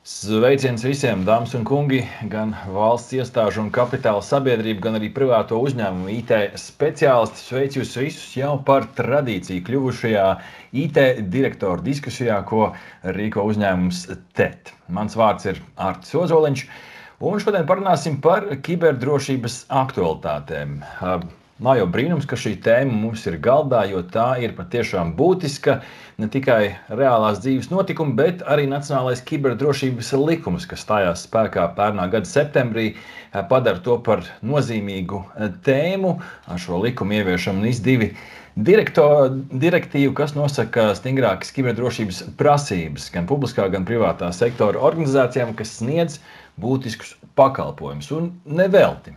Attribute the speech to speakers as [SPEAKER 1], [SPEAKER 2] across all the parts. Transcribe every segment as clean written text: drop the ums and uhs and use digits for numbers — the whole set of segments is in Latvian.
[SPEAKER 1] Sveiciens visiem, dāmas un kungi, gan valsts iestāžu un kapitāla sabiedrību, gan arī privāto uzņēmumu IT speciālisti. Sveicu jūs visus jau par tradīciju kļuvušajā IT direktoru diskusijā, ko rīko uzņēmums TET. Mans vārds ir Artis Ozoliņš, un šodien parunāsim par kiberdrošības aktualitātēm. Nav jau brīnums, ka šī tēma mums ir galdā, jo tā ir patiešām būtiska. Ne tikai reālās dzīves notikumi, bet arī Nacionālais kiberdrošības likums, kas stājās spēkā pērnā gada septembrī, padara to par nozīmīgu tēmu. Ar šo likumu ieviešam NIS2 direktīvu, kas nosaka stingrākas kiberdrošības prasības gan publiskā, gan privātā sektora organizācijām, kas sniedz būtiskus pakalpojumus. Un nevelti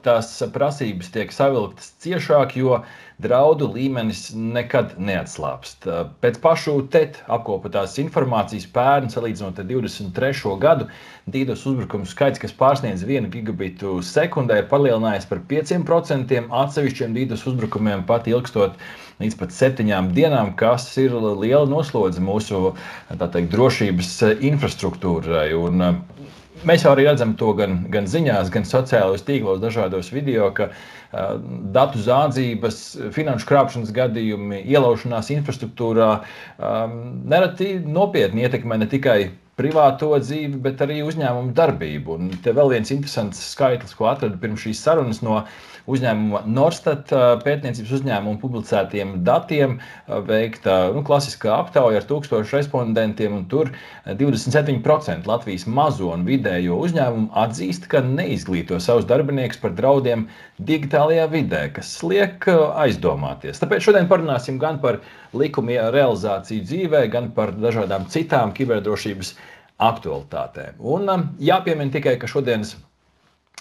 [SPEAKER 1] tās prasības tiek savilktas ciešāk, jo draudu līmenis nekad neatslāpst. Pēc pašu TET apkopotās informācijas pērn, salīdzinot ar 23. gadu, DDoS uzbrukumu skaits, kas pārsniedz 1 gigabitu sekundē, ir palielinājies par 5%, atsevišķiem DDoS uzbrukumiem pat ilgstot līdz pat 7 dienām, kas ir liela noslodze mūsu, tā teikt, drošības infrastruktūrai. Un mēs jau arī redzam to gan ziņās, gan sociālajos tīklos, dažādos video, ka datu zādzības, finanšu krāpšanas gadījumi, ielaušanās infrastruktūrā nereti nopietni ietekmē ne tikai privāto dzīvi, bet arī uzņēmumu darbību. Un te vēl viens interesants skaitlis, ko atradu pirms šīs sarunas no uzņēmuma Norstat pētniecības uzņēmumu publicētiem datiem, veikta klasiskā aptauja ar 1000 respondentiem, un tur 27% Latvijas mazo un vidējo uzņēmumu atzīst, ka neizglīto savus darbiniekus par draudiem digitālajā vidē, kas liek aizdomāties. Tāpēc šodien parunāsim gan par likuma realizāciju dzīvē, gan par dažādām citām kiberdrošības aktualitātēm. Un jāpiemina tikai, ka šodienas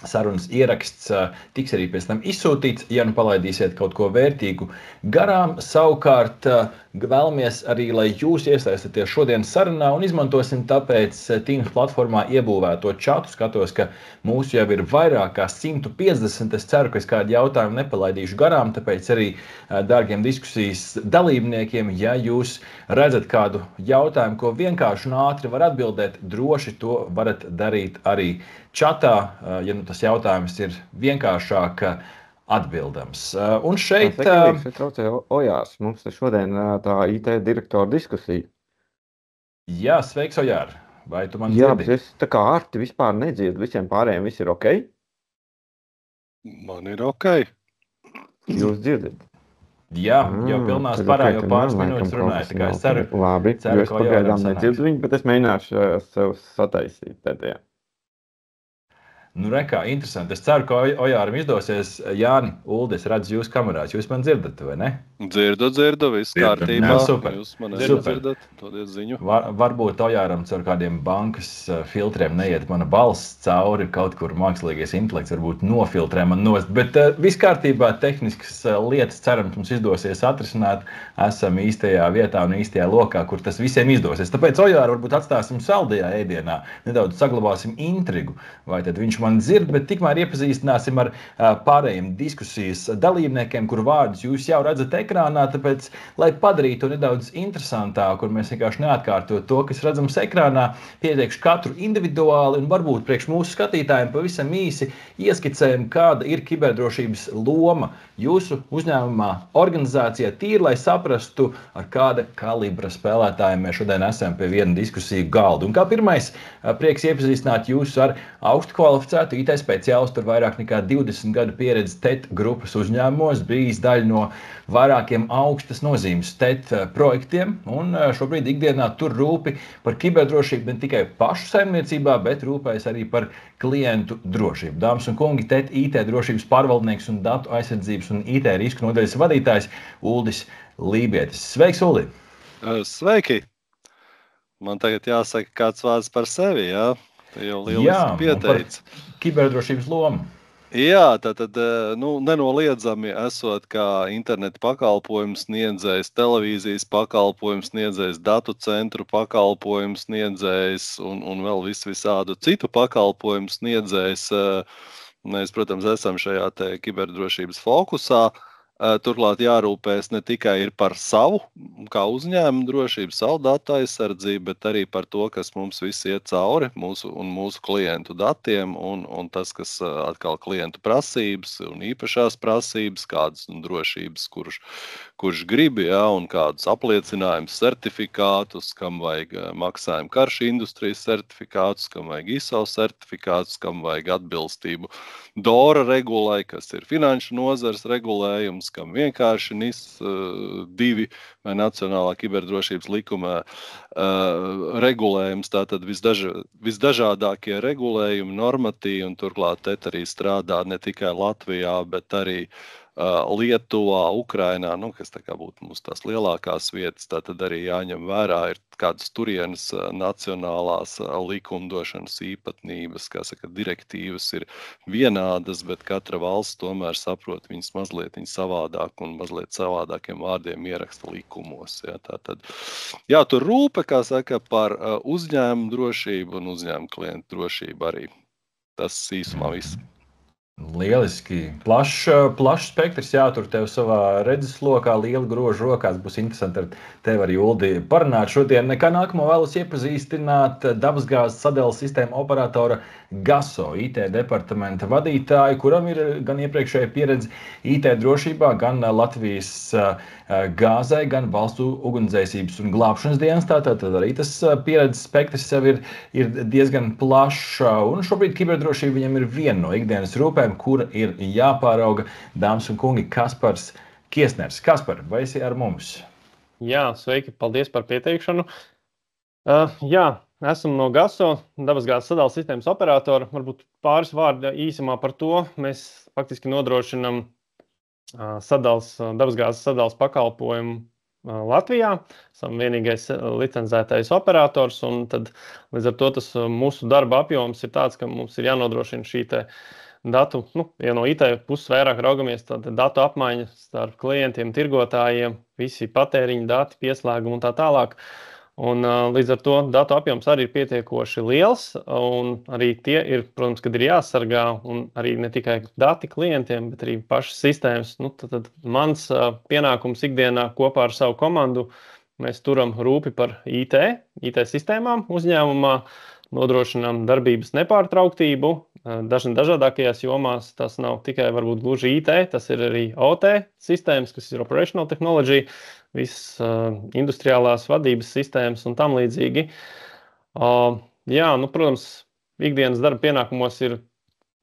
[SPEAKER 1] sarunas ieraksts tiks arī pēc tam izsūtīts, ja nu palaidīsiet kaut ko vērtīgu garām. Savukārt vēlamies arī, lai jūs iesaistāties šodienas sarunā, un izmantosim tāpēc Teams platformā iebūvēto čatu. Skatos, ka mūsu jau ir vairāk kā 150. Es ceru, ka es kādu jautājumu nepalaidīšu garām, tāpēc arī dārgiem diskusijas dalībniekiem, ja jūs redzat kādu jautājumu, ko vienkārši un ātri var atbildēt, droši to varat darīt arī čatā, ja tas jautājums ir vienkāršāk atbildams. Un šeit
[SPEAKER 2] traucē Ojārs. Mums šodien tā IT direktora diskusija.
[SPEAKER 1] Jā, sveiks, Ojār. Vai tu man dzirdi?
[SPEAKER 2] Jā, bet es tā kā Arti vispār nedzirdu. Visiem pārējiem viss ir ok?
[SPEAKER 3] Man ir ok.
[SPEAKER 2] Jūs dzirdat?
[SPEAKER 1] Jā, jau pilnā spārā jau pāris minūtes runāju. Tā kā es ceru,
[SPEAKER 2] labi, jo es pagaidām nedzirdu viņu, bet es mēģināšu sev sataisīt pēdējā.
[SPEAKER 1] Nu, rekā, interesanti. Es ceru, ka Ojāram izdosies. Jāni, Uldi, es redzu jūs kamerās. Jūs man dzirdat, vai ne?
[SPEAKER 3] Dzirdu, viss kārtībā.
[SPEAKER 1] Jā, super.
[SPEAKER 3] Jūs man dzirdat, dodiet ziņu.
[SPEAKER 1] Varbūt Ojāram caur kādiem bankas filtriem neiet mana balss cauri, kaut kur mākslīgais intelekts varbūt nofiltrē man nost. Bet viss kārtībā, tehniskas lietas cerams mums izdosies atrisināt. Esam īstajā vietā un īstajā lokā, kur tas visiem izdosies. Tāpēc Ojāru varbūt atstāsim saldajā ēdienā. Nedaudz saglabāsim intrigu, vai tad viņš man dzird, bet tikmēr iepazīstināsim ar pārējiem diskusijas dalībniekiem, kur vārdus jūs jau redzat ekrānā, tāpēc, lai padarītu to nedaudz interesantāku, un mēs vienkārši neatkārtot to, kas redzams ekrānā, pieteikšu katru individuāli, un varbūt priekš mūsu skatītājiem pavisam īsi ieskicējam, kāda ir kiberdrošības loma jūsu uzņēmumā, organizācijā, tīri, lai saprastu, ar kāda kalibra spēlētājiem mēs šodien esam pie viena diskusiju galda. Un kā pirmais, prieks iepazīstināt jūs ar augstu kvalificētu IT speciālistu ar vairāk nekā 20 gadu pieredzi TET grupas uzņēmumos, bijis daļa no vairākiem augstas nozīmes TET projektiem, un šobrīd ikdienā tur rūpi par kiberdrošību ne tikai pašu saimniecībā, bet rūpējas arī par klientu drošību. Dāmas un kungi, TET IT drošības pārvaldnieks un datu aizsardzības un IT risku nodaļas vadītājs Uldis Lībietis. Sveiks, Uldi!
[SPEAKER 3] Sveiki! Man tagad jāsaka kāds vārds par sevi, jā? Te jau lieliski pieteic.
[SPEAKER 1] Kiberdrošības loma.
[SPEAKER 3] Jā, tātad nenoliedzami esot kā interneta pakalpojums sniedzējs, televīzijas pakalpojums sniedzējs, datu centru pakalpojums sniedzējs un vēl visādu citu pakalpojumu sniedzējs. Mēs, protams, esam šajā te kiberdrošības fokusā. Turklāt jārūpējas ne tikai par savu, kā uzņēmumu drošību, savu datu aizsardzību, bet arī par to, kas mums visi iet cauri, mūsu klientu datiem, un tas, kas atkal klientu prasības un īpašās prasības, kādas drošības, kurš grib, un kādus apliecinājumus, certifikātus, kam vajag maksājumu karšu industrijas certifikātus, kam vajag ISO certifikātus, kam vajag atbilstību DORA regulai, kas ir finanšu nozars regulējums, kam vienkārši NIS 2 vai Nacionālā kiberdrošības likuma regulējums. Tātad visdažādākie regulējumi, normatīvi, un turklāt arī strādā ne tikai Latvijā, bet arī Lietuvā, Ukrainā, kas tā kā būtu mūsu tās lielākās vietas, tātad arī jāņem vērā ir kādas turienes nacionālās likumdošanas īpatnības, kā saka, direktīvas ir vienādas, bet katra valsts tomēr saprot viņas mazliet savādāk un mazliet savādākiem vārdiem ieraksta likumos. Tātad, tur rūpe, kā saka, par uzņēmumu drošību un uzņēmumu klientu drošību arī. Tas īsumā viss.
[SPEAKER 1] Lieliski. Plašs spektrs jātur tev savā redzeslokā, liela groža rokās. Būs interesanti ar tevi arī, Uldi, parunāt šodien. Kā nākamo vēlos iepazīstināt dabasgāzes sadales sistēmu operatora GASO IT departamenta vadītāju, kuram ir gan iepriekšēja pieredze IT drošībā, gan Latvijas gāzē, gan valsts ugunsdzēsības un glābšanas dienestā. Tātad arī tas pieredzes spektrs sev ir diezgan plašs. Un šobrīd kiberdrošība viņam ir viena no ikdienas rūpēm, kura ir jāpārauga. Dāmas un kungi, Kaspars Kiesners. Kaspar, vai esi ar mums?
[SPEAKER 4] Jā, sveiki, paldies par pieteikšanu. Esam no GASO, dabasgāzes sadales sistēmas operatora. Varbūt pāris vārdi īsumā par to. Mēs faktiski nodrošinam dabasgāzes sadales pakalpojumu Latvijā. Esam vienīgais licencētais operators, un tad līdz ar to tas mūsu darba apjoms ir tāds, ka mums ir jānodrošina šī te datu, ja no IT puses vairāk raugamies, tad datu apmaiņa starp klientiem, tirgotājiem, visi patēriņa dati, pieslēgumi un tā tālāk. Un līdz ar to datu apjoms arī ir pietiekoši liels, un arī tie ir, protams, kad ir jāsargā, un arī ne tikai dati klientiem, bet arī pašas sistēmas. Tad mans pienākums ikdienā kopā ar savu komandu, mēs turam rūpi par IT sistēmām uzņēmumā, nodrošinām darbības nepārtrauktību, dažādākajās jomās. Tas nav tikai varbūt gluži IT, tas ir arī OT sistēmas, kas ir Operational Technology, visas industriālās vadības sistēmas un tam līdzīgi. Protams, ikdienas darba pienākumos ir,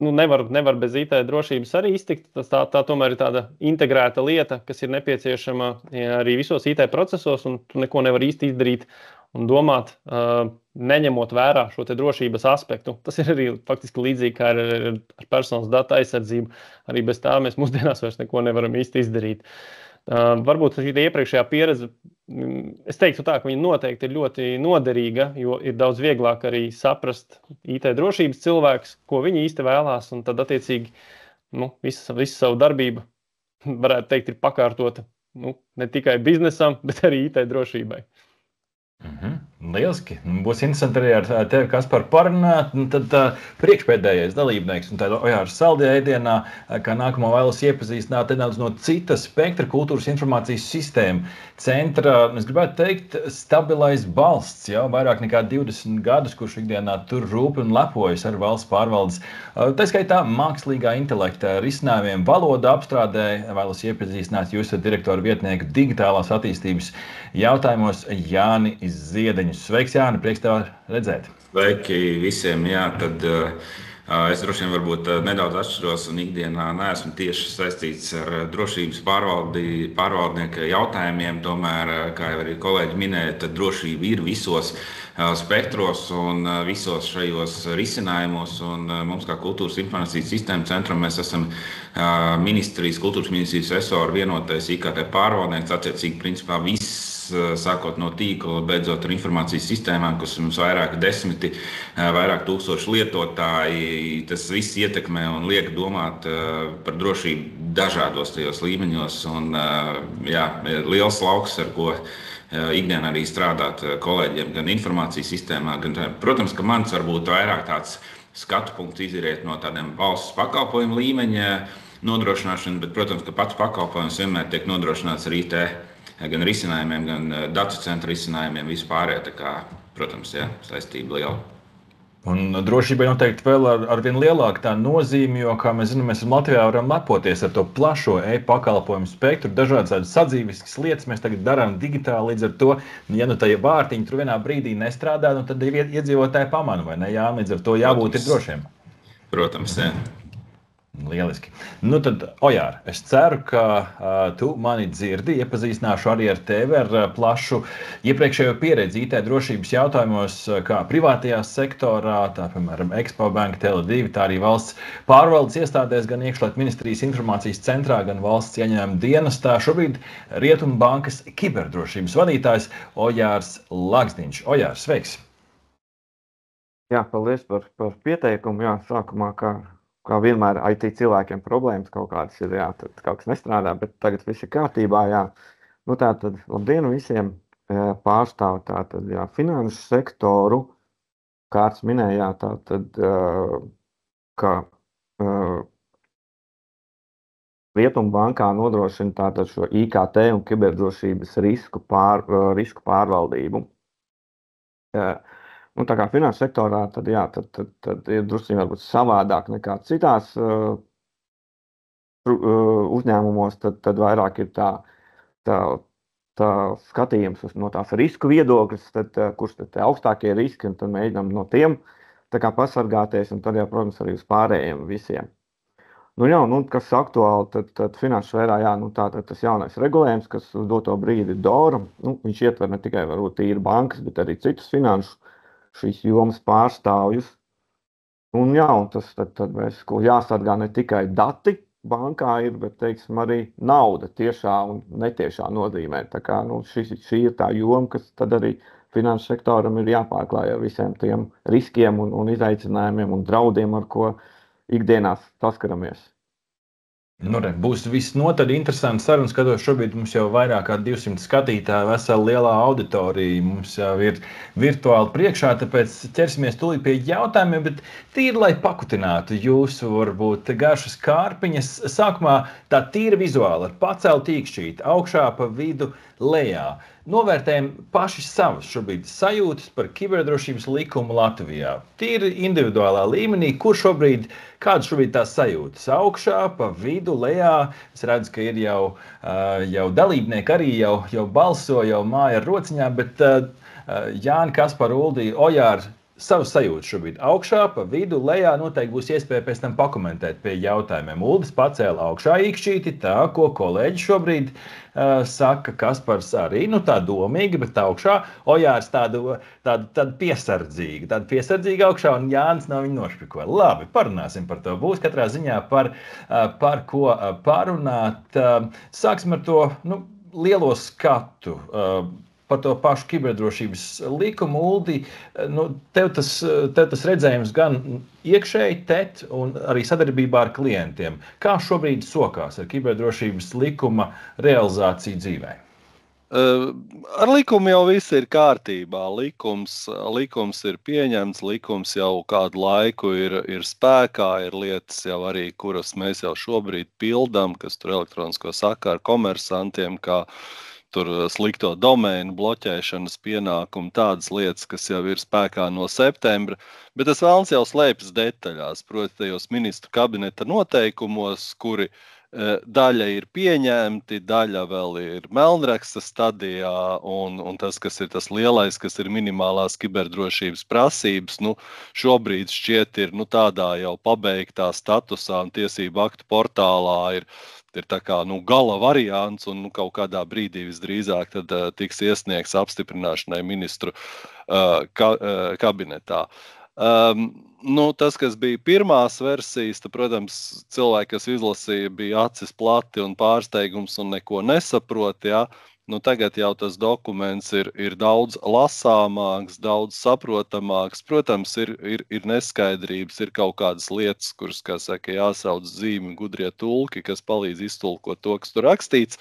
[SPEAKER 4] nevar bez IT drošības arī iztikt. Tā tomēr ir tāda integrēta lieta, kas ir nepieciešama arī visos IT procesos, un tu neko nevar īsti izdarīt un domāt, neņemot vērā šo te drošības aspektu. Tas ir arī faktiski līdzīgi kā ar personas datu aizsardzību. Arī bez tā mēs mūsdienās vairs neko nevaram īsti izdarīt. Varbūt šī iepriekšējā pieredze, es teiktu tā, ka viņa noteikti ir ļoti noderīga, jo ir daudz vieglāk arī saprast IT drošības cilvēks, ko viņi īsti vēlās, un tad attiecīgi visa savu darbību, varētu teikt, ir pakārtota ne tikai biznesam, bet arī IT drošībai.
[SPEAKER 1] Lieliski. Būs interesanti arī ar tevi, Kaspar, parunāt. Tad priekšpēdējais dalībnieks un tādā Ojārs Saldie ēdienā, kā nākamo vēlos iepazīstināt nedaudz no cita spektra kultūras informācijas sistēmu centra. Es gribētu teikt, stabilais balsts, jau vairāk nekā 20 gadus, kurš ikdienā tur rūpi un lepojas ar valsts pārvaldes. Tā skaitā mākslīgā intelekta risinājumiem valoda apstrādē. Vēlos iepazīstināt jūsu direktoru vietnieku digitālās attīstības jautājumos Jāni Ziedeņus. Sveiks, Jāni, prieks tev redzēt.
[SPEAKER 5] Sveiki visiem. Jā, tad es droši vien varbūt nedaudz atšķiros un ikdienā neesmu tieši saistīts ar drošības pārvaldnieka jautājumiem. Tomēr, kā jau arī kolēģi minēja, tad drošība ir visos spektros un visos šajos risinājumos. Un mums kā kultūras informācijas sistēma centram mēs esam kultūras ministrijas resoru vienotais IKT pārvaldnieks, attiecīgi principā viss, sākot no tīkla, beidzot ar informācijas sistēmām, kas mums vairāk desmiti, vairāk tūkstoši lietotāji. Tas viss ietekmē un liek domāt par drošību dažādos tajos līmeņos. Un, liels lauks, ar ko ikdienā arī strādāt kolēģiem gan informācijas sistēmā, gan, protams, ka mans varbūt vairāk tāds skatu punkts izriet no tādiem valsts pakalpojumu līmeņa nodrošināšanu, bet, protams, ka pats pakalpojums vienmēr tiek nodrošināts ar IT, gan risinājumiem, gan datu centru risinājumiem, vispārējā, tā kā, protams, jā, saistība liela.
[SPEAKER 1] Un drošībai noteikti vēl ar vien lielāku tā nozīmi, jo, kā mēs zinām, mēs Latvijā varam lepoties ar to plašo e-pakalpojumu spektru, dažādas tādas sadzīviskas lietas mēs tagad darām digitāli, līdz ar to, ja nu tie vārtiņi tur vienā brīdī nestrādā, nu tad iedzīvotāji pamana, vai ne, jā, līdz ar to jābūt ir drošiem.
[SPEAKER 5] Protams, jā.
[SPEAKER 1] Lieliski. Nu tad, Ojār, es ceru, ka tu mani dzirdi, iepazīstināšu arī ar tevi ar plašu iepriekšējo pieredzi IT drošības jautājumos, kā privātajā sektorā, tā piemēram Expo Bank, Tele2, tā arī valsts pārvaldes iestādēs, gan iekšlietu ministrijas informācijas centrā, gan valsts ieņēmuma dienestā. Šobrīd Rietumbankas kiberdrošības vadītājs Ojārs Lagsdiņš. Ojār, sveiks!
[SPEAKER 2] Jā, paldies par pieteikumu. Jā, sākumā, kā vienmēr IT cilvēkiem problēmas kaut kādas ir, jā, tad kaut kas nestrādā, bet tagad viss ir kārtībā, jā. Nu tātad, labdien visiem, pārstāv tātad, jā, finanšu sektoru, kāds minēja, tātad, ka Rietumbankā nodrošina tātad šo IKT un kiberdrošības risku pārvaldību. Un tā kā finanšu sektorā, tad ir drusku varbūt savādāk nekā citās uzņēmumos, tad vairāk ir tā skatījums no tās risku viedokļas, kurš tad augstākie riski, un tad mēģinām no tiem tā kā pasargāties, un tad jau, protams, arī uz pārējiem visiem. Nu jā, kas aktuāli, tad finanšu sfērā, jā, tātad tas jaunais regulējums, kas uz doto brīdi DORA, viņš ietver ne tikai varbūt tīri bankas, bet arī citus finanšu šīs jomas pārstāvjus. Un jā, un tas tad mēs, ko jāsargā ne tikai dati bankā ir, bet, teiksim, arī nauda tiešā un netiešā nozīmē. Tā kā, šī ir tā joma, kas tad arī finanšu sektoram ir jāpārklāj ar visiem tiem riskiem un izaicinājumiem un draudiem, ar ko ikdienās saskaramies.
[SPEAKER 1] Nu, būs visnotaļ interesanti saruna. Skatos, šobrīd mums jau vairāk kā 200 skatītāji, vesela lielā auditorija mums jau ir virtuāli priekšā, tāpēc ķersimies tūlīt pie jautājumiem, bet tīri, lai pakutinātu jūsu varbūt garšas kārpiņas, sākumā tā tīra vizuāli ar paceltu īkšķīti, augšā pa vidu, lejā. Novērtējam paši savas šobrīd sajūtas par kiberdrošības likumu Latvijā. Tīri individuālā līmenī, kādas šobrīd tās sajūtas? Augšā, pa vidu, lejā. Es redzu, ka ir jau dalībnieki arī jau balso, jau māja ar rociņām, bet Jāni, Kaspar, Uldi, Ojār, savas sajūtas šobrīd augšā, pa vidu, lejā, noteikti būs iespēja pēc tam pakomentēt pie jautājumiem. Uldis pacēla augšā īkšķīti, tā, ko kolēģi šobrīd saka, Kaspars arī, tā domīgi, bet augšā, Ojārs tāda piesardzīga augšā, un Jānis nav viņu nošpikoja. Labi, parunāsim par to. Būs katrā ziņā par ko parunāt. Sāksim ar to, lielo skatu. Par to pašu kiberdrošības likumu, Uldi, tev tas redzējums gan iekšēji TET un arī sadarbībā ar klientiem. Kā šobrīd sokās ar kiberdrošības likuma realizāciju dzīvē?
[SPEAKER 3] Ar likumu jau viss ir kārtībā. Likums ir pieņemts, likums jau kādu laiku ir spēkā, ir lietas jau arī, kuras mēs jau šobrīd pildam, kas tur elektronisko sakaru komersantiem, kā tur slikto domēnu bloķēšanas pienākumu, tādas lietas, kas jau ir spēkā no septembra, bet tas vēlns jau slēpjas detaļās, proti tajos ministru kabineta noteikumos, kuri daļa ir pieņemti, daļa vēl ir melnraksta stadijā, un tas, kas ir tas lielais, kas ir minimālās kiberdrošības prasības, šobrīd šķiet ir tādā jau pabeigtā statusā un tiesību aktu portālā ir tā kā gala variants, un kaut kādā brīdī visdrīzāk tad tiks iesniegts apstiprināšanai ministru kabinetā. Tas, kas bija pirmās versijas, tad, protams, cilvēki, kas izlasīja, bija acis plati un pārsteigums un neko nesaprot, ja? Tagad jau tas dokuments ir daudz lasāmāks, daudz saprotamāks. Protams, ir neskaidrības, ir kaut kādas lietas, kuras, kā saka, jāsauc zīmi gudrie tulki, kas palīdz iztulkot to, kas tur rakstīts.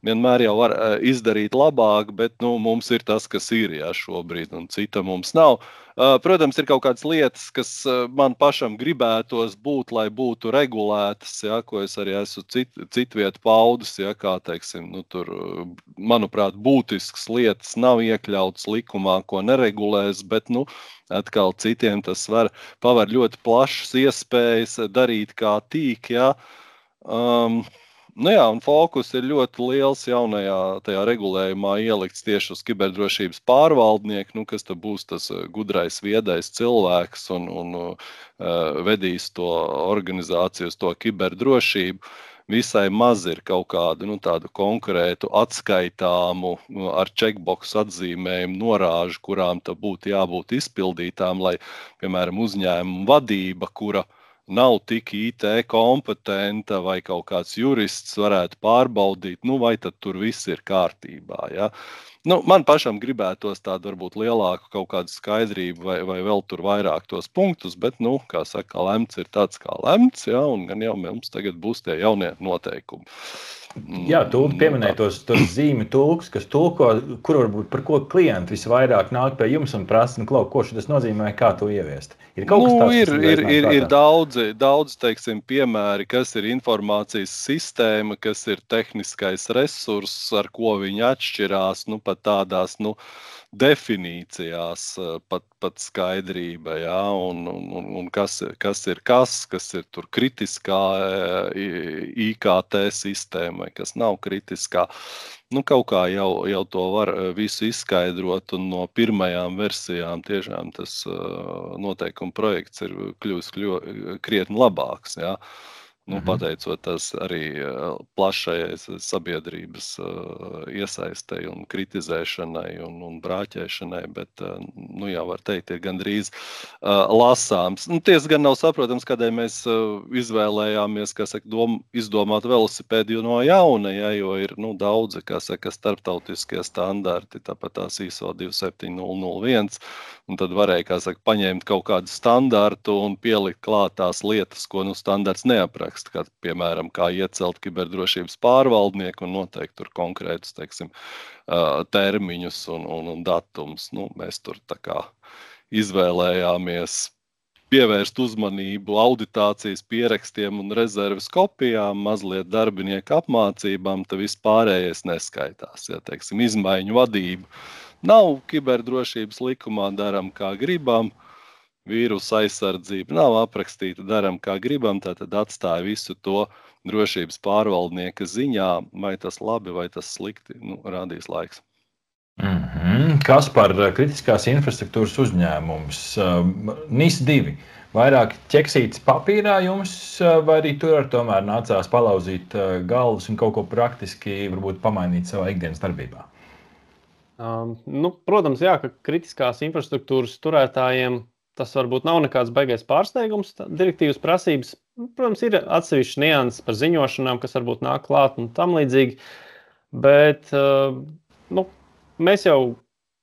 [SPEAKER 3] vienmēr jau var izdarīt labāk, bet mums ir tas, kas ir šobrīd, un cita mums nav. Protams, ir kaut kādas lietas, kas man pašam gribētos būt, lai būtu regulētas, ko es arī esmu citvietu paudis, kā, teiksim, tur, manuprāt, būtiskas lietas nav iekļautas likumā, ko neregulēs, bet, atkal citiem tas var paver ļoti plašas iespējas darīt kā tīk, un fokus ir ļoti liels jaunajā tajā regulējumā ielikts tieši uz kiberdrošības pārvaldnieku, kas tad būs tas gudrais, viedais cilvēks un vedīs to organizāciju uz to kiberdrošību. Visai maz ir kaut kādu tādu konkrētu atskaitāmu ar checkbox atzīmējumu norāžu, kurām tad būtu jābūt izpildītām, lai, piemēram, uzņēmuma vadība, kura nav tik IT kompetenta vai kaut kāds jurists varētu pārbaudīt, vai tad tur viss ir kārtībā. Man pašam gribētos tādu varbūt lielāku kaut kādu skaidrību vai vēl tur vairāk tos punktus, bet, kā saka, lemts ir tāds, kā lemts, un gan jau mums tagad būs tie jaunie noteikumi.
[SPEAKER 1] Jā, tūlīt pieminēja tos zīmi tulkus, kas tulko, kur varbūt par ko klienti visvairāk nāk pie jums un prasa, ko šis nozīmē, kā to ieviest. Ir kaut kas tāds,
[SPEAKER 3] ir daudz, teiksim, piemēri, kas ir informācijas sistēma, kas ir tehniskais resurss, ar ko viņi atšķirās, pat tādās, definīcijās, pat skaidrība, un kas ir tur kritiskā IKT sistēma, kas nav kritiskā. Kaut kā jau to var visu izskaidrot, un no pirmajām versijām tiešām tas noteikuma projekts ir kļuvis krietni labāks, pateicoties arī plašajai sabiedrības iesaistei un kritizēšanai un brāķēšanai, bet, jau var teikt, ir gandrīz lasāms. Ties gan nav saprotams, kādēļ mēs izvēlējāmies, izdomāt velosipēdu no jauna, jo ir daudzi, starptautiskie standarti, tāpat tās ISO 27001, un tad varēja, paņemt kaut kādu standartu un pielikt klāt tās lietas, ko standarts neapraksta. Kā, piemēram, kā iecelt kiberdrošības pārvaldnieku un noteikt tur konkrētus, teiksim, termiņus un datums. Mēs tur tā kā izvēlējāmies pievērst uzmanību auditācijas pierakstiem un rezerves kopijām, mazliet darbinieku apmācībām, tad viss pārējais neskaitās. Teiksim, izmaiņu vadību nav kiberdrošības likumā, daram kā gribam. Vīrusu aizsardzība nav aprakstīta, daram kā gribam, tātad atstāja visu to drošības pārvaldnieka ziņā, vai tas labi, vai tas slikti, rādīs laiks.
[SPEAKER 1] Kas par kritiskās infrastruktūras uzņēmums? NIS 2. Vairāk ķeksītas papīrā jums, vai arī tur tomēr nācās palauzīt galvas un kaut ko praktiski varbūt pamainīt savā ikdienas darbībā?
[SPEAKER 4] Protams, jā, ka kritiskās infrastruktūras turētājiem tas varbūt nav nekāds baigais pārsteigums. Direktīvas prasības, protams, ir atsevišķas nianses par ziņošanām, kas varbūt nāk klāt un tam līdzīgi. Bet mēs jau,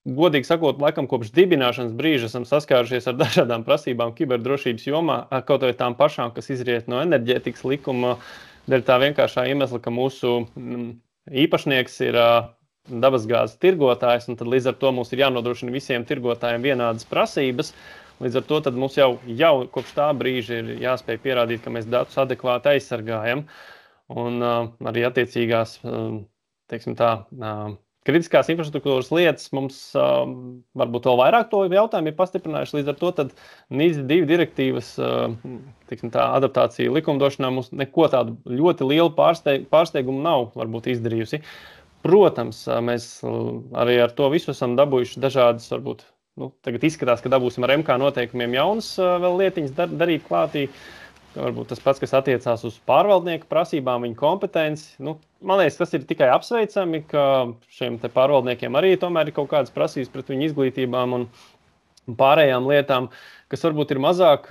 [SPEAKER 4] godīgi sakot, laikam kopš dibināšanas brīža esam saskārušies ar dažādām prasībām kiberdrošības jomā, kaut vai tām pašām, kas izriet no enerģētikas likuma, dēļ tā vienkāršā iemesla, ka mūsu īpašnieks ir dabasgāzes tirgotājs, un tad līdz ar to mums ir jānodrošina visiem tirgotājiem vienādas prasības. Līdz ar to tad mums jau kopš tā brīža ir jāspēj pierādīt, ka mēs datus adekvāti aizsargājam. Un arī attiecīgās, teiksim tā, kritiskās infrastruktūras lietas mums varbūt vēl vairāk to jautājumu ir pastiprinājuši. Līdz ar to tad NIS 2 direktīvas, teiksim tā, adaptācija likumdošanā mums neko tādu ļoti lielu pārsteigumu nav varbūt izdarījusi. Protams, mēs arī ar to visu esam dabūjuši dažādas, varbūt, tagad izskatās, ka dabūsim ar MK noteikumiem jaunas vēl lietiņas darīt klātī. Varbūt tas pats, kas attiecās uz pārvaldnieku prasībām, viņa kompetenci. Man liekas, tas ir tikai apsveicami, ka šiem te pārvaldniekiem arī tomēr ir kaut kādas prasības pret viņu izglītībām un pārējām lietām, kas varbūt ir mazāk,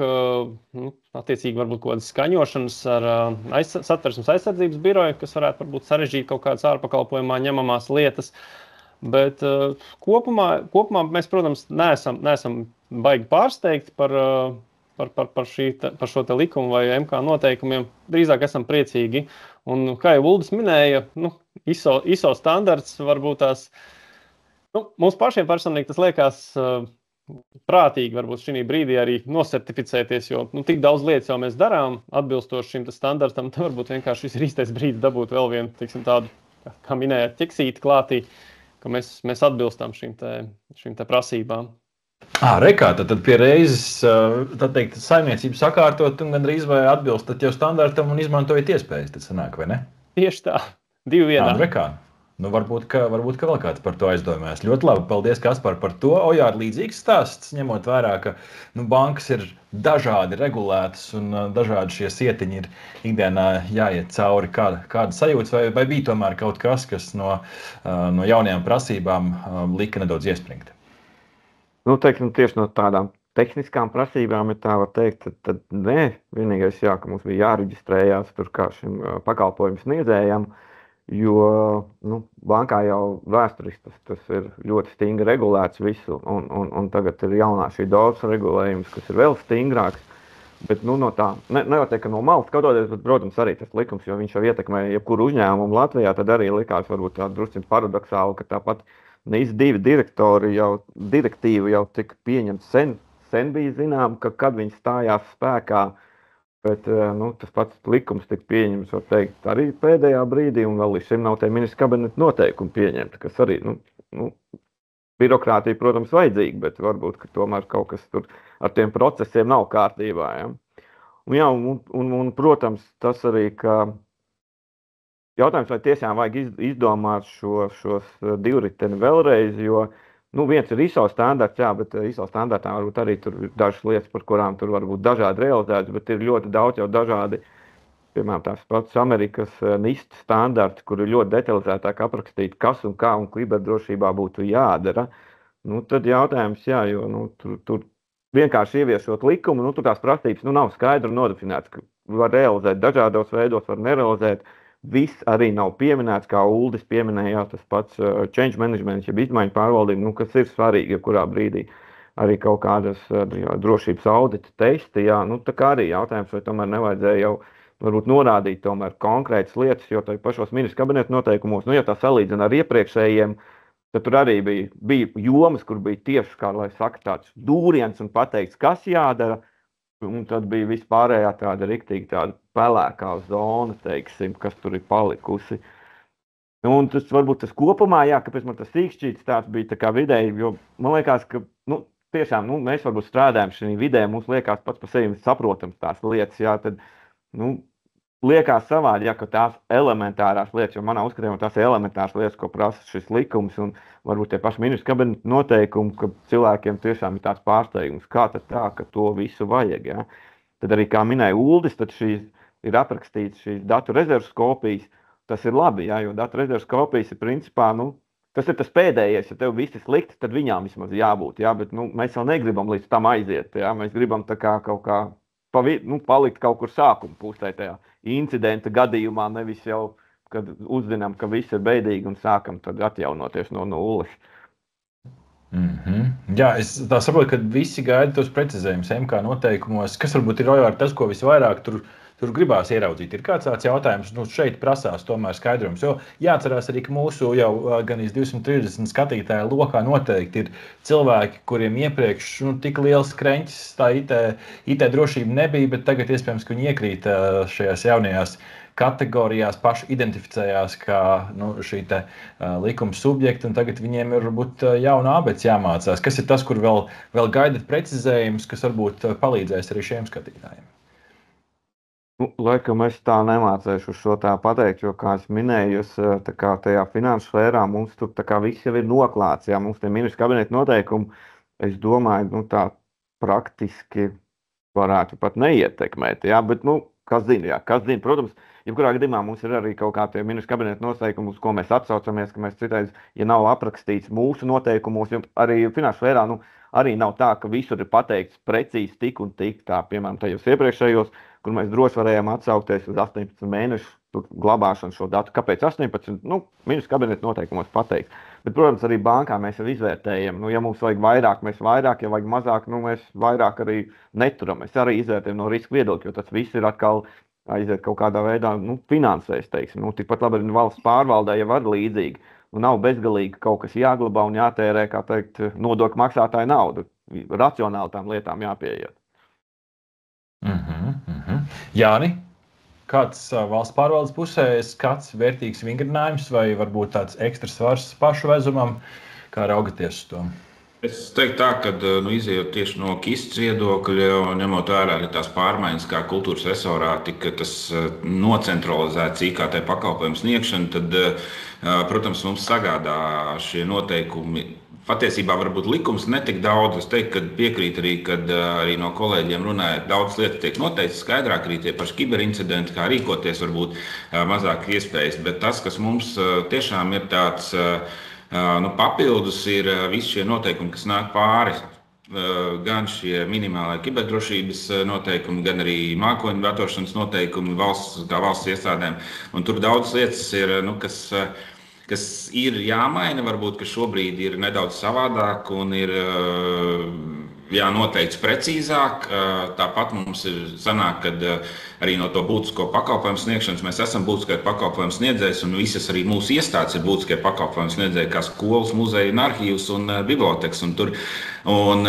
[SPEAKER 4] attiecīgi varbūt kaut kādas skaņošanas ar satversmes aizsardzības biroju, kas varētu varbūt sarežģīt kaut kādas ārpakalpojumā ņemamās lietas. Bet kopumā mēs, protams, neesam baigi pārsteigti par šo te likumu vai MK noteikumiem. Drīzāk esam priecīgi. Un, kā jau Uldis minēja, ISO standarts varbūt tās, mums pašiem personīgi tas liekas prātīgi varbūt šī brīdī arī nosertificēties, jo tik daudz lietas jau mēs darām atbilstoši šim standartam, tad varbūt vienkārši šis ir īstais brīdis dabūt vēl vienu, teiksim, tādu, kā minējāt, ķeksīti klātī, ka mēs atbilstam šīm te prasībām.
[SPEAKER 1] Rekā, tad pie reizes, tad teikt, saimniecību sakārtot un gandrīz vai atbilstat jau standartam un izmantojat iespējas, tad sanāk, vai ne?
[SPEAKER 4] Tieši tā, 2 vienā.
[SPEAKER 1] Rekā. Varbūt, ka vēl kāds par to aizdomājās. Ļoti labi, paldies, Kaspar, par to. Jā, ir līdzīgs stāsts, ņemot vērā, ka bankas ir dažādi regulētas un dažādi šie sietiņi ir ikdienā jāiet cauri. Kāda sajūta vai bija tomēr kaut kas no jaunajām prasībām lika nedaudz iespringt?
[SPEAKER 2] Teiksim, tieši no tādām tehniskām prasībām, ja tā var teikt, tad nē. Vienīgais, ka mums bija jāreģistrējās tur kā šim pakalpojumu sniedzējam, jo bankā jau vēsturiski tas ir ļoti stingri regulēts visu, un tagad ir jaunā šī DORS regulējums, kas ir vēl stingrāks. Bet no tā, nevar teikt, ka no malas skatoties, bet, protams, arī tas likums, jo viņš jau ietekmē jebkuru uzņēmumu Latvijā, tad arī likās varbūt tā drusciņ paradoksāli, ka tāpat NIS 2 direktīva jau tika pieņemta sen bija zinām, ka kad viņi stājās spēkā, bet tas pats likums tika pieņemts, var teikt, arī pēdējā brīdī, un vēl līdz šim nav tie ministra kabineta noteikumi pieņemti, kas arī, birokrātija, protams, vajadzīga, bet varbūt, ka tomēr kaut kas tur ar tiem procesiem nav kārtībā. Ja? Un, protams, tas arī, ka jautājums, vai tiešām vajag izdomāt šos divriteni vēlreiz, jo viens ir ISO standarts, jā, bet ISO standartā varbūt arī tur ir dažas lietas, par kurām tur var būt dažādi realizētas, bet ir ļoti daudz jau dažādi, piemēram, tās pats Amerikas NIST standarti, kur ir ļoti detalizētāk aprakstīti, kas un kā un kiberdrošībā būtu jādara. Tad jautājums, jā, jo tur vienkārši ieviešot likumu, tur tās prasības nav skaidri nodefinētas, ka var realizēt dažādos veidos, var nerealizēt. Viss arī nav pieminēts, kā Uldis pieminēja, tas pats change management, jeb izmaiņu pārvaldība, kas ir svarīgi, ja kurā brīdī arī kaut kādas drošības audita testi, jā, tā kā arī jautājums, vai tomēr nevajadzēja jau varbūt norādīt tomēr konkrētas lietas, jo tai pašos ministra kabineta noteikumos, ja tā salīdzina ar iepriekšējiem, tad tur arī bija jomas, kur bija tieši, kā lai saka, tāds dūriens un pateikts, kas jādara. Un tad bija vispārējā tāda riktīgi tāda pelēkā zona, teiksim, kas tur ir palikusi. Un tas varbūt tas kopumā, jā, kāpēc man tas sīkšķīts tāds bija tā kā vidēji, jo man liekas, ka, tiešām, mēs varbūt strādājam šī vidē, mums liekas pats par sevi saprotams tās lietas, jā, tad, liekas savādi, ja, ka tās elementārās lietas, jo manā uzskatījumā tās ir elementāras lietas, ko prasa šis likums un varbūt tie paši ministra kabineta noteikumi, ka cilvēkiem tiešām ir tāds pārsteigums, kā tad tā, ka to visu vajag. Ja. Tad arī, kā minēja Uldis, tad šīs ir aprakstīts šīs datu rezerves kopijas, tas ir labi, ja, jo datu rezerves kopijas ir principā, tas ir tas pēdējais, ja tev viss ir slikti, tad viņām vismaz jābūt, ja, bet mēs jau negribam līdz tam aiziet, ja, mēs gribam tā kā kaut kā palikt kaut kur sākuma pusē tajā incidenta gadījumā, nevis jau, kad uzzinām, ka viss ir beidīgi un sākam tad atjaunoties no nulles.
[SPEAKER 1] Jā, es tā saprotu, ka visi gaida tos precizējumus MK noteikumos, kas varbūt ir tas, ko visvairāk tur gribās ieraudzīt. Ir kāds tāds jautājums, šeit prasās tomēr skaidrums, jo jāatcerās arī, ka mūsu jau gan 230 skatītāju lokā noteikti ir cilvēki, kuriem iepriekš tik liels kreņķis tā IT drošība nebija, bet tagad iespējams, ka viņi iekrīt šajās jaunajās kategorijās, paši identificējās kā šī likuma subjekta, un tagad viņiem ir varbūt jauna abets jāmācās. Kas ir tas, kur vēl gaidat precizējumus, kas varbūt palīdzēs arī šiem skatītājiem?
[SPEAKER 2] Laikam es tā nemācēšu šo tā pateikt, jo, kā es minēju, tajā finanšu sfērā mums tur viss jau ir noklāts, jā, mums tie ministra kabineta noteikumi, es domāju, tā praktiski varētu pat neietekmēt, jā, bet, kas zina, protams, jebkurā gadījumā mums ir arī kaut kā tie ministra kabineta noteikumi, uz ko mēs atsaucamies, ka mēs citreiz, ja nav aprakstīts mūsu noteikumos, jo arī finanšu sfērā, arī nav tā, ka visur ir pateikts precīzi tik un tik, tā, piemēram, tajos iepriekšējos, kur mēs droši varējām atsaukties uz 18 mēnešu glabāšanu šo datu. Kāpēc 18? Ministra kabineta noteikumos pateikts. Bet, protams, arī bankā mēs jau izvērtējam. Ja mums vajag vairāk, mēs vairāk, ja vajag mazāk, mēs vairāk arī neturam. Mēs arī izvērtējam no riska viedokļa, jo tas viss ir atkal aiziet kaut kādā veidā finansēs, teiksim. Tikpat labi valsts pārvaldē jau var līdzīgi. Nav bezgalīgi kaut kas jāglabā un jātērē, kā teikt, nodokļu maksātāju naudu. Racionāli tām lietām jāpieiet.
[SPEAKER 1] Jāni, kāds valsts pārvaldes pusē skats vērtīgs vingrinājums vai varbūt tāds ekstra svars pašu vezumam, kā raugaties uz to?
[SPEAKER 5] Es teiktu tā, ka izējot tieši no KIST viedokļa, ņemot vērā arī tās pārmaiņas, kā kultūras resorā tika tas nocentralizēts IKT pakalpojumu sniegšana, tad, protams, mums sagādā šie noteikumi. Patiesībā varbūt likums netik daudz. Es teiktu, ka piekrīt arī, kad arī no kolēģiem runājot, daudz lietas tiek noteikts skaidrāk, arī tie paši kiberincidenti, kā rīkoties, varbūt mazāk iespējas. Bet tas, kas mums tiešām ir tāds papildus, ir visi šie noteikumi, kas nāk pāri. Gan šie minimālai kiberdrošības noteikumi, gan arī mākoņu datošanas noteikumi valsts iestādēm. Un tur daudz lietas ir, kas ir jāmaina, varbūt, ka šobrīd ir nedaudz savādāk un ir jānoteikts precīzāk. Tāpat mums ir sanāk, kad arī no to būtisko pakalpojumu sniegšanas mēs esam būtiskie pakalpojumu sniedzējs, un visas arī mūsu iestādes ir būtiskie pakalpojumu sniedzēji, kā skolas, muzeji, arhīvs un biblioteks. Un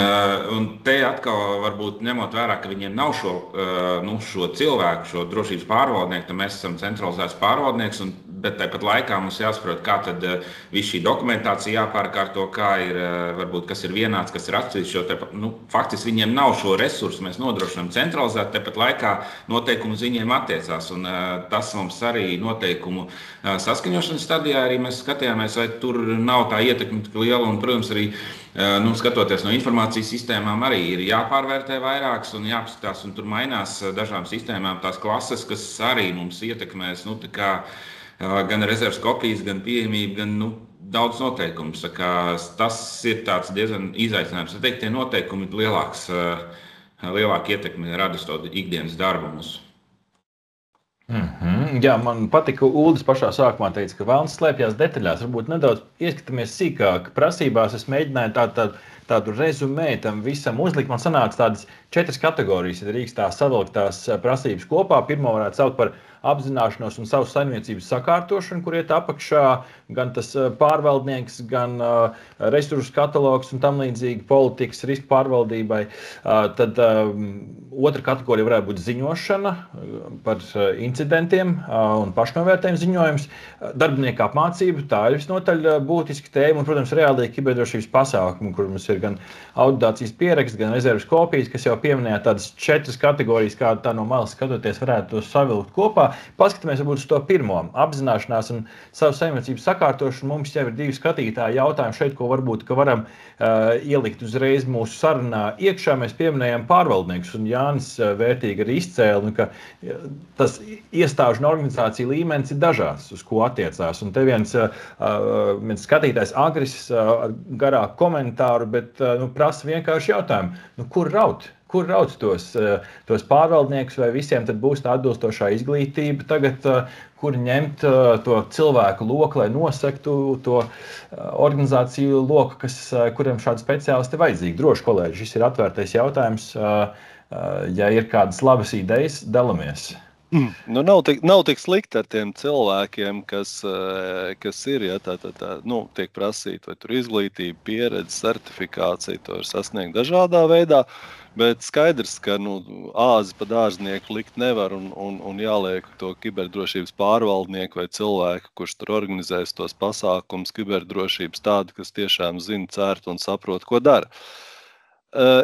[SPEAKER 5] te atkal varbūt ņemot vērā, ka viņiem nav šo cilvēku, šo drošības pārvaldnieku, tad mēs esam centralizēts pārvaldnieks, bet tāpat laikā mums jāsaprot, kā tad viss šī dokumentācija jāpārkārto, kā ir, varbūt, kas ir vienāds, kas ir atsevišķi. Faktiski viņiem nav šo resursu, mēs nodrošinām centralizēt, tāpat laikā noteikumu uz viņiem attiecās. Un tas mums arī noteikumu saskaņošanas stadijā arī mēs skatījāmies, vai tur nav tā ietekme tik liela. Un, protams, arī skatoties no informācijas sistēmām, arī ir jāpārvērtē vairākas un jāpaskatās, un tur mainās dažām sistēmām tās klases, kas arī mums ietekmēs, gan rezerves kopijas, gan pieejamība, gan daudz noteikumu. Tas ir diezgan izaicinājums. Es teiktu, tie noteikumi lielāku ietekmi rada to ikdienas darbu mūsu.
[SPEAKER 1] Jā, man patika, Uldis pašā sākumā teica, ka vēlams slēpjas detaļās. Varbūt nedaudz ieskatāmies sīkāk. Prasībās es mēģināju tādu rezumē tam visam uzlikt. Man sanāca tādas 4 kategorijas, ja drīkst tā savilkt tās prasības kopā. Pirmo varētu saukt par apzināšanos un savu saimniecības sakārtošanu, kur iet apakšā gan tas pārvaldnieks, gan resursu katalogs un tam līdzīgi politikas risku pārvaldībai. Tad otra kategorija varētu būt ziņošana par incidentiem un pašnovērtējumu ziņojums. Darbinieku apmācība, tā ir visnotaļ būtiska tēma un, protams, reālie kiberdrošības pasākumi, kur mums ir gan auditācijas pieraksts, gan rezerves kopijas, kas jau pieminēja tādas 4 kategorijas, kā tā no malas skatoties varētu to savilkt kopā. Paskatāmies varbūt uz to pirmo apzināšanās un savu saimniecības sakārtošanu. Mums jau ir 2 skatītāji jautājumi šeit, ko varbūt varam ielikt uzreiz mūsu sarunā iekšā. Mēs pieminējām pārvaldniekus, un Jānis vērtīgi arī izcēla, ka tas iestāžu un organizāciju līmenis ir dažāds, uz ko attiecās. Un te viens skatītājs Agris ar garāku komentāru, bet prasa vienkārši jautājumu, kur raut? Kur raut tos pārvaldniekus, vai visiem tad būs tā atbilstošā izglītība tagad, kur ņemt to cilvēku loku, lai nosektu to organizāciju loku, kuriem šādi speciālisti ir vajadzīgi. Droši, kolēģi, šis ir atvērtais jautājums. Ja ir kādas labas idejas, dalamies.
[SPEAKER 3] Nav tik slikti ar tiem cilvēkiem, kas ir, tiek prasīta, vai tur izglītība, pieredze, certifikācija, to ir sasniegt dažādā veidā. Bet skaidrs, ka āzi pa dārznieku likt nevar un jāliek to kiberdrošības pārvaldnieku vai cilvēku, kurš tur organizēs tos pasākums kiberdrošības tādu, kas tiešām zina, cērt un saprot, ko dara.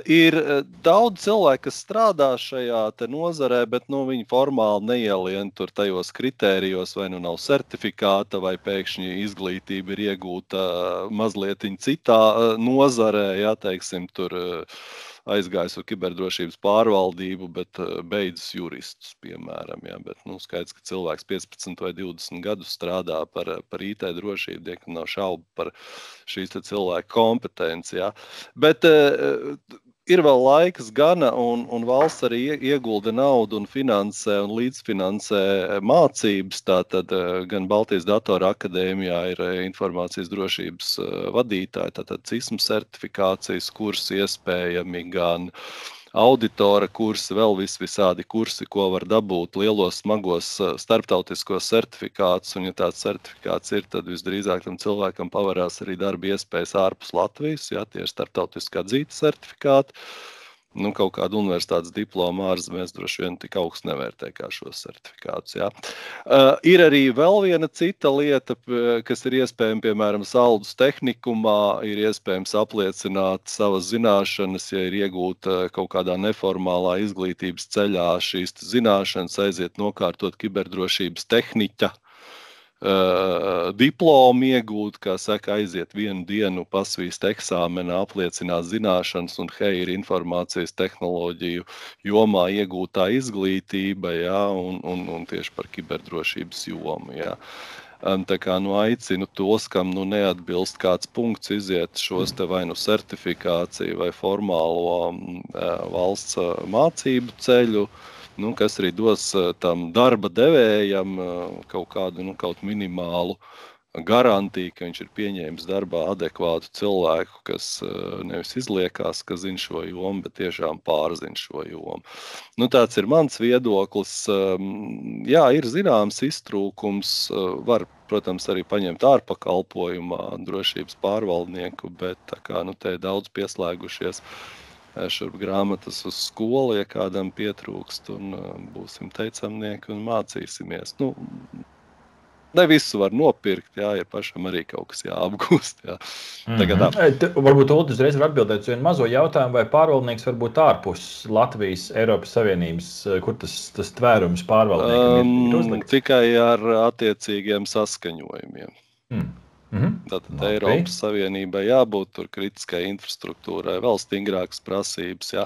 [SPEAKER 3] Ir daudz cilvēku, kas strādā šajā nozarē, bet viņi formāli neielien tur tajos kritērijos, vai nav certifikāta, vai pēkšņi izglītība ir iegūta mazliet citā nozarē, teiksim, tur aizgājis uz kiberdrošības pārvaldību, bet beidzis juristus, piemēram. Bet skaidrs, ka cilvēks 15 vai 20 gadus strādā par IT drošību, diek nav šaubu par šīs cilvēku kompetenci. Bet ir vēl laiks gana, un valsts arī iegulda naudu un finansē un līdzfinansē mācības. Tātad gan Baltijas Datoru akadēmijā ir informācijas drošības vadītāji, tātad CISM certifikācijas kursi iespējami, gan auditora kursi, vēl visādi kursi, ko var dabūt lielos, smagos starptautiskos certifikātus. Un, ja tāds certifikāts ir, tad visdrīzāk tam cilvēkam pavarās arī darba iespējas ārpus Latvijas, ja tie ir starptautiski atzīti certifikāti. Nu, kaut kādu universitātes diplomu ārzemēs droši vien tik augsts nevērtē kā šos certifikātus. Jā. Ir arī vēl viena cita lieta, kas ir iespējama, piemēram, Saldus tehnikumā, ir iespējams apliecināt savas zināšanas, ja ir iegūta kaut kādā neformālā izglītības ceļā šīs zināšanas, aiziet nokārtot kiberdrošības tehniķa diplomu iegūt, kā saka, aiziet vienu dienu pasvīst eksāmenā, apliecināt zināšanas un ir informācijas tehnoloģiju jomā iegūtā izglītība, jā, un tieši par kiberdrošības jomu, jā. Tā kā aicinu tos, kam neatbilst kāds punkts, iziet šos te vai certifikāciju vai formālo valsts mācību ceļu, kas arī dos tam darba devējam kaut kādu kaut minimālu garantiju, ka viņš ir pieņēmis darbā adekvātu cilvēku, kas nevis izliekās, ka zina šo jomu, bet tiešām pārzina šo jomu. Tāds ir mans viedoklis. Jā, ir zināms iztrūkums, var, protams, arī paņemt ārpakalpojumā drošības pārvaldnieku, bet tā kā te daudz pieslēgušies šurp grāmatas uz skolu, ja kādam pietrūkst, un būsim teicamnieki un mācīsimies. Ne visu var nopirkt, jā, ja pašam arī kaut kas jāapgūst. Jā.
[SPEAKER 1] Varbūt Uldi uzreiz var atbildēt uz vienu mazo jautājumu, vai pārvaldnieks var būt ārpus Latvijas, Eiropas Savienības, kur tas tvērums pārvaldniekam ir uzlikts?
[SPEAKER 3] Tikai ar attiecīgiem saskaņojumiem. Tātad Eiropas Savienībai jābūt tur kritiskai infrastruktūrai, vēl stingrākas prasības, jā.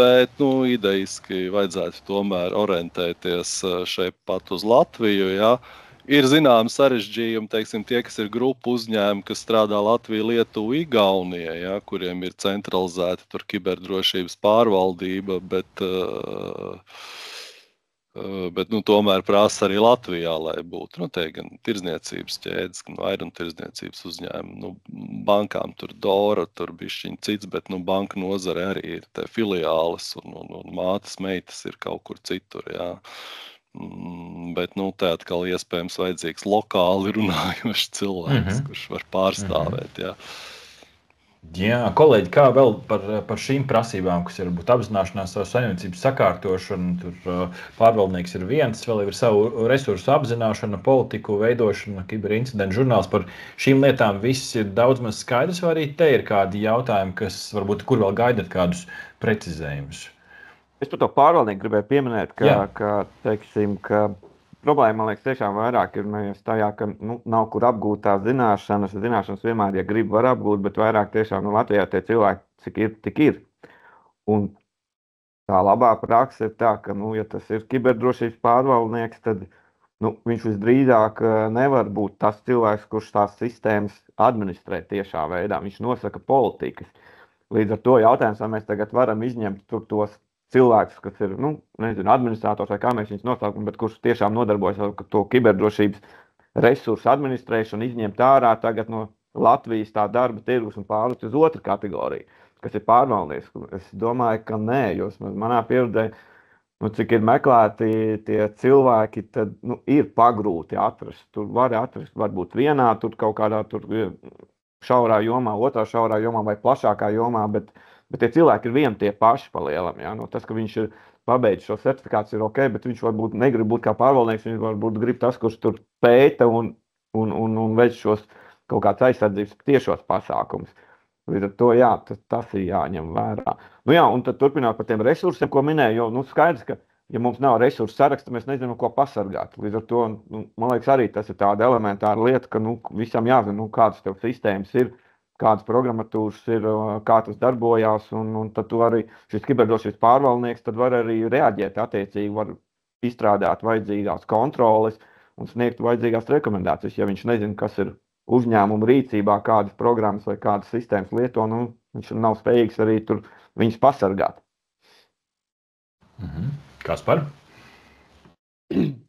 [SPEAKER 3] Bet, idejiski vajadzētu tomēr orientēties šeit pat uz Latviju, jā. Ir zināmi sarežģījumi, teiksim, tie, kas ir grupu uzņēmumi, kas strādā Latvija, Lietuva, Igaunija, jā, kuriem ir centralizēta tur kiberdrošības pārvaldība, bet tomēr prasa arī Latvijā, lai būtu. Te gan tirdzniecības ķēdes, gan vairumtirdzniecības uzņēmumi. Bankām tur Dora, tur bišķiņ cits, bet banka nozare arī ir te filiāles un mātes meitas ir kaut kur citur, jā. Bet, te atkal iespējams vajadzīgs lokāli runājošs cilvēks, kurš var pārstāvēt, jā.
[SPEAKER 1] Jā, kolēģi, kā vēl par šīm prasībām, kas ir būt apzināšanās savu saimniecības sakārtošanu, tur pārvaldnieks ir viens, vēl ir savu resursu apzināšana, politiku veidošana, kiberincidentu žurnāls, par šīm lietām viss ir daudz maz skaidrs, vai arī te ir kādi jautājumi, kas varbūt, kur vēl gaidat kādus precizējumus?
[SPEAKER 2] Es par to pārvaldnieku gribēju pieminēt, ka problēma, man liekas, tiešām vairāk ir tajā, ka nav kur apgūt tās zināšanas. Zināšanas vienmēr, ja grib, var apgūt, bet vairāk tiešām Latvijā tie cilvēki, cik ir, tik ir. Un tā labā praksa ir tā, ka, ja tas ir kiberdrošības pārvaldnieks, tad viņš visdrīzāk nevar būt tas cilvēks, kurš tās sistēmas administrē tiešā veidā. Viņš nosaka politikas. Līdz ar to jautājums, vai mēs tagad varam izņemt tur tos cilvēks, kas ir, administrators vai kā mēs viņus nosaukam, bet kurš tiešām nodarbojas ar to kiberdrošības resursu administrēšanu, izņemt ārā tagad no Latvijas tā darba tirgus un pārlikt uz otru kategoriju, kas ir pārvaldnieks. Es domāju, ka nē, jo manā pieredzē, cik ir meklēti tie cilvēki, tad ir pagrūti atrast. Tur var atrast varbūt vienā, tur kaut kādā tur šaurā jomā, otrā šaurā jomā vai plašākā jomā, bet tie cilvēki ir vieni tie paši pa lielam. Ja? Tas, ka viņš ir pabeidzis šo certifikāciju, ir ok, bet viņš varbūt negrib būt kā pārvaldnieks, viņš varbūt grib tas, kurš tur pēta un veic šos kaut kāds aizsardzības tiešos pasākums. Līdz ar to, jā, tas ir jāņem vērā. Un tad turpināt par tiem resursiem, ko minēju, jo skaidrs, ka ja mums nav resursu saraksta, mēs nezinām, ko pasargāt. Līdz ar to, man liekas, arī tas ir tāda elementāra lieta, ka visam jāzina, kādas tev sistēmas ir, kādas programmatūras ir, kā tas darbojās, un tad tu arī šis kiberdrošības pārvaldnieks tad var arī reaģēt attiecīgi, var izstrādāt vajadzīgās kontroles un sniegt vajadzīgās rekomendācijas. Ja viņš nezina, kas ir uzņēmuma rīcībā, kādas programmas vai kādas sistēmas lieto, viņš nav spējīgs arī tur viņus pasargāt.
[SPEAKER 1] Kaspar?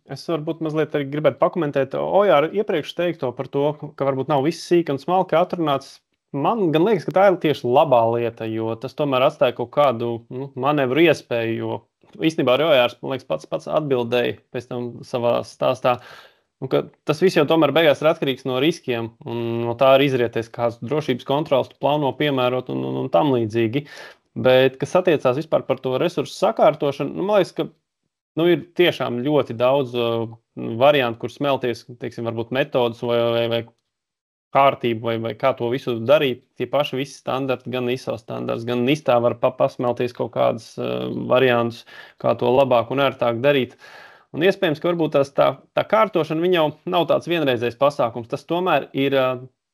[SPEAKER 4] Es varbūt mazliet arī gribētu pakomentēt Ojāra iepriekš teikto par to, ka varbūt nav viss sīk un smalki atrunāts. Man gan liekas, ka tā ir tieši labā lieta, jo tas tomēr atstāja kaut kādu manevru iespēju, jo īstenībā Rojārs, man liekas, pats atbildēja pēc tam savā stāstā, ka tas viss jau tomēr beigās ir atkarīgs no riskiem, un no tā arī izrieties, kādas drošības kontrolas tu plāno piemērot un tam līdzīgi. Bet, kas attiecās vispār par to resursu sakārtošanu, man liekas, ka ir tiešām ļoti daudz variantu, kur smelties, teiksim, varbūt metodas vai kārtību, vai kā to visu darīt. Tie paši visi standarti, gan ISO standarts, gan NIST var pasmelties kaut kādas variantus, kā to labāk un ērtāk darīt. Un iespējams, ka varbūt tā kārtošana viņa jau nav tāds vienreizējs pasākums. Tas tomēr ir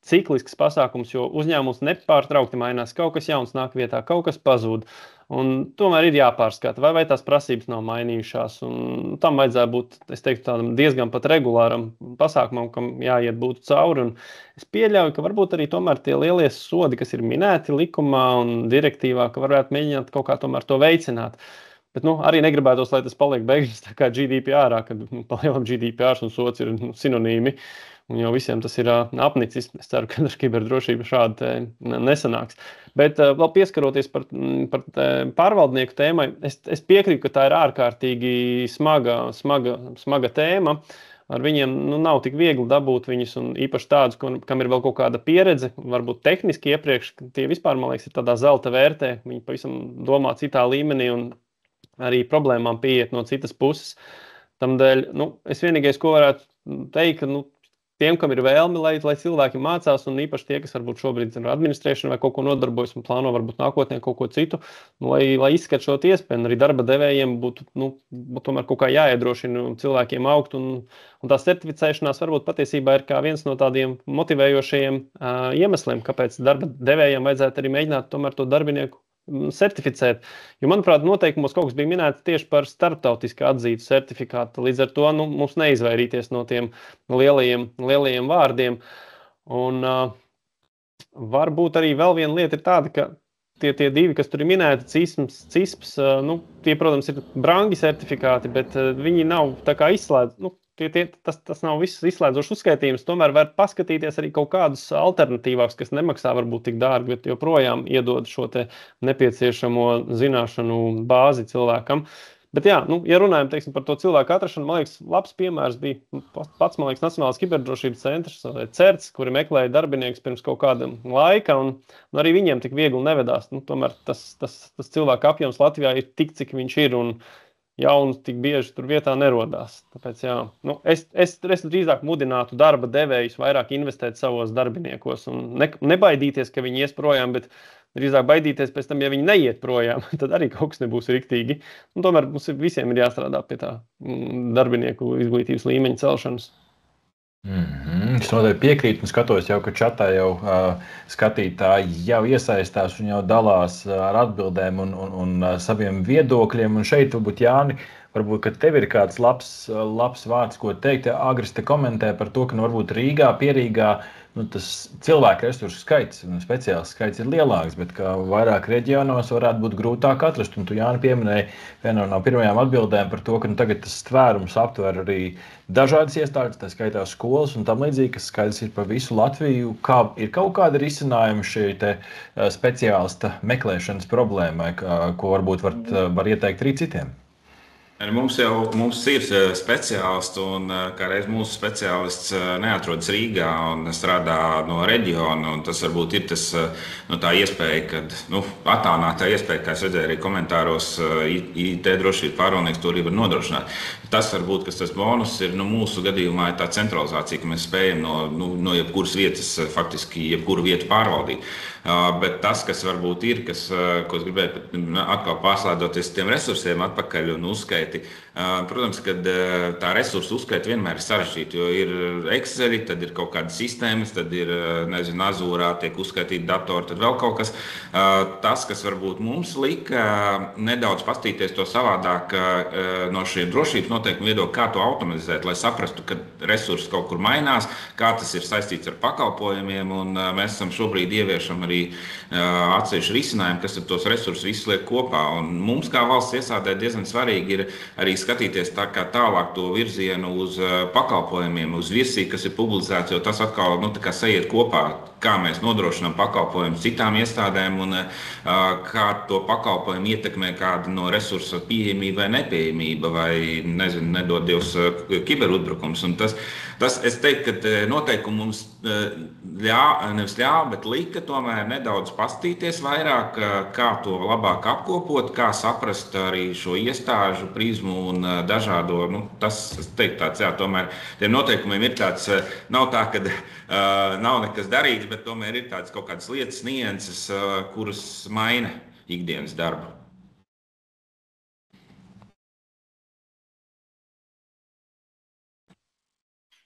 [SPEAKER 4] ciklisks pasākums, jo uzņēmums nepārtraukti mainās. Kaut kas jauns nāk vietā, kaut kas pazūd. Un tomēr ir jāpārskata, vai tās prasības nav mainījušās. Un tam vajadzētu būt, es teiktu, tādam diezgan pat regulāram pasākumam, kam jāiet būtu cauri. Un es pieļauju, ka varbūt arī tomēr tie lielie sodi, kas ir minēti likumā un direktīvā, ka varētu mēģināt kaut kā tomēr to veicināt. Bet arī negribētos, lai tas paliek beigās tā kā GDPR, kad palielam GDPR un sots ir sinonīmi. Un jau visiem tas ir apnicis. Es ceru, ka ar kiberdrošību šādi nesanāks. Bet vēl pieskaroties par pārvaldnieku tēmai, es piekrītu, ka tā ir ārkārtīgi smaga tēma. Ar viņiem nav tik viegli dabūt viņus, un īpaši tādus, kam ir vēl kaut kāda pieredze, varbūt tehniski iepriekš, tie vispār, man liekas, ir tādā zelta vērtē. Viņi pavisam domā citā līmenī un arī problēmām pieiet no citas puses. Tamdēļ, es vienīgais, ko varētu teikt, ka tiem, kam ir vēlme, lai cilvēki mācās, un īpaši tie, kas varbūt šobrīd ir administrēšana vai kaut ko nodarbojas un plāno varbūt nākotnē kaut ko citu, lai izskat šo iespēju. Arī darba devējiem būtu tomēr kaut kā jāiedrošina cilvēkiem augt, un tā certificēšanās varbūt patiesībā ir kā viens no tādiem motivējošajiem iemesliem, kāpēc darba devējiem vajadzētu arī mēģināt tomēr to darbinieku certificēt. Jo, manuprāt, noteikumos kaut kas bija minēts tieši par starptautiski atzītu certifikātu. Līdz ar to mums neizvairīties no tiem lielajiem vārdiem. Un varbūt arī vēl viena lieta ir tāda, ka tie divi, kas tur ir minēti, CISPS, tie, protams, ir brangi certifikāti, bet viņi nav tā kā izslēdz. Tas nav viss izslēdzošs uzskaitījums. Tomēr var paskatīties arī kaut kādus alternatīvākus, kas nemaksā varbūt tik dārgi, bet joprojām iedod šo te nepieciešamo zināšanu bāzi cilvēkam. Bet jā, ja runājam, teiksim, par to cilvēku atrašanu, man liekas, labs piemērs bija pats, man liekas, Nacionālās kiberdrošības centrs, CERTS, kuri meklēja darbinieks pirms kaut kāda laika, un arī viņiem tik viegli nevedās. Tomēr tas cilvēku apjoms Latvijā ir tik, cik viņš ir, un jauns tik bieži tur vietā nerodās. Tāpēc, jā, es drīzāk mudinātu darba devējus vairāk investēt savos darbiniekos un nebaidīties, ka viņi ies projām, bet drīzāk baidīties pēc tam, ja viņi neiet projām, tad arī kaut kas nebūs riktīgi. Un tomēr mums visiem ir jāstrādā pie tā darbinieku izglītības līmeņa celšanas.
[SPEAKER 1] Es noteikti piekrītu un skatos jau, ka čatā jau skatītāji jau iesaistās un jau dalās ar atbildēm un saviem viedokļiem. Un šeit varbūt, Jāni, varbūt, ka tev ir kāds labs vārds, ko teikt. Agris te komentē par to, ka varbūt Rīgā, Pierīgā tas cilvēku resursu skaits un speciāls skaits ir lielāks, bet ka vairāk reģionos varētu būt grūtāk atrast. Un tu, Jāni, pieminēji vienu no pirmajām atbildēm par to, ka tagad tas tvērums aptver arī dažādas iestādes, tā skaitā skolas un tam līdzīgi, kas skaidrs ir par visu Latviju. Ir kaut kāda risinājuma šī te speciālista meklēšanas problēmai, ko varbūt var ieteikt arī citiem?
[SPEAKER 5] Mums ir speciālisti, un kādreiz mūsu speciālists neatrodas Rīgā un strādā no reģiona. Tas varbūt ir tā iespēja, kad attālinātā iespēja, kā es redzēju arī komentāros, IT drošības pārvaldnieks to arī var nodrošināt. Tas varbūt, kas tas bonus ir, mūsu gadījumā ir tā centralizācija, ka mēs spējam no jebkuras vietas, faktiski jebkuru vietu pārvaldīt. Bet tas, kas varbūt ir, ko es gribēju atkal pārslēdoties tiem resursiem atpakaļ un uzskaiti, protams, ka tā resursu uzskaita vienmēr ir sarežģīta, jo ir Exceli, tad ir kaut kādas sistēmas, tad ir, Azūrā tiek uzskaitīti datori, tad vēl kaut kas. Tas, kas varbūt mums lika nedaudz pastīties to savādāk no šiem drošības noteikumu viedokļa, kā to automatizēt, lai saprastu, ka resursi kaut kur mainās, kā tas ir saistīts ar pakalpojumiem, un mēs esam šobrīd ieviešam arī atsevišķi risinājumi, kas tos resursus visus liek kopā. Un mums kā valsts iestādē diezgan svarīgi ir arī skatīties tālāk to virzienu uz pakalpojumiem, uz virsī, kas ir publicēts, jo tas atkal sajiet kopā. kā mēs nodrošinām pakalpojumus citām iestādēm un kā to pakalpojumu ietekmē kāda no resursu pieejamība vai nepieejamība vai, nezinu, nedod Dievs, kiberuzbrukums. Un tas, es teiktu, ka noteikumi mums nevis ļāva, bet lika tomēr nedaudz pastīties vairāk, kā to labāk apkopot, kā saprast arī šo iestāžu prizmu un dažādo, tas, es teiktu, tāds, tomēr tiem noteikumiem ir tāds, nav tā, ka nav nekas darīts, bet tomēr ir tāds kaut kādas lietas, nianses, kuras maina ikdienas darbu.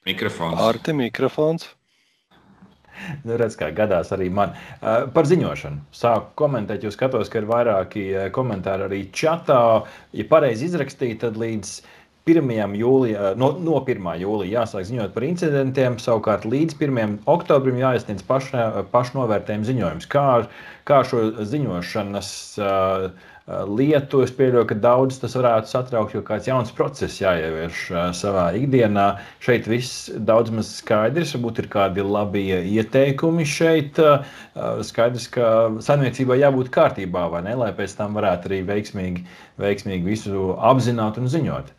[SPEAKER 5] Mikrofons.
[SPEAKER 3] Arti, mikrofons.
[SPEAKER 1] Redz, kā gadās arī man. Par ziņošanu. Sāku komentēt, jo skatos, ka ir vairāki komentāri arī čatā. Ja pareizi izrakstīja, tad līdz 1. jūlijā, no 1. jūlija jāsāk ziņot par incidentiem, savukārt līdz 1. oktobrim jāiesniedz pašnovērtējuma ziņojums. Kā šo ziņošanas lietu, es pieļauju, ka daudz tas varētu satraukt, jo kāds jauns process jāievieš savā ikdienā. Šeit viss daudz maz skaidrs, varbūt ir kādi labi ieteikumi šeit. Skaidrs, ka saimniecībā jābūt kārtībā, vai ne, lai pēc tam varētu arī veiksmīgi visu apzināt un ziņot.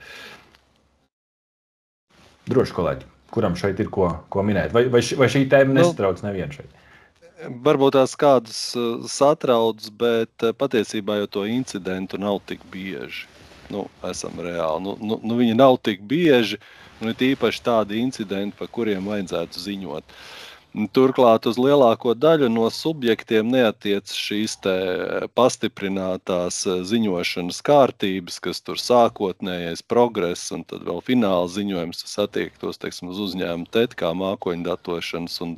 [SPEAKER 1] Droši, kolēģi, kuram šeit ir ko minēt? Vai šī tēma nesatrauc nevienu šeit?
[SPEAKER 3] Varbūt tās kādas satrauc, bet patiesībā jau to incidentu nav tik bieži. Esam reāli. Viņi nav tik bieži, un ir īpaši tādi incidenti, par kuriem vajadzētu ziņot. Turklāt uz lielāko daļu no subjektiem neatiec šīs te pastiprinātās ziņošanas kārtības, kas tur sākotnējais progress un tad vēl fināla ziņojums, tas attiektos, teiksim, uz uzņēmumu TET, kā mākoņdatošanas un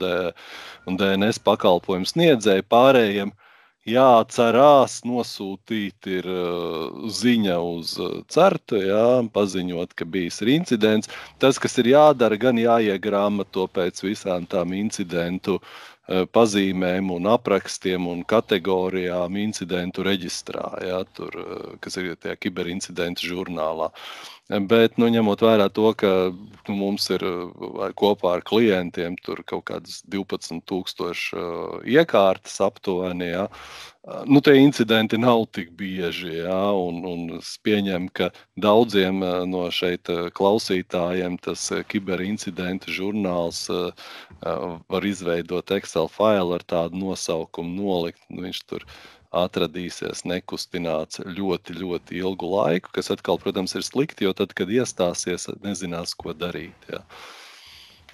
[SPEAKER 3] DNS pakalpojumu sniedzēju. Pārējiem jāatcerās nosūtīt ir ziņa uz certu, paziņot, ka bijis ir incidents. Tas, kas ir jādara, gan jāiegrāmato pēc visām tām incidentu pazīmēm un aprakstiem un kategorijām incidentu reģistrā, tur, kas ir tajā kiberincidentu žurnālā. Bet, ņemot vērā to, ka mums ir kopā ar klientiem tur kaut kādas 12,000 iekārtas aptuveni, tie incidenti nav tik bieži, un es pieņemu, ka daudziem no šeit klausītājiem tas kiberincidentu žurnāls var izveidot Excel failu ar tādu nosaukumu nolikt, viņš tur atradīsies nekustināts ļoti, ļoti ilgu laiku, kas atkal, protams, ir slikti, jo tad, kad iestāsies, nezinās, ko darīt.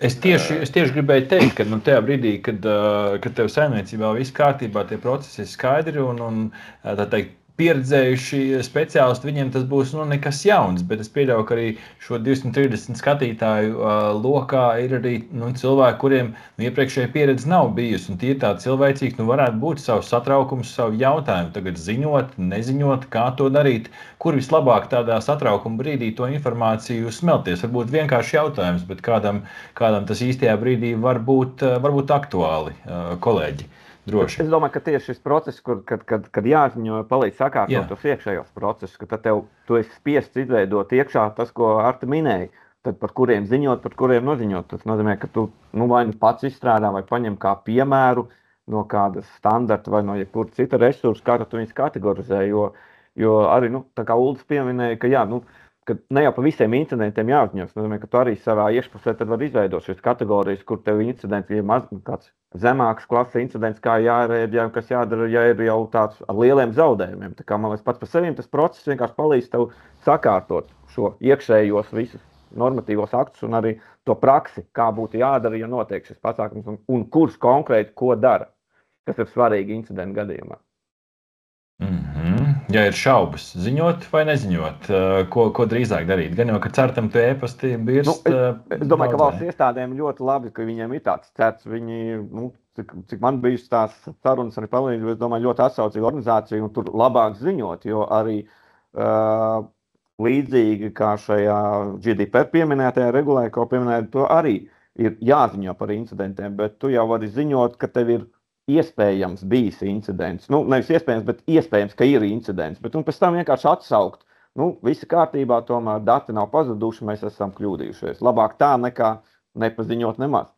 [SPEAKER 1] Es tieši gribēju teikt, ka tajā brīdī, kad tev saimniecībā viss kārtībā, tie procesi ir skaidri un tā teikt, pieredzējuši speciālisti, viņiem tas būs nekas jauns, bet es pieļauju, ka arī šo 230 skatītāju lokā ir arī cilvēki, kuriem iepriekšēja pieredze nav bijusi, un tie ir tādi cilvēcīgi, varētu būt savs satraukums, savu jautājumu, tagad ziņot, neziņot, kā to darīt, kur vislabāk tādā satraukuma brīdī to informāciju smelties. Varbūt vienkārši jautājums, bet kādam tas īstajā brīdī var būt aktuāli, kolēģi. Droši.
[SPEAKER 2] Es domāju, ka tieši šis process, kad jāziņo, palīdz sakārtot tos iekšējos procesus, ka tad tu esi spiests izveidot iekšā tas, ko Arta minēja, tad par kuriem ziņot, par kuriem noziņot. Tas nozīmē, ka tu vai pats izstrādā vai paņem kā piemēru no kādas standarta vai no jebkura cita resursa, kā tu viņus kategorizē, jo arī, tā kā Uldis pieminēja, ka ka ne jau pa visiem incidentiem jāuzņems. Nozīmē, ka tu arī savā iekšpusē tad var izveidot šīs kategorijas, kur tev incidents ir kāds zemāks klases incidents, kā jārēģē, kas jādara, ja ir jau tāds ar lieliem zaudējumiem. Tā kā man liekas, pats par sevi tas process vienkārši palīdz tev sakārtot šo iekšējos visus normatīvos aktus un arī to praksi, kā būtu jādara, ja notiek šis pasākums un kurš konkrēti ko dara, kas ir svarīgi incidentu gadījumā.
[SPEAKER 1] Ja ir šaubas, ziņot vai neziņot, ko drīzāk darīt? Gan jau, ka certam tu ēpasti birst.
[SPEAKER 2] Es domāju, ka valsts iestādēm ļoti labi, ka viņiem ir tāds certs. Viņi, cik man bijusi tās sarunas arī palīdz, es domāju, ļoti atsaucīga organizācija un tur labāk ziņot, jo arī līdzīgi kā šajā GDPR pieminētajā regulē, ko pieminēja, to arī ir jāziņo par incidentiem, bet tu jau vari ziņot, ka tev ir iespējams bijis incidents. Nevis iespējams, bet iespējams, ka ir incidents. Bet pēc tam vienkārši atsaukt. Visi kārtībā, tomēr dati nav pazuduši, mēs esam kļūdījušies. Labāk tā nekā nepaziņot nemaz.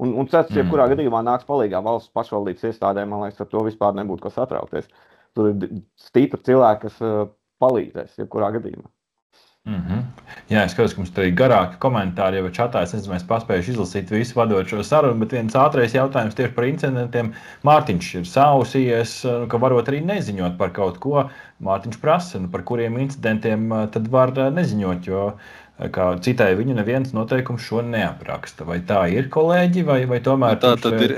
[SPEAKER 2] Un CERTS, jebkurā gadījumā nāks palīgā valsts pašvaldības iestādēm, man liekas, ar to vispār nebūtu ko satraukties. Tur ir stipri cilvēki, kas palīdzēs, jebkurā gadījumā.
[SPEAKER 1] Jā, es skatos, ka mums tur ir garāki komentāri, jau čatā, es nezinu, mēs paspējuši izlasīt visu vadot šo sarunu, bet viens ātrais jautājums tieši par incidentiem. Mārtiņš ir sausījies, ka varot arī neziņot par kaut ko. Mārtiņš prasa, par kuriem incidentiem tad var neziņot, jo kā citai viņu neviens noteikums šo neapraksta. Vai tā ir, kolēģi, vai tomēr...
[SPEAKER 3] Tā tad ir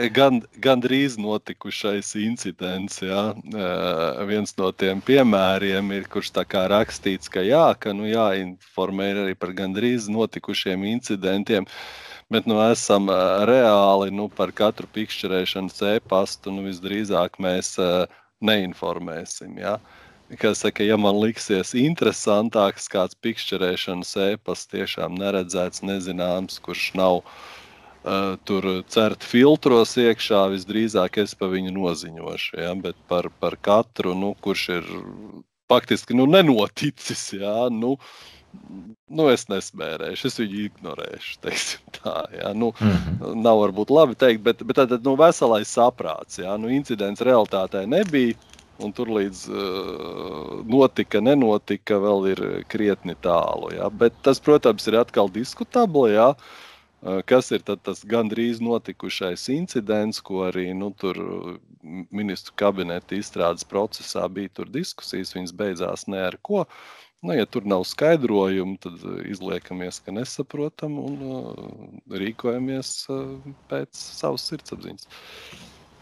[SPEAKER 3] gandrīz notikušais incidents, jā. Viens no tiem piemēriem ir, kurš tā kā rakstīts, ka jāinformē arī par gandrīz notikušiem incidentiem, bet esam reāli par katru pikšķerēšanas e-pastu, visdrīzāk mēs neinformēsim, jā. Kā saka, ja man liksies interesantāks kāds pikšķerēšanas e-pasts, tiešām neredzēts, nezināms, kurš nav tur cert filtros iekšā, visdrīzāk es pa viņu noziņošu, ja? Bet par katru, kurš ir faktiski nenoticis, ja? Es nesmērēšu, es viņu ignorēšu, teiksim tā, ja? Nav varbūt labi teikt, bet tad veselais saprāts, ja? Incidents realitātē nebija. Un tur līdz notika, nenotika, vēl ir krietni tālu. Ja? Bet tas, protams, ir atkal diskutabli, ja? Kas ir tad tas gandrīz notikušais incidents, ko arī tur ministru kabineta izstrādes procesā bija tur diskusijas, viņas beidzās ne ar ko. Ja tur nav skaidrojumu, tad izliekamies, ka nesaprotam un rīkojamies pēc savas sirdsapziņas.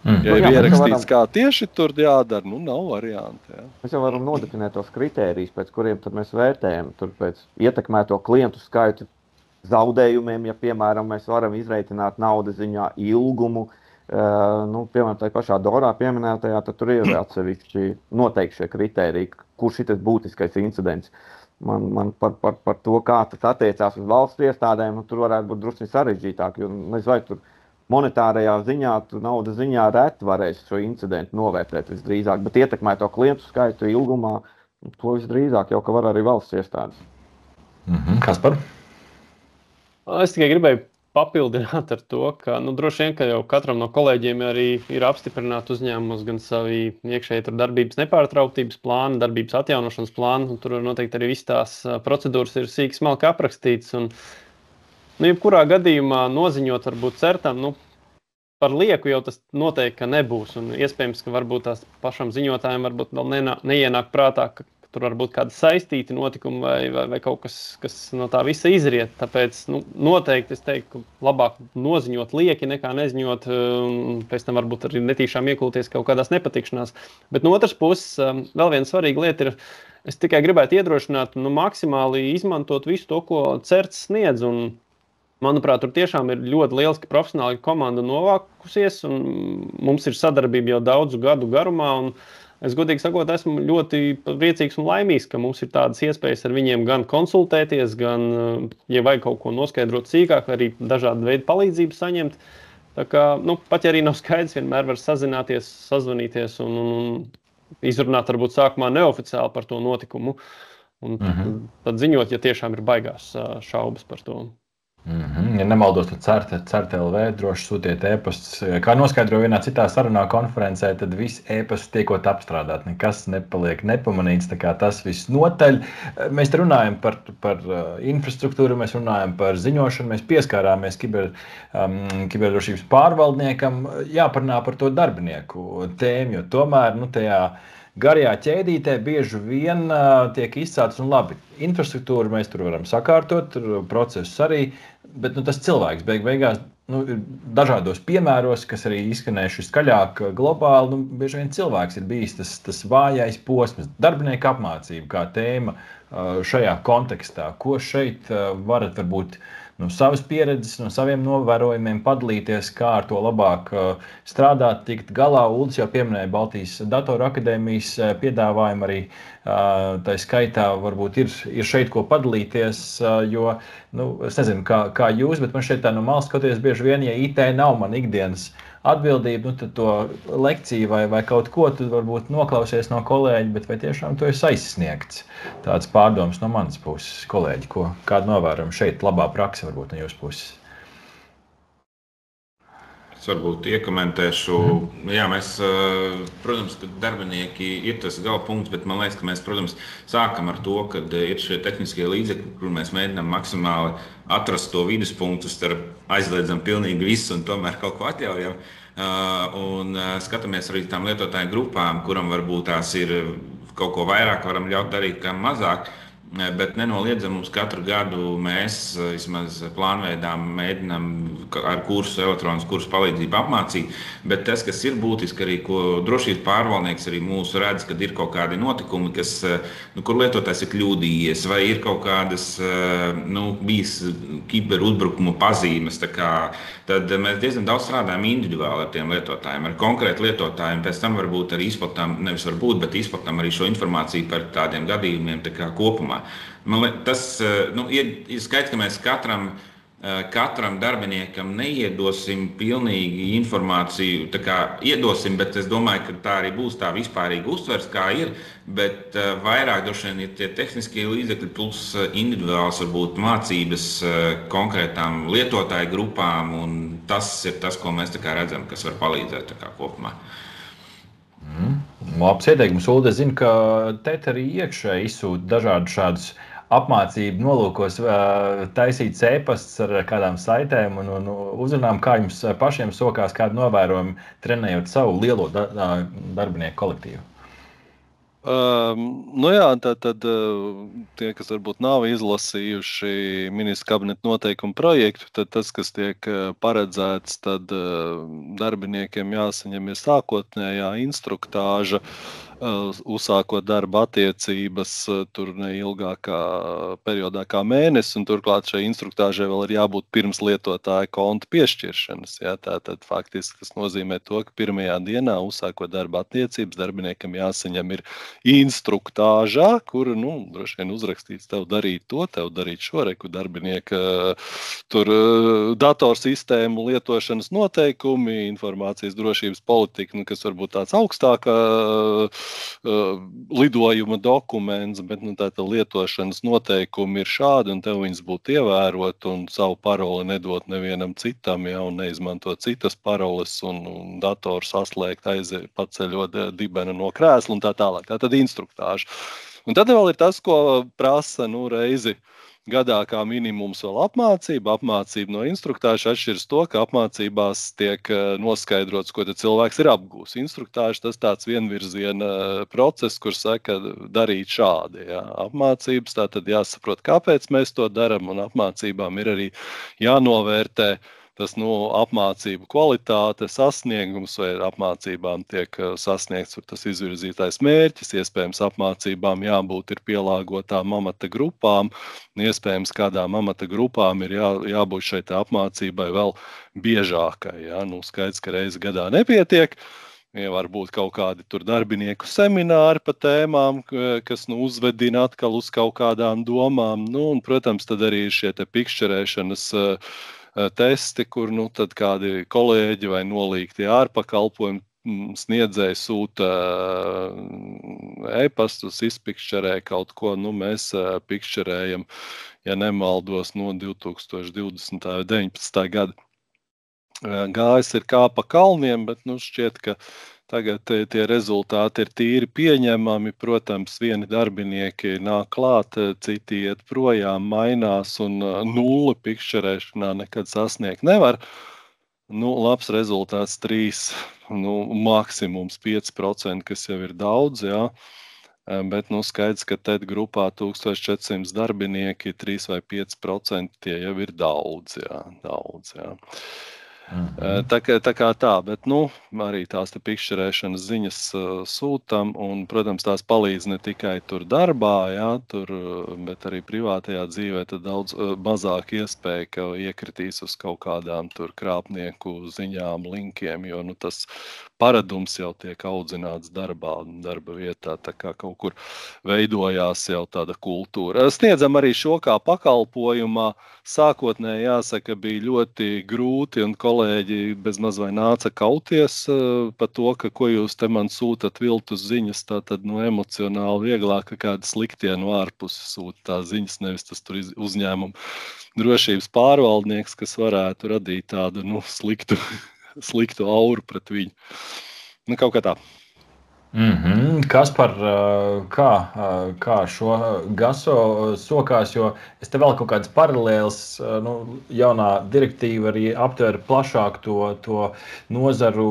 [SPEAKER 3] Ja ir ierakstīts, kā tieši tur jādara, nav varianti. Jā.
[SPEAKER 2] Mēs jau varam nodefinēt tos kritērijus, pēc kuriem tad mēs vērtējam. Tur pēc ietekmēto klientu skaitu zaudējumiem, ja, piemēram, mēs varam izreikināt naudas ziņā ilgumu, piemēram, tā pašā Dorā pieminētajā, tad tur ir atsevišķi noteikti šie kritēriji, kurš šitas būtiskais incidents. Man par to, kā tas attiecās uz valsts iestādēm, tur varētu būt drusku sarežģītāk, jo nezinu, vai tur monetārajā ziņā, naudas ziņā reti varēs šo incidentu novērtēt visdrīzāk, bet ietekmēto klientu skaitu ilgumā, to visdrīzāk jau, ka var arī valsts iestādes.
[SPEAKER 1] Kaspar?
[SPEAKER 4] Es tikai gribēju papildināt ar to, ka droši vien, ka jau katram no kolēģiem arī ir apstiprināti uzņēmumos gan savi iekšēji darbības nepārtrauktības plāni, darbības atjaunošanas plāni, un tur noteikti arī viss tās procedūras ir sīki smalki aprakstīts, un jebkurā gadījumā noziņot varbūt certam, par lieku jau tas noteikti, ka nebūs. Un iespējams, ka varbūt tās pašam ziņotājiem varbūt vēl neienāk prātā, ka tur varbūt kādi saistīti notikumi vai kaut kas no tā visa izriet. Tāpēc noteikti es teiktu, ka labāk noziņot lieki nekā neziņot, un pēc tam varbūt arī netīšām iekulties kaut kādās nepatikšanās. Bet no otras puses, vēl viena svarīga lieta ir, es tikai gribētu iedrošināt maksimāli izmantot visu to, ko CERTS sniedz. Un manuprāt, tur tiešām ir ļoti lieliski profesionāli komanda novākusies, un mums ir sadarbība jau daudzu gadu garumā, un es godīgi sakot, esmu ļoti priecīgs un laimīgs, ka mums ir tādas iespējas ar viņiem gan konsultēties, gan, ja vajag kaut ko noskaidrot sīkāk, arī dažādu veidu palīdzību saņemt. Tā kā, pat ja arī nav skaidrs, vienmēr var sazināties, sazvanīties un izrunāt varbūt sākumā neoficiāli par to notikumu, un tad ziņot, ja tiešām ir baigās šaubas par to.
[SPEAKER 1] Ja nemaldos, tad CERT.LV droši sūtiet e-pastus. Kā noskaidroju vienā citā sarunā konferencē, tad visi e-pastus tiekot apstrādāt. Nekas nepaliek nepamanīts, tā kā tas viss notaļ. Mēs runājam par infrastruktūru, mēs runājam par ziņošanu, mēs pieskārāmies kiberdrošības pārvaldniekam. Jāparunā par to darbinieku tēmu, jo tomēr tajā garajā ķēdītē bieži vien tiek izcēlts, un labi, infrastruktūru mēs tur varam sakārtot, procesus arī, bet tas cilvēks beigās dažādos piemēros, kas arī izskanējuši skaļāk globāli, bieži vien cilvēks ir bijis tas vājais posms, darbinieku apmācība kā tēma šajā kontekstā. Ko šeit varat varbūt no savas pieredzes, no saviem novērojumiem padalīties, kā ar to labāk strādāt, tikt galā? Uldis jau pieminēja Baltijas Datoru akadēmijas piedāvājumu, arī tā skaitā varbūt ir šeit ko padalīties, jo, es nezinu, kā jūs, bet man šeit tā no malas skatoties bieži vien, ja IT nav man ikdienas atbildība, tad to lekciju vai kaut ko tu varbūt noklausies no kolēģi, bet vai tiešām to esi aizsniegts? Tāds pārdoms no manas puses, kolēģi, kādu novērojumu šeit labā praksa varbūt no jūsu puses?
[SPEAKER 5] Es varbūt iekomentēšu. Jā, mēs, protams, ka darbinieki ir tas gala punkts, bet man liekas, ka mēs, protams, sākam ar to, ka ir šie tehniskie līdzekļi, kur mēs mēģinām maksimāli atrast to viduspunktu starp aizliedzam pilnīgi visu un tomēr kaut ko atļaujam. Un skatāmies arī tām lietotāju grupām, kuram varbūt tās ir kaut ko vairāk, varam ļaut darīt, kā mazāk. Bet nenoliedzam, mums katru gadu mēs vismaz plānveidā mēģinām ar elektronisku kursu palīdzību apmācīt. Bet tas, kas ir būtiski, arī ko drošības pārvaldnieks arī mūsu redz, kad ir kaut kādi notikumi, kur lietotājs ir kļūdījies, vai ir kaut kādas bijis kiberuzbrukuma pazīmes. Tad mēs diezgan daudz strādājam individuāli ar tiem lietotājiem, ar konkrētu lietotājiem. Pēc tam varbūt arī izplatām arī šo informāciju par tādiem gadījumiem kopumā. Tas ir skaidrs, ka mēs katram darbiniekam neiedosim pilnīgi informāciju, iedosim, bet es domāju, ka tā arī būs tā vispārīga uztvers, kā ir, bet vairāk droši vien ir tie tehniskie līdzekļi plus individuāls varbūt mācības konkrētām lietotāju grupām, un tas ir tas, ko mēs redzam, kas var palīdzēt kopumā.
[SPEAKER 1] Labs ieteikums, Ulde. Es zinu, ka TET arī iekšē izsūta dažādu šādus apmācību nolūkos taisīt e-pastus ar kādām saitēm un uzrunām, kā jums pašiem sokās kādu novērojumu, trenējot savu lielo darbinieku kolektīvu.
[SPEAKER 3] Tad tie, kas varbūt nav izlasījuši ministra kabineta noteikumu projektu, tad tas, kas tiek paredzēts, tad darbiniekiem jāsaņem ir sākotnējā instruktāža, uzsākot darba attiecības tur neilgākā periodā kā mēnesis, un turklāt šai instruktāžai vēl ir jābūt pirms lietotāja konta piešķiršanas. Ja? Tātad faktiski tas nozīmē to, ka pirmajā dienā uzsākot darba attiecības darbiniekam jāsaņem ir instruktāžā, kur, droši vien uzrakstīts tev darīt to, tev darīt šo, reku darbinieka tur datorsistēmu lietošanas noteikumi, informācijas drošības politika, kas varbūt tāds augstākā lidojuma dokuments, bet tāda lietošanas noteikumi ir šādi, un tev viņas būtu ievērot, un savu paroli nedot nevienam citam, ja, un neizmantot citas paroles, un datoru saslēgt, paceļot dibenu no krēsla un tā tālāk. Tā tad instruktāža. Un tad vēl ir tas, ko prasa reizi gadā kā minimums vēl apmācība. Apmācība no instruktāža atšķiras to, ka apmācībās tiek noskaidrots, ko cilvēks ir apgūs. Instruktāža tas tāds vienvirziena process, kur saka darīt šādi. Jā. Apmācības, tātad jāsaprot, kāpēc mēs to daram, un apmācībām ir arī jānovērtē tas apmācību kvalitāte, sasniegums, vai apmācībām tiek sasniegts tas izvirzītais mērķis, iespējams apmācībām jābūt ir pielāgotām amata grupām, iespējams kādām amata grupām ir jābūt šai apmācībai vēl biežākai. Ja? Skaidrs, ka reizi gadā nepietiek. Ja varbūt kaut kādi tur darbinieku semināri pa tēmām, kas uzvedina atkal uz kaut kādām domām. Un, protams, tad arī ir šie pikšķerēšanas testi, kur tad kādi kolēģi vai nolīgti ārpakalpojumi sniedzēji sūta e-pastus, izpikšķerē kaut ko. Mēs pikšķerējam, ja nemaldos, no 2020. vai 19. gada. Gājis ir kā pa kalniem, bet šķiet, ka tagad tie rezultāti ir tīri pieņemami. Protams, vieni darbinieki nāk klāt, citi iet projām, mainās, un nulli pikšķerēšanā nekad sasniegt nevar. Labs rezultāts 3, maksimums 5%, kas jau ir daudz, jā. Bet skaidrs, ka TET grupā 1400 darbinieki, 3 vai 5% tie jau ir daudz, jā. Tā kā tā, bet arī tās pikšķerēšanas ziņas sūtam, un, protams, tās palīdz ne tikai tur darbā, bet arī privātajā dzīvē tad daudz mazāk iespēja, ka iekritīs uz kaut kādām tur krāpnieku ziņām, linkiem, jo tas paradums jau tiek audzināts darba vietā, tā kā kaut kur veidojās jau tāda kultūra. Sniedzam arī šo kā pakalpojumā. Sākotnēji jāsaka, bija ļoti grūti, un kolēģi bezmaz vai nāca kauties par to, ka ko jūs te man sūtat viltus ziņas, tātad emocionāli vieglāk, ka kādi sliktie no ārpuses sūta tās ziņas, nevis tas tur uzņēmumu drošības pārvaldnieks, kas varētu radīt tādu sliktu sliktu auru pret viņu. Nu, kaut kā tā.
[SPEAKER 1] Kaspar, kā šo gaso sokās, jo es te vēl kaut kādas paralēlas, jaunā direktīva arī aptver plašāk to nozaru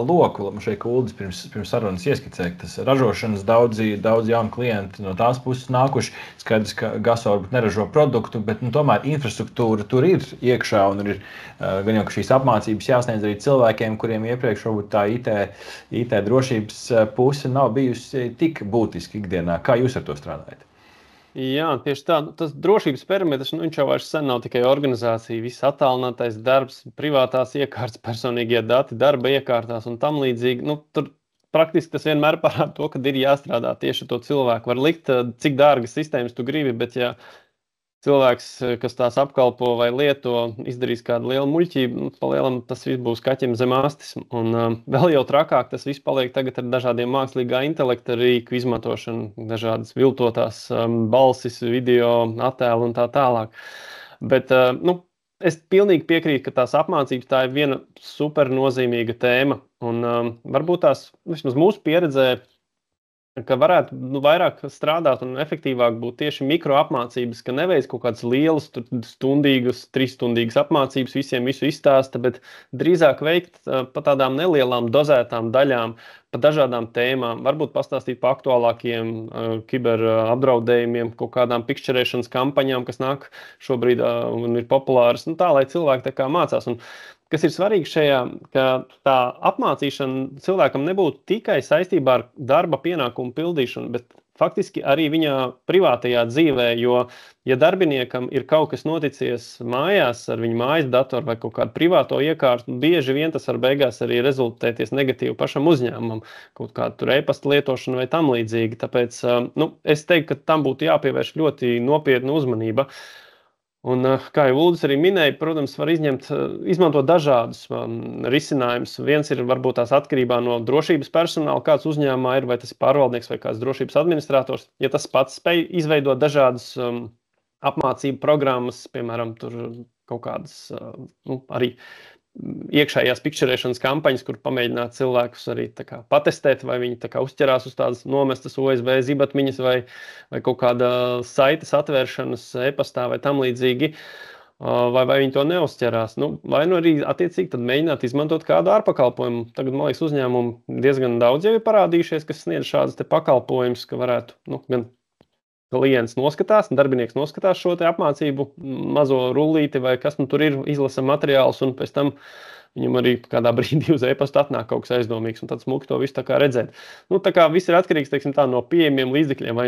[SPEAKER 1] loku. Šeit Uldis pirms sarunas ieskicēja, ka tas ražošanas daudz jaunu klienti no tās puses nākuši. Skaidrs, ka gaso varbūt neražo produktu, bet tomēr infrastruktūra tur ir iekšā un ir gan jau, ka šīs apmācības jāsniedz arī cilvēkiem, kuriem iepriekš varbūt tā IT drošības puse nav bijusi tik būtiski ikdienā. Kā jūs ar to strādājat?
[SPEAKER 4] Jā, tieši tā. Tas drošības perimetrs, viņš jau vairs sen nav tikai organizācija, viss attālinātais darbs, privātās iekārtas, personīgie dati, darba iekārtās un tam līdzīgi. Tur praktiski tas vienmēr parāda to, ka ir jāstrādā tieši ar to cilvēku. Var likt, cik dārgas sistēmas tu gribi, bet ja cilvēks, kas tās apkalpo vai lieto, izdarīs kādu lielu muļķību, palielam tas viss būs kaķim zem astis. Un vēl jau trakāk tas viss paliek tagad ar dažādiem mākslīgā intelekta rīku izmantošanu, dažādas viltotās balsis, video, attēlu un tā tālāk. Bet, es pilnīgi piekrītu, ka tās apmācības tā ir viena super nozīmīga tēma. Un varbūt tās, vismaz mūsu pieredzē, ka varētu vairāk strādāt un efektīvāk būt tieši mikroapmācības, ka neveic kaut kādas lielas, stundīgas, 3-stundīgas apmācības, visiem visu izstāsta, bet drīzāk veikt pa tādām nelielām dozētām daļām, pa dažādām tēmām, varbūt pastāstīt pa aktuālākiem kiberapdraudējumiem, kaut kādām pikšķerēšanas kampaņām, kas nāk šobrīd un ir populāras, tā, lai cilvēki tā kā mācās. Un kas ir svarīgi šajā, ka tā apmācīšana cilvēkam nebūtu tikai saistībā ar darba pienākumu pildīšanu, bet faktiski arī viņa privātajā dzīvē, jo, ja darbiniekam ir kaut kas noticies mājās ar viņu mājas datoru vai kaut kādu privāto iekārtu, bieži vien tas var beigās arī rezultēties negatīvi pašam uzņēmumam, kaut kādu tur e-pasta lietošanu vai tam līdzīgi. Tāpēc, es teiktu, ka tam būtu jāpievērš ļoti nopietna uzmanība. Un, kā jau Uldis arī minēja, protams, var izmantot dažādus risinājumus. Viens ir varbūt tās atkarībā no drošības personāla, kāds uzņēmumā ir, vai tas ir pārvaldnieks vai kāds drošības administrators. Ja tas pats spēj izveidot dažādas apmācību programmas, piemēram, tur kaut kādas arī iekšējās pikšķerēšanas kampaņas, kur pamēģināt cilvēkus arī patestēt, vai viņi uzķerās uz tādas nomestas USB zibatmiņas vai kaut kāda saites atvēršanas e-pastā vai tam līdzīgi, vai viņi to neuzķerās. Vai arī attiecīgi tad mēģināt izmantot kādu ārpakalpojumu. Tagad, man liekas, uzņēmumu diezgan daudz jau ir parādījušies, kas sniedz šādas te pakalpojumus, ka varētu gan klients noskatās, darbinieks noskatās šo te apmācību mazo rullīti vai kas tur ir, izlasa materiālus un pēc tam viņam arī kādā brīdī uz e-pastu atnāk kaut kas aizdomīgs un tad smuki to visu tā kā redzēt. Tā kā viss ir atkarīgs, teiksim tā, no pieejamiem līdzekļiem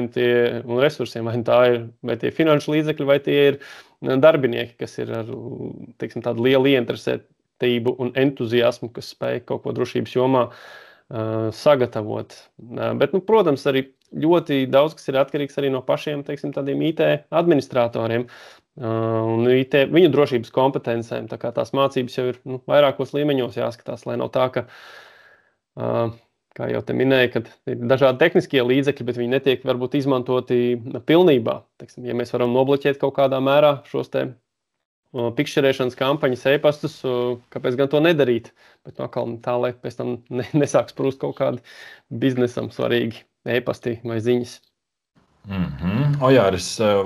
[SPEAKER 4] un resursiem, vai tā ir, vai tie finanšu līdzekļi, vai tie ir darbinieki, kas ir ar, teiksim, tādu lielu ieinteresētību un entuziasmu, kas spēj kaut ko drošības jomā sagatavot. Bet, protams, arī ļoti daudz, kas ir atkarīgs arī no pašiem, teiksim, tādiem IT administratoriem un viņu drošības kompetencēm. Tā kā tās mācības jau ir vairākos līmeņos jāskatās, lai nav tā, ka, kā jau te minēja, kad ir dažādi tehniskie līdzekļi, bet viņi netiek varbūt izmantoti pilnībā. Teiksim, ja mēs varam nobloķēt kaut kādā mērā šos te pikšķerēšanas kampaņas e-pastus, kāpēc gan to nedarīt, bet tā, lai pēc tam nesāk sprūst kaut kādi biznesam svarīgi e-pasti vai ziņas.
[SPEAKER 1] Ojār, es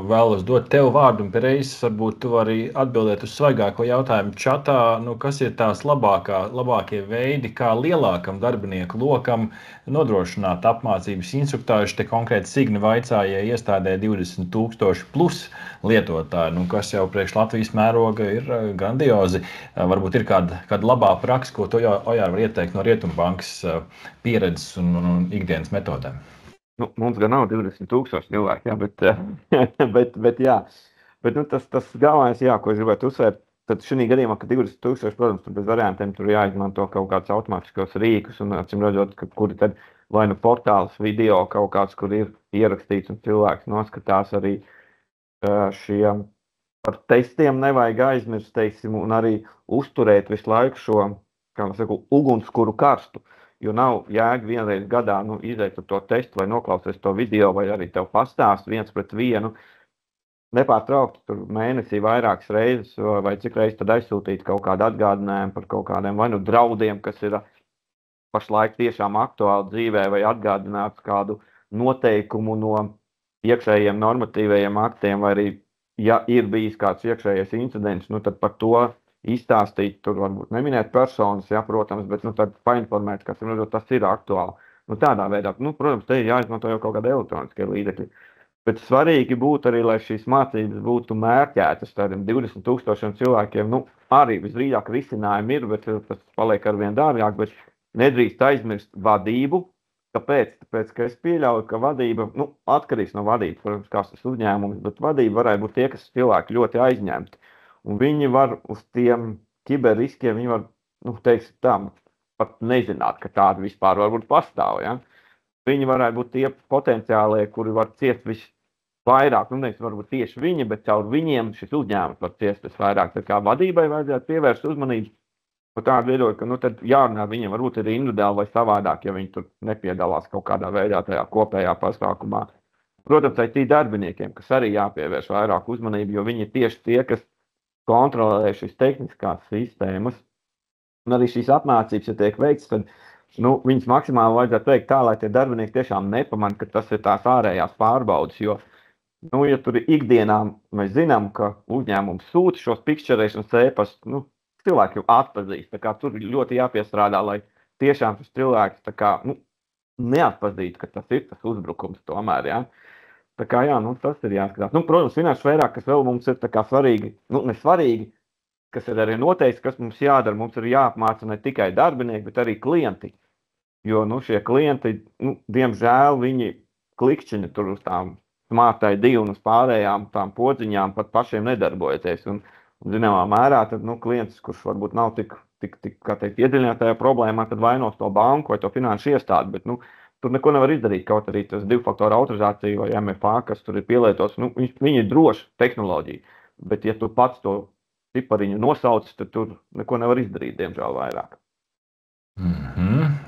[SPEAKER 1] vēlos dot tev vārdu un pie reizes varbūt tu vari atbildēt uz svaigāko jautājumu čatā, kas ir tās labākie veidi, kā lielākam darbinieku lokam nodrošināt apmācības instruktāžu. Te konkrēti Signi vaicāja, ja iestādē 20,000 plus lietotāji, kas jau priekš Latvijas mēroga ir grandiozi. Varbūt ir kāda labā praksa, ko tu, Ojār, var ieteikt no Rietumbankas pieredzes un ikdienas metodēm.
[SPEAKER 2] Mums gan nav 20,000 cilvēki, jā, bet jā. Bet tas galvenais, jā, ko es gribētu uzsvērt, tad šī gadījumā, ka 20,000, protams, tur bez variantiem tur jāizmanto kaut kāds automātiskos rīkus un, acīm redzot, kuri tad vai portāls video kaut kāds, kur ir ierakstīts un cilvēks noskatās arī šiem par testiem nevajag aizmirst, teiksim, un arī uzturēt visu laiku šo, kā man saka, ugunskura karstu. Jo nav jēga vienreiz gadā izēt to testu vai noklausties to video, vai arī tev pastāst 1 pret 1. nepārtraukti tur mēnesī vairākas reizes, vai cik reizes tad aizsūtīt kaut kādu atgādinājumu par kaut kādiem vai nu draudiem, kas ir pašlaik tiešām aktuāli dzīvē, vai atgādināt kādu noteikumu no iekšējiem normatīvajiem aktiem, vai arī, ja ir bijis kāds iekšējais incidents, nu tad par to izstāstīt, tur varbūt neminēt personas, jā, protams, bet nu tad painformēt, kas tas ir aktuāli. Nu tādā veidā, nu, protams, te ir jāizmanto jau kaut kādi elektroniskie līdzekļi. Bet svarīgi būtu arī, lai šīs mācības būtu mērķētas tādiem 20,000 cilvēkiem. Nu, arī visdrīzāk risinājumi ir, bet tas paliek arvien dārgāk, bet nedrīkst aizmirst vadību. Kāpēc? Tāpēc, ka es pieļauju, ka vadība, nu, atkarīgs no vadības, protams, kāds tas uzņēmums, bet vadība varētu būt tie, kas cilvēki ļoti aizņemti. Un viņi var uz tiem kiberriskiem, viņi var, nu, teiksim tā, pat nezināt, ka tādi vispār varbūt pastāv, ja? Viņi varētu būt tie potenciālie, kuri var ciest visvairāk, nu, nevis varbūt tieši viņi, bet caur viņiem šis uzņēmums var ciest visvairāk. Tā kā vadībai vajadzētu pievērst uzmanību par tādu viedokli, ka, nu, tad jārunā viņiem varbūt ir individuāli vai savādāk, ja viņi tur nepiedalās kaut kādā veidā tajā kopējā pasākumā. Protams, IT darbiniekiem, kas arī jāpievērš vairāk uzmanību, jo viņi ir tieši tie, kas kontrolē šīs tehniskās sistēmas. Un arī šīs apmācības, ja tiek veikts, tad nu, viņas maksimāli vajadzētu veikt tā, lai tie darbinieki tiešām nepamanā, ka tas ir tās ārējās pārbaudes. Jo, nu, ja tur ikdienā mēs zinām, ka uzņēmums sūta šos pikšķerēšanas ēpastus, nu, cilvēki jau atpazīst. Tā kā tur ļoti jāpiestrādā, lai tiešām šis cilvēks tā kā, nu, neatpazītu, ka tas ir tas uzbrukums tomēr. Ja? Tā kā jā, nu, tas ir jāskatās. Nu, protams, finanšu sfērā, kas vēl mums ir tā kā svarīgi, nu, ne svarīgi, kas ir arī noteikts, kas mums jādara. Mums ir jāapmāca ne tikai darbinieki, bet arī klienti. Jo nu, šie klienti, nu, diemžēl, viņi klikšķiņi tur uz tām Smart ID un uz pārējām tām podziņām pat pašiem nedarbojoties. Un zināmā mērā tad, nu, klients, kurš varbūt nav tik kā teikt, iedziļinātajā problēmā, tad vainos to banku vai to finanšu iestādi. Bet, nu, tur neko nevar izdarīt, kaut arī tas 2-faktoru autorizācija vai MFA, kas tur ir pielietots. Nu, viņi ir droši tehnoloģija, bet ja tu pats to cipariņu nosauc, tad tur neko nevar izdarīt, diemžēl vairāk.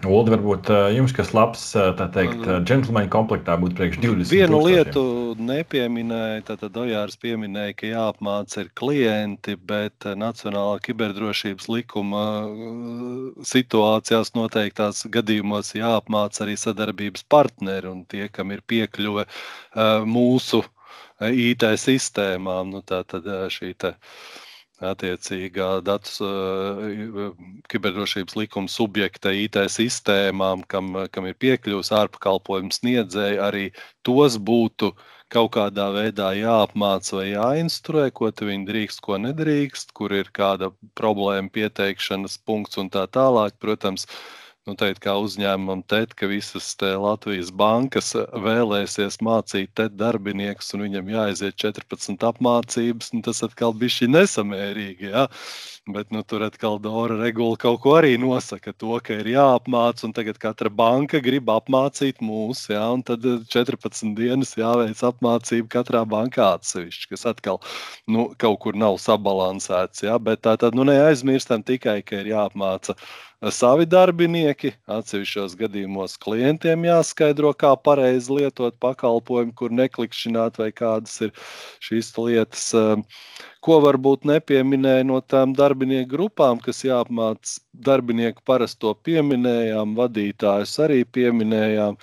[SPEAKER 1] Uldi, varbūt jums, kas labs, tā teikt, džentlmeņa komplektā būtu priekš 20
[SPEAKER 3] Vienu
[SPEAKER 1] 000.
[SPEAKER 3] lietu nepieminēja, tātad Ojārs pieminēja, ka jāapmāca ir klienti, bet Nacionālā kiberdrošības likuma situācijās noteiktās gadījumos jāapmāca arī sadarbības partneri un tie, kam ir piekļuve mūsu IT sistēmām. Nu, tātad šī te attiecīgā datus kiberdrošības likuma subjekta IT sistēmām, kam ir piekļuvs ārpakalpojumu sniedzēji, arī tos būtu kaut kādā veidā jāapmāca vai jāinstruē, ko te viņi drīkst, ko nedrīkst, kur ir kāda problēma pieteikšanas punkts un tā tālāk. Protams, nu, teikt, kā uzņēmumam ka visas te Latvijas bankas vēlēsies mācīt darbiniekus un viņam jāaiziet 14 apmācības, nu, tas atkal bišķi nesamērīgi, ja? Bet nu, tur atkal Dora regula kaut ko arī nosaka to, ka ir jāapmāc un tagad katra banka grib apmācīt mūs, ja? Un tad 14 dienas jāveic apmācība katrā bankā atsevišķi, kas atkal nu, kaut kur nav sabalansēts, ja? Bet tātad nu, neaizmirstam tikai, ka ir jāapmāca savi darbinieki, atsevišķos gadījumos klientiem jāskaidro, kā pareizi lietot pakalpojumu, kur neklikšķināt vai kādas ir šīs lietas. Ko varbūt nepieminēja no tām darbinieku grupām, kas jāapmāc darbinieku parasto pieminējām, vadītājus arī pieminējām.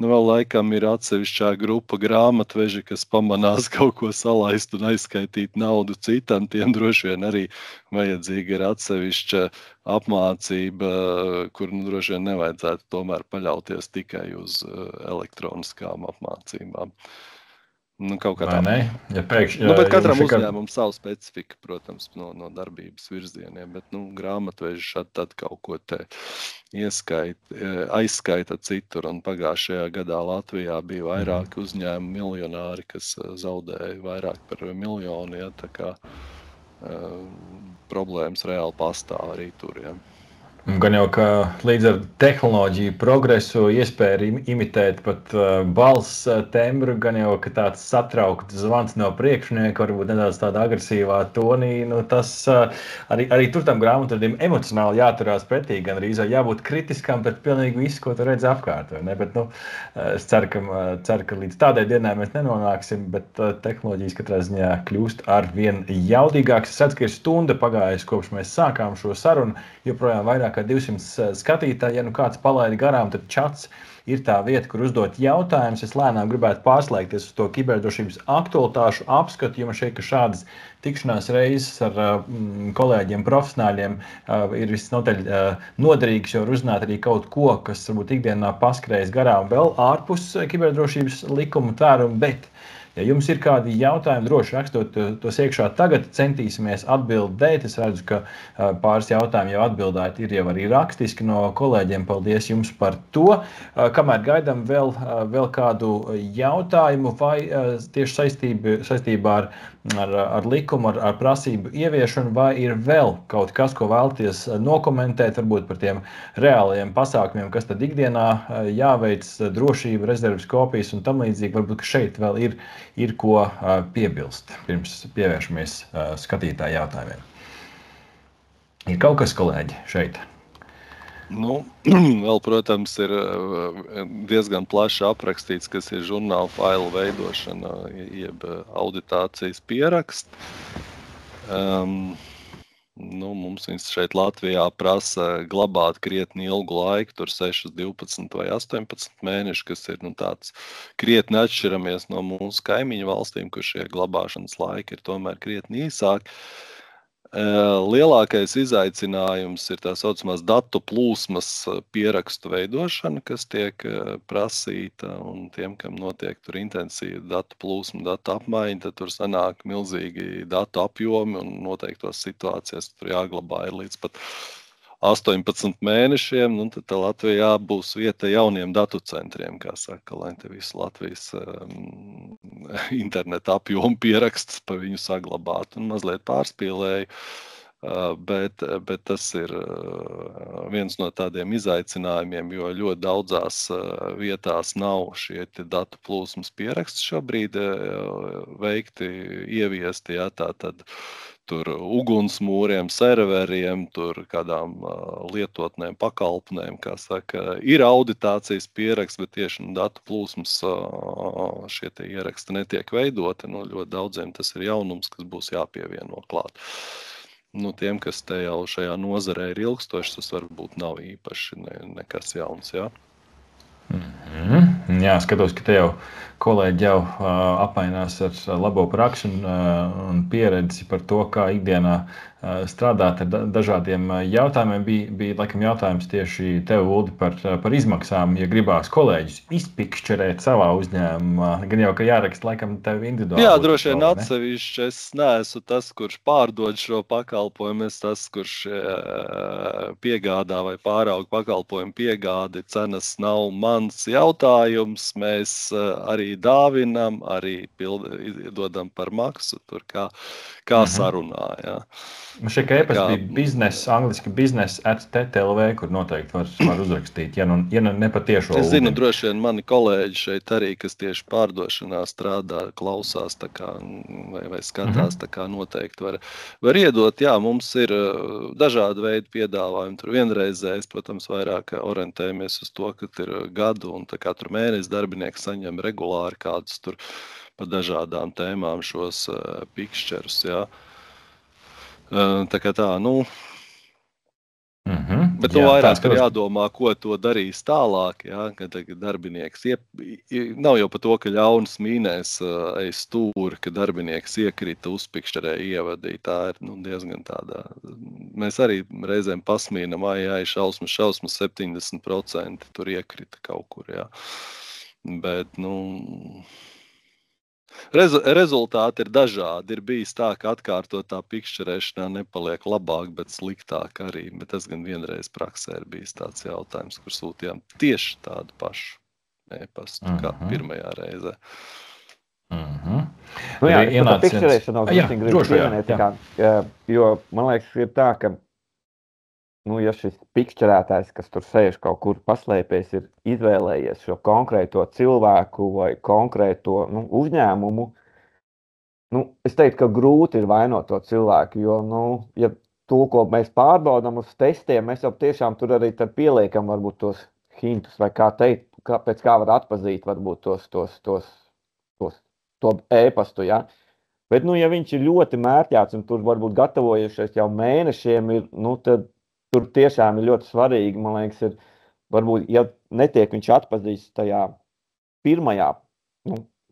[SPEAKER 3] Nu, vēl laikam ir atsevišķā grupa grāmatveži, kas pamanās kaut ko salaist un aizskaitīt naudu citam. Tiem droši vien arī vajadzīga ir atsevišķa apmācība, kur nu, droši vien nevajadzētu tomēr paļauties tikai uz elektroniskām apmācībām. Nu, kaut kā tā.
[SPEAKER 1] Ja pēkšņi,
[SPEAKER 3] bet katram uzņēmumam savu specifiku, protams, no darbības virzieniem, bet nu, grāmatveži tad kaut ko te aizskaita citur, un pagājušajā gadā Latvijā bija vairāki uzņēmumi miljonāri, kas zaudēja vairāk par 1 miljonu, ja, tā kā problēmas reāli pastāv arī tur, ja.
[SPEAKER 1] Gan jau, ka līdz ar tehnoloģiju progresu iespēja imitēt pat balss tembru, gan jau, ka tāds satraukts zvans no priekšnieka, varbūt nedaudz tādā agresīvā tonī, tas arī tur tam grāmatvedim emocionāli jāturās pretī, gan arī jābūt kritiskam pret pilnīgi visu, ko tu redzi apkārt, vai ne? Bet, es ceru, ka līdz tādai dienai mēs nenonāksim, bet tehnoloģijas katrā ziņā kļūst arvien jaudīgākas. Es redzu, ka ir stunda pagājusi, kopš mēs sākām šo sarunu, joprojām vairāk kā 200 skatītāji. Ja kāds palaida garām, tad čats ir tā vieta, kur uzdot jautājumus. Es lēnām gribētu pārslēgties uz to kiberdrošības aktualitāšu apskatu, jo man šeit, ka šādas tikšanās reizes ar kolēģiem, profesionāļiem ir visnotaļ noderīgs, jo var uzzināt arī kaut ko, kas varbūt ikdienā paskrējas garām vēl ārpus kiberdrošības likuma tvērumu, bet ja jums ir kādi jautājumi, droši rakstot tos iekšā tagad, centīsimies atbildēt. Es redzu, ka pāris jautājumi jau atbildēti ir jau arī rakstiski no kolēģiem. Paldies jums par to. Kamēr gaidām vēl kādu jautājumu vai tieši saistībā ar likumu, ar prasību ieviešanu, vai ir vēl kaut kas, ko vēlaties nokomentēt, varbūt par tiem reālajiem pasākumiem, kas tad ikdienā jāveic, drošība, rezerves kopijas un tam līdzīgi. Varbūt, ka šeit vēl ir ko piebilst, pirms pievēršamies skatītāju jautājumiem. Ir kaut kas, kolēģi, šeit?
[SPEAKER 3] Vēl, protams, ir diezgan plaši aprakstīts, kas ir žurnāla failu veidošana, jeb auditācijas pieraksts. Mums viņas šeit Latvijā prasa glabāt krietni ilgu laiku, tur 6, 12 vai 18 mēneši, kas ir tāds krietni atšķiramies no mūsu kaimiņu valstīm, kur šie glabāšanas laiki ir tomēr krietni īsāki. Lielākais izaicinājums ir tā saucamās datu plūsmas pierakstu veidošana, kas tiek prasīta, un tiem, kam notiek tur intensīva datu plūsma, datu apmaiņa, tad tur sanāk milzīgi datu apjomi, un noteiktos situācijās tur jāglabā ir līdz pat 18 mēnešiem, tad Latvijā būs vieta jauniem datu centriem, kā saka, lai te visu Latvijas interneta apjomu pieraksts pa viņu saglabāt, un mazliet pārspīlēju, bet tas ir viens no tādiem izaicinājumiem, jo ļoti daudzās vietās nav šie datu plūsmas pieraksti šobrīd veikti, ieviesti, tātad tur ugunsmūriem, serveriem, tur kādām lietotnēm, pakalpnēm, kā saka, ir auditācijas pieraksts, bet tieši datu plūsmas šie te ieraksti netiek veidoti. Ļoti daudziem tas ir jaunums, kas būs jāpievieno klāt. Tiem, kas te jau šajā nozarē ir ilgstoši, tas varbūt nav īpaši nekas jauns, jā.
[SPEAKER 1] Jā, skatos, ka te jau kolēģi jau apmainās ar labo praksi un pieredzi par to, kā ikdienā strādāt ar dažādiem jautājumiem. Bija laikam jautājums tieši tev, Uldi, par izmaksām, ja gribās kolēģus izpikšķerēt savā uzņēmumā. Gan jau, ka jāraksta laikam tev individuāli.
[SPEAKER 3] Jā, droši vien atsevišķi. Es neesmu tas, kurš pārdod šo pakalpojumu, es tas, kurš piegādā vai pārauga pakalpojumu piegādi. Cenas nav mans jautājums. Mēs arī dāvinam, arī dodam par maksu, tur kā sarunā, jā.
[SPEAKER 1] Man šeit kā e-pasts bija biznesa, angliski business@tt.lv, kur noteikti var uzrakstīt, ja ne patiešo.
[SPEAKER 3] Es zinu, droši vien mani kolēģi šeit arī, kas tieši pārdošanā strādā, klausās tā kā, vai skatās, tā kā noteikti var iedot. Jā, mums ir dažādi veidi piedāvājumi. Tur vienreizēs, protams, vairāk orientējamies uz to, ka ir gadu un katru mēnesi darbinieki saņem regulāri kādus tur par dažādām tēmām šos pikšķerus, jā. Tā kā tā, bet vairāk ir jādomā, ko to darīs tālāk, jā, kad darbinieks nav jau par to, ka ļauns mīnēs aiz stūri, ka darbinieks iekrita uzpikšķerē ievadīja. Tā ir diezgan tādā. Mēs arī reizēm pasmīnam, šausmas 70% tur iekrita kaut kur, jā. Bet, rezultāti ir dažādi. Ir bijis tā, ka atkārtotā pikšķerēšanā nepaliek labāk, bet sliktāk arī. Bet tas gan vienreiz praksē ir bijis tāds jautājums, kur sūtījām tieši tādu pašu e-pastu kā pirmajā reizē.
[SPEAKER 2] Jā, pikšķerēšana gribu pieminēt, jo man liekas, ir tā, ka ja šis pikšķerētājs, kas tur sēž kaut kur paslēpies, ir izvēlējies šo konkrēto cilvēku vai konkrēto uzņēmumu, es teiktu, ka grūti ir vainot to cilvēku, jo, ja to, ko mēs pārbaudām uz testiem, mēs jau tiešām tur arī pieliekam varbūt tos hintus, vai kā teikt, pēc kā var atpazīt varbūt to e-pastu, ja? Bet, ja viņš ir ļoti mērķēts un tur varbūt gatavojušies jau mēnešiem, tad tur tiešām ir ļoti svarīgi, man liekas, ir varbūt, ja netiek viņš atpazīst tajā pirmajā,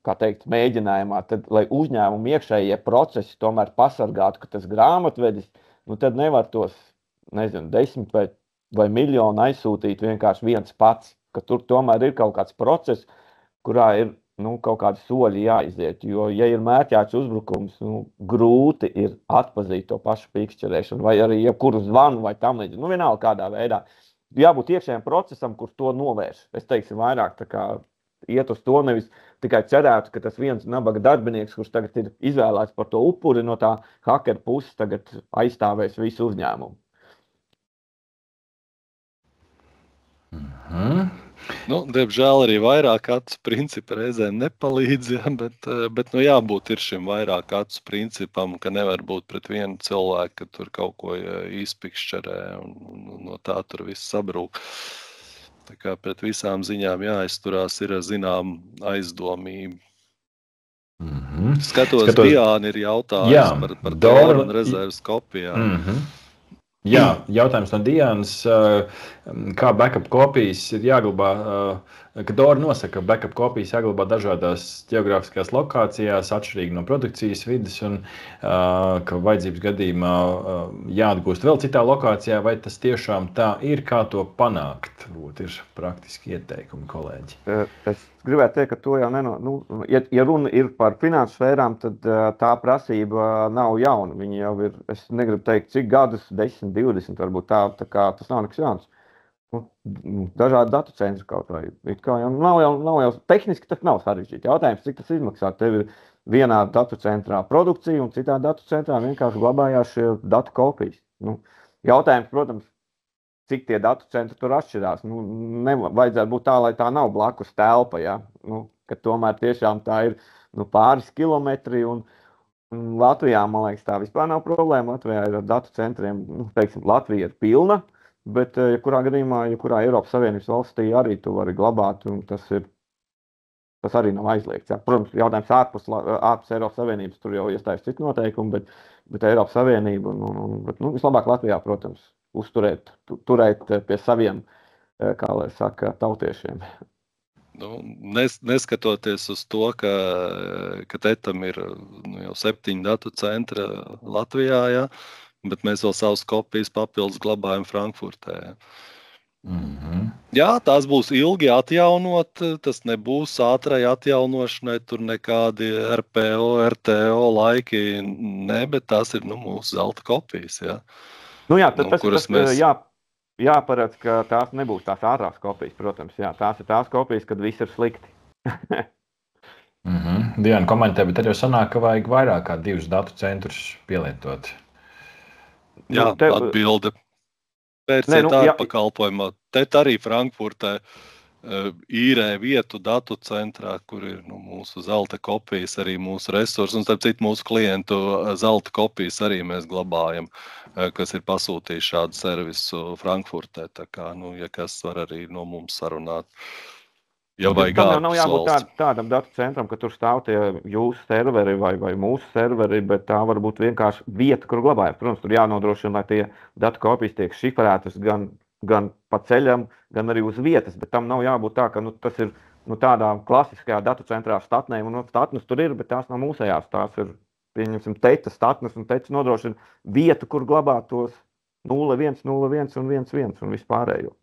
[SPEAKER 2] kā teikt, mēģinājumā, tad, lai uzņēmumu iekšējie procesi tomēr pasargātu, ka tas grāmatvedis, tad nevar tos, 10 vai miljonu aizsūtīt vienkārši viens pats, ka tur tomēr ir kaut kāds process, kurā ir kaut kādi soļi jāiziet, jo, ja ir mērķēts uzbrukums, grūti ir atpazīt to pašu pikšķerēšanu, vai arī jebkuru zvanu vai tam līdzīgi, vienalga kādā veidā. Jābūt iekšējiem procesam, kurš to novērš. Es teiksim vairāk tā kā iet uz to, nevis tikai cerētu, ka tas viens nabaga darbinieks, kurš tagad ir izvēlēts par to upuri no tā hakeru puses, tagad aizstāvēs visu uzņēmumu.
[SPEAKER 3] Diemžēl arī vairāk acu principi reizēm nepalīdz, bet jābūt ir šim vairāk acu principam, ka nevar būt pret vienu cilvēku, ka tur kaut ko izpikšķerē un no tā tur viss sabrūk. Tā kā pret visām ziņām jāizturās ir zinām aizdomība. Skatos, Diāna ir jautājums par Dora un rezerves kopijām.
[SPEAKER 1] Jā, jautājums no Diānas, kā backup kopijas ir jāglabā, ka Dora nosaka, ka backup kopijas jāglabā dažādās ģeogrāfiskās lokācijās, atšķirīgi no produkcijas vides, un ka vajadzības gadījumā jāatgūst vēl citā lokācijā, vai tas tiešām tā ir, kā to panākt? Varbūt ir praktiski ieteikumi, kolēģi.
[SPEAKER 2] Es gribētu teikt, ka to jau ja runa ir par finanšu sfērām, tad tā prasība nav jauna. Viņi jau ir, es negribu teikt, cik gadus, 10, 20, varbūt tā kā tas nav nekas jauns. Dažādi datu centri kaut vai. Nav jau tehniski tas nav sarežģīti. Jautājums, cik tas izmaksā. Tev ir vienā datu centrā produkcija un citā datu centrā vienkārši glabājās šie datu kopijas. Jautājums, protams, cik tie datu centri tur atšķirās. Vajadzētu būt tā, lai tā nav blakus telpa, ja? Ka tomēr tiešām tā ir pāris kilometri, un Latvijā, man liekas, tā vispār nav problēma. Latvijā ir ar datu centriem, teiksim, Latvija ir pilna, bet jebkurā gadījumā, jebkurā Eiropas Savienības valstī arī tu vari glabāt, un tas arī nav aizliegts. Ja? Protams, jautājums ārpus Eiropas Savienības, tur jau iestājas citu noteikumu, bet Eiropas Savienība, bet vislabāk Latvijā, protams, turēt pie saviem, kā lai saka, tautiešiem.
[SPEAKER 3] Neskatoties uz to, ka Tetam ir jau 7 datu centra Latvijā, ja, bet mēs vēl savas kopijas papildus glabājam Frankfurtē. Ja. Jā, tās būs ilgi atjaunot, tas nebūs ātrai atjaunošanai, tur nekādi RPO, RTO laiki, bet tās ir mūsu zelta kopijas. Ja.
[SPEAKER 2] Jāparedz, ka tās nebūs tās ātrās kopijas, protams. Jā, tās ir tās kopijas, kad viss ir slikti.
[SPEAKER 1] Diana komentē, bet tad jau sanāk, ka vajag vairāk kā 2 datu centrus pielietot.
[SPEAKER 3] Jā, atbilde. Pērciet ārpakalpojumā. Te arī Frankfurtē īrē vietu datu centrā, kur ir mūsu zelta kopijas, arī mūsu resursi, un starp citu mūsu klientu zelta kopijas arī mēs glabājam, kas ir pasūtījuši šādu servisu Frankfurtē. Tā kā, ja kas var arī no mums sarunāt. Ja
[SPEAKER 2] tam nav jābūt tādam datu centram, ka tur stāv tie jūsu serveri vai mūsu serveri, bet tā var būt vienkārši vieta, kur glabājam. Protams, tur jānodrošina, lai tie datu kopijas tiek šifrētas gan pa ceļam, gan arī uz vietas, bet tam nav jābūt tā, ka tas ir tādā klasiskajā datu centrā statnē, un statnes tur ir, bet tās nav mūsējās, tās ir, pieņemsim, Teta statnes, un Teta nodrošina vietu, kur glabāt tos 0,1, 0,1 un 1,1 un vispārējo.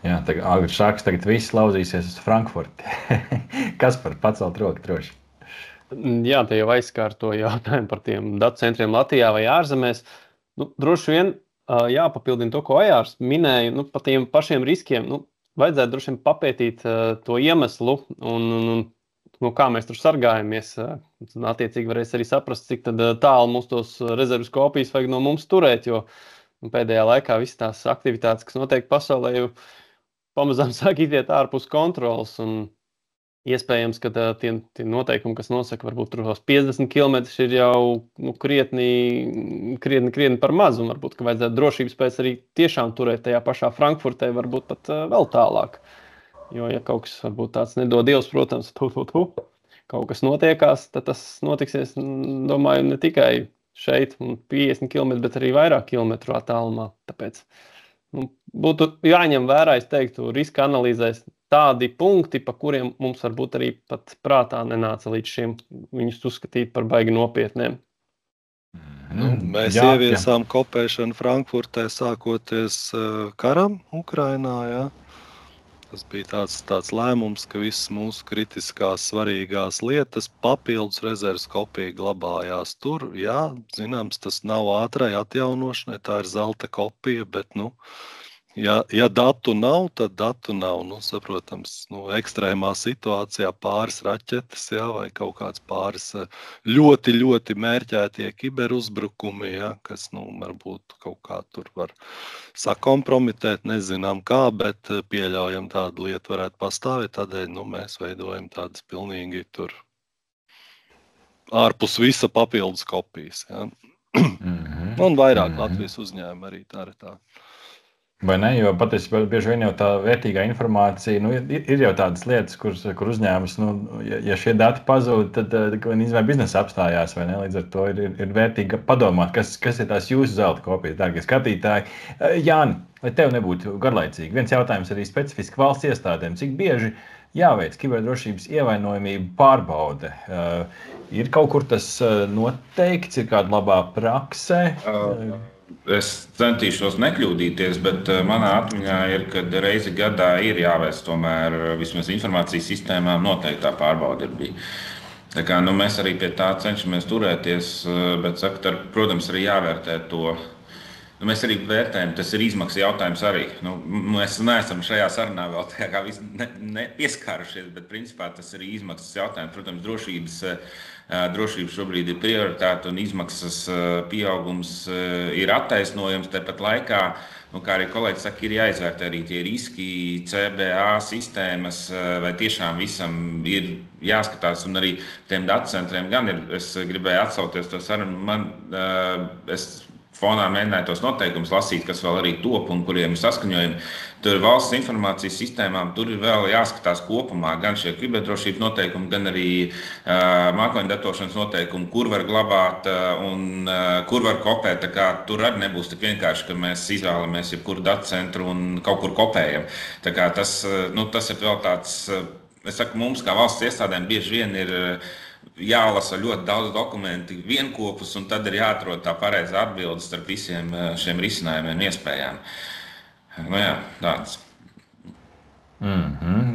[SPEAKER 1] Jā, tagad viss lauzīsies uz Frankfurti. Kas par pacelt roku droši?
[SPEAKER 4] Jā, te jau aizskārto jautājumu par tiem datu centriem Latvijā vai ārzemēs. Droši vien jāpapildina to, ko Ajārs minēja, par tiem pašiem riskiem. Vajadzētu droši vien papētīt to iemeslu un kā mēs tur sargājamies. Attiecīgi varēs arī saprast, cik tad tālu mums tos rezerves kopijas vajag no mums turēt, jo Un pēdējā laikā visas tās aktivitātes, kas notiek pasaulē, jau pamazām sāk iziet ārpus kontrolas. Un iespējams, ka tie noteikumi, kas nosaka, varbūt tur 50 km ir jau krietni par maz. Un varbūt, ka vajadzētu drošības pēc arī tiešām turēt tajā pašā Frankfurtē, varbūt pat vēl tālāk. Jo, ja kaut kas varbūt tāds nedod Dievs, protams, kaut kas notiekās, tad tas notiksies, domāju, ne tikai šeit 50 km, bet arī vairāk kilometru attālumā. Tāpēc būtu jāņem vērā, es teiktu, riska analīzēs tādi punkti, pa kuriem mums varbūt arī pat prātā nenāca līdz šim viņus uzskatīt par baigi nopietniem.
[SPEAKER 3] Mēs ieviesām kopēšanu Frankfurtē sākoties karam Ukrainā, jā. Tas bija tāds lēmums, ka visas mūsu kritiskās svarīgās lietas papildus rezerves kopija glabājās tur. Jā, zināms, tas nav ātrai atjaunošanai, tā ir zelta kopija, bet, ja datu nav, tad datu nav. Saprotams, ekstrēmā situācijā pāris raķetes, jā, vai kaut kāds pāris ļoti, ļoti mērķētie kiberuzbrukumi, jā, kas, varbūt kaut kā tur var sakompromitēt, nezinām kā, bet pieļaujam tādu lietu varētu pastāvēt, tādēļ, mēs veidojam tādas pilnīgi tur ārpus visa papildus kopijas, jā. Un vairāk Latvijas uzņēmumi arī tā ir tā.
[SPEAKER 1] Vai ne? Jo patiesībā bieži vien jau tā vērtīgā informācija, ir jau tādas lietas, kur uzņēmums, ja šie dati pazūd, tad biznesa apstājās, vai ne? Līdz ar to ir vērtīgi padomāt, kas ir tās jūsu zelta kopijas, dārgie skatītāji. Jāni, lai tev nebūtu garlaicīgi, viens jautājums arī specifiski valsts iestādēm, cik bieži jāveic kiberdrošības ievainojamību pārbaude? Ir kaut kur tas noteikts, ir kāda labā praksē?
[SPEAKER 5] Es centīšos nekļūdīties, bet manā atmiņā ir, ka reizi gadā ir jāveic tomēr vismaz informācijas sistēmām noteiktā pārbaude bija. Tā kā, mēs arī pie tā cenšamies turēties, bet, protams, arī jāvērtē to. Mēs arī vērtējam, tas ir izmaksu jautājums arī. Mēs neesam šajā sarunā vēl pieskārušies, bet principā tas ir izmaksas jautājums. Protams, drošības šobrīd ir prioritāte un izmaksas pieaugums ir attaisnojams. Tāpat laikā, kā arī kolēģis saka, ir jāizvērtē arī tie riski, CBA sistēmas, vai tiešām visam ir jāskatās. Un arī tiem datacentriem gan ir, es gribēju atsauties to sarunu, fonā mēģināju tos noteikumus lasīt, kas vēl arī top un kuriem ir saskaņojumi. Tur valsts informācijas sistēmām, tur ir vēl jāskatās kopumā gan šie kiberdrošības noteikumi, gan arī mākoņu datošanas noteikumi, kur var glabāt un kur var kopēt. Tā kā tur arī nebūs tik vienkārši, ka mēs izvēlamies jebkuru datacentru un kaut kur kopējam. Tā kā tas ir vēl tāds, es saku, mums kā valsts iestādēm bieži vien ir jālasa ļoti daudz dokumentu vienkopus, un tad ir jāatrod tā pareizā atbilde starp visiem šiem risinājumiem un iespējām. Jā, tāds.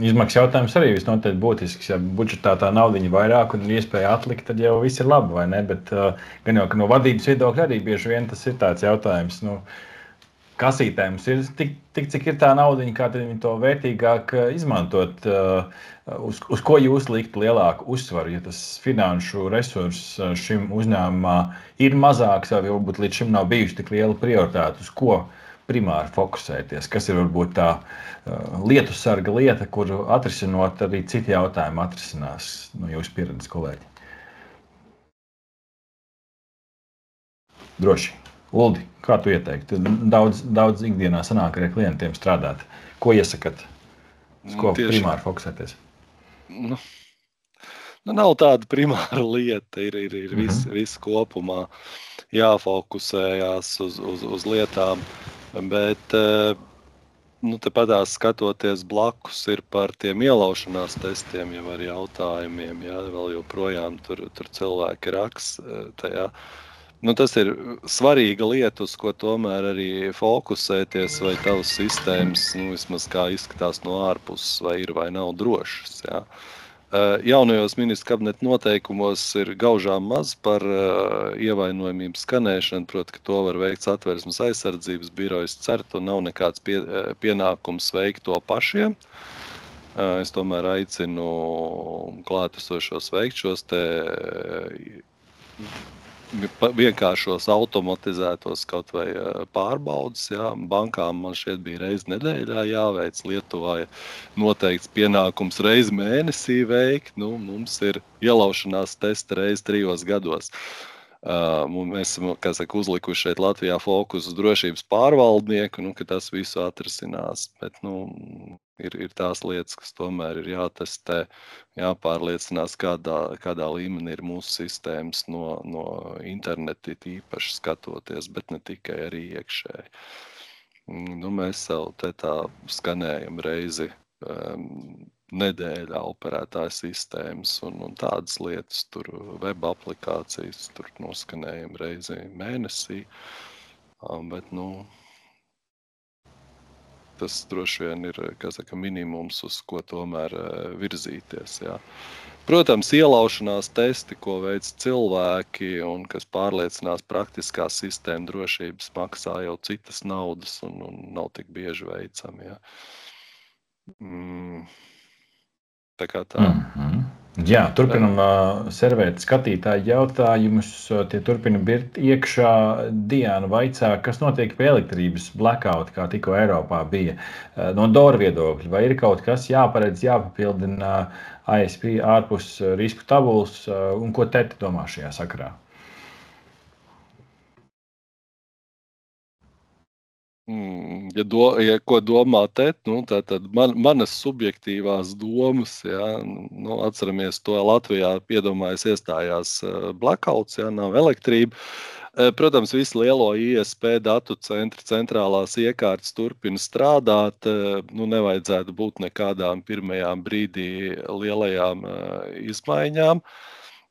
[SPEAKER 1] Izmaksu jautājums arī visnotaļ būtisks. Ja budžetā tā naudiņa vairāk un ir iespēja atlikt, tad jau viss ir labi, vai ne? Bet gan jau, ka no vadības viedokļa arī bieži vien tas ir tāds jautājums. Kasītēm ir tik, cik ir tā naudiņa, kā viņi to vērtīgāk izmantot. Uz ko jūs liktu lielāku uzsvaru, ja tas finanšu resurss šim uzņēmumā ir mazāks, vai varbūt līdz šim nav bijuši tik liela prioritāte, uz ko primāri fokusēties? Kas ir varbūt tā lietu sarga lieta, kuru atrisinot arī citi jautājumi atrisinās no jūsu pieredzes, kolēģi? Droši. Uldi, kā tu ieteiktu? Daudz ikdienā sanāk ar klientiem strādāt. Ko iesakat? Uz ko primāri fokusēties?
[SPEAKER 3] Nav tāda primāra lieta. Ir viss kopumā jāfokusējās uz lietām. Bet tepatās skatoties blakus ir par tiem ielaušanās testiem jau ar jautājumiem. Jā, vēl joprojām tur cilvēki raks tajā. Tas ir svarīga lieta, uz ko tomēr arī fokusēties, vai tavas sistēmas, vismaz kā izskatās no ārpuses, vai ir vai nav drošas. Jā. Jaunajos ministru kabineta noteikumos ir gaužām maz par ievainojamību skanēšanu, proti, ka to var veikt Satversmes aizsardzības birojas CERT un nav nekāds pienākums veikt to pašiem. Es tomēr aicinu klātesošos veikt šos te vienkāršos automatizētos kaut vai pārbaudas. Jā. Bankām man šeit bija reizi nedēļā jāveic. Lietuvā noteikts pienākums reizi mēnesī veikt. Nu, mums ir ielaušanās testa reizi 3 gados. Mēs esam uzlikuši šeit Latvijā fokusu uz drošības pārvaldnieku, ka tas visu atrisinās. Bet, ir tās lietas, kas tomēr ir jātestē, jāpārliecinās, kādā līmenī ir mūsu sistēmas no interneta īpaši skatoties, bet ne tikai arī iekšēji. Mēs savu tā skanējam reizi nedēļā operētāju sistēmas un tādas lietas, tur web aplikācijas, tur noskanējam reizi mēnesī, bet, tas droši vien ir, minimums, uz ko tomēr virzīties, jā. Protams, ielaušanās testi, ko veic cilvēki un kas pārliecinās praktiskā sistēma drošības, maksā jau citas naudas un nav tik bieži veicami, jā. Tā kā tā.
[SPEAKER 1] Jā, turpinam servēt skatītāju jautājumus. Tie turpina birt iekšā. Diana vaicā, kas notiek pie elektrības blackout, kā tikko Eiropā bija. No Dora viedokļa, vai ir kaut kas jāparedz, jāpapildina ISP ārpus risku tabulas, un ko Tete domā šajā sakarā?
[SPEAKER 3] Ja ko domā Tete, tad manas subjektīvās domas, jā, atceramies to Latvijā, iedomājas iestājās blackouts, jā, nav elektrība. Protams, visu lielo ISP datu centri, centrālās iekārtas turpina strādāt, nevajadzētu būt nekādām pirmajām brīdī lielajām izmaiņām.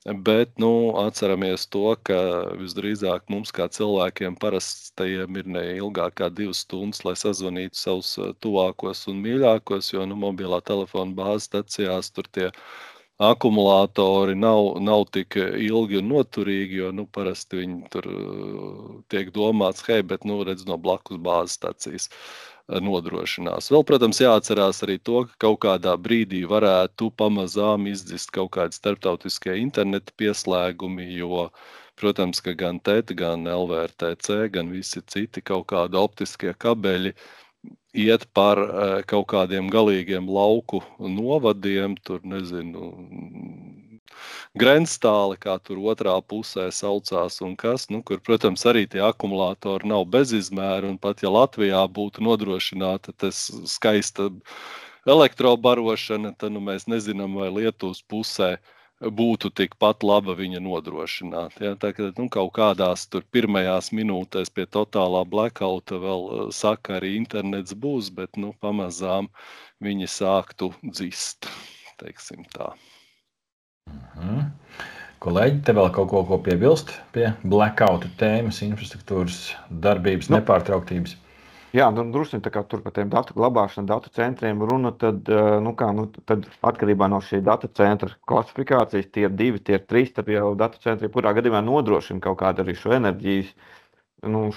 [SPEAKER 3] Bet, atceramies to, ka visdrīzāk mums kā cilvēkiem parastajiem ir ne ilgāk kā 2 stundas, lai sazvanītu savus tuvākos un mīļākos, jo mobilā telefona bāzes stacijās tur tie akumulātori nav tik ilgi un noturīgi, jo parasti viņi tur tiek domāts, bet redz no blakus bāzes stacijas nodrošinās. Vēl, protams, jāatcerās arī to, ka kaut kādā brīdī varētu pamazām izdzist kaut kādi starptautiskie interneta pieslēgumi, jo, protams, ka gan Tete, gan LVRTC, gan visi citi kaut kādi optiskie kabeļi iet par kaut kādiem galīgiem lauku novadiem, tur, nezinu, Grenstāli, kā tur otrā pusē saucās un kas, kur, protams, arī tie akumulātori nav bezizmēri, un pat ja Latvijā būtu nodrošināta tas skaista elektrobarošana, tad mēs nezinām, vai Lietuvas pusē būtu tikpat laba viņa nodrošināt. Ja? Tā kā kaut kādās tur pirmajās minūtēs pie totālā blackouta vēl saka arī internets būs, bet pamazām viņi sāktu dzist, teiksim tā.
[SPEAKER 1] Kolēģi, te vēl kaut ko piebilst pie blackoutu tēmas, infrastruktūras darbības nepārtrauktības?
[SPEAKER 2] Jā, droši vien tā kā tur par tiem datu glabāšanu, datu centriem runa, tad atkarībā no šī data centra klasifikācijas, tier 2, tier 3, tad jau datu centri kurā gadījumā nodrošina kaut kādu arī šo enerģijas,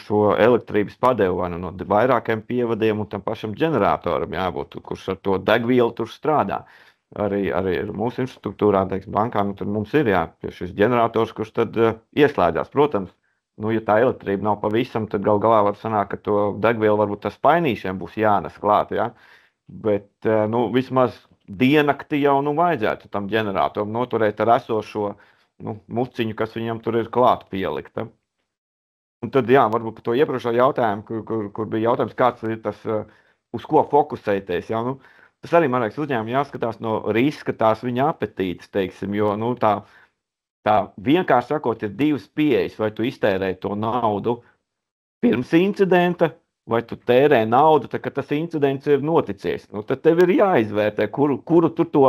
[SPEAKER 2] šo elektrības padevu vai no vairākiem pievadiem un tam pašam ģeneratoram jābūt, kurš ar to degvielu tur strādā. Arī mūsu infrastruktūrā, teiksim, bankām, tad mums ir šis ģenerators, kurš tad ieslēdzās. Protams, ja tā elektrība nav pavisam, tad galā var sanākt, ka to degvielu varbūt tas painīšiem būs jānes klāt, ja? Bet, vismaz diennakti jau, vajadzētu tam ģeneratoram noturēt ar esošo, muciņu, kas viņam tur ir klāt pielikta. Un tad, varbūt par to iepriekšējo jautājumu, kur bija jautājums, kāds ir tas, uz ko fokusēties, tas arī, man liekas, uzņēmumi jāskatās no riska tās viņa apetītes, teiksim, jo, tā vienkārši sakot, ir 2 pieejas, vai tu iztērē to naudu pirms incidenta, vai tu tērē naudu, tad, kad tas incidents ir noticies. Tad tev ir jāizvērtē, kuru tu to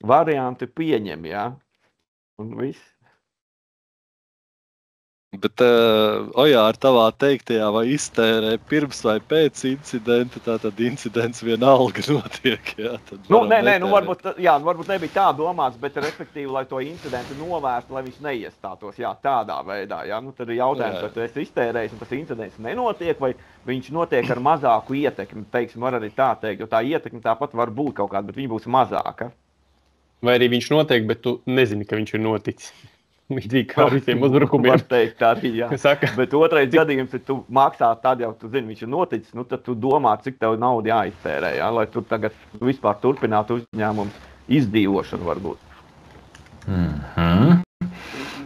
[SPEAKER 2] variantu pieņem, un viss.
[SPEAKER 3] Bet, ar tavā teiktajā, vai iztērē pirms vai pēc incidenta, tātad incidents vienalga notiek,
[SPEAKER 2] varbūt nebija tā domāts, bet respektīvi, lai to incidentu novērstu, lai viņš neiestātos, tādā veidā, tad ir jautājums, vai tu esi iztērējis un tas incidents nenotiek, vai viņš notiek ar mazāku ietekmi, teiksim, var arī tā teikt, jo tā ietekme tāpat var būt kaut kāda, bet viņa būs mazāka.
[SPEAKER 4] Vai arī viņš notiek, bet tu nezini, ka viņš ir noticis. Līdzīgi kā ar visiem uzbrukumiem.
[SPEAKER 2] Var teikt arī, jā.
[SPEAKER 4] Saka,
[SPEAKER 2] Bet otrais gadījums, ja tu maksā tad jau, tu zini, viņš ir noticis, nu tad tu domā, cik tev naudu jāiztērē, jā, lai tu tagad vispār turpinātu uzņēmumu izdzīvošanu varbūt.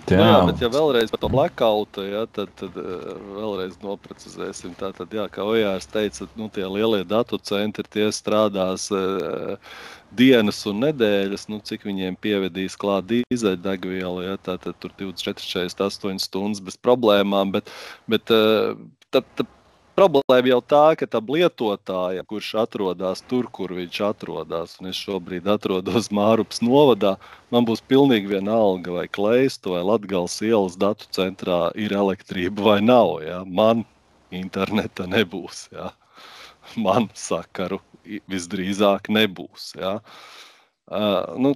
[SPEAKER 3] Jā, bet ja vēlreiz par to blackoutu, ja, tad vēlreiz noprecizēsim. Tātad, jā, kā Ojārs teica, nu, tie lielie datu centri, tie strādās dienas un nedēļas, nu, cik viņiem pievedīs klāt dīzeļdegvielu, ja, tātad tur 24-48 stundas bez problēmām, bet tad problēma jau tā, ka tam lietotājam, kurš atrodas tur, kur viņš atrodas, un es šobrīd atrodos Mārupas novadā, man būs pilnīgi vienalga, vai Kleistu vai Latgales ielas datu centrā ir elektrība vai nav. Ja? Man interneta nebūs. Ja? Man sakaru visdrīzāk nebūs. Ja? Nu,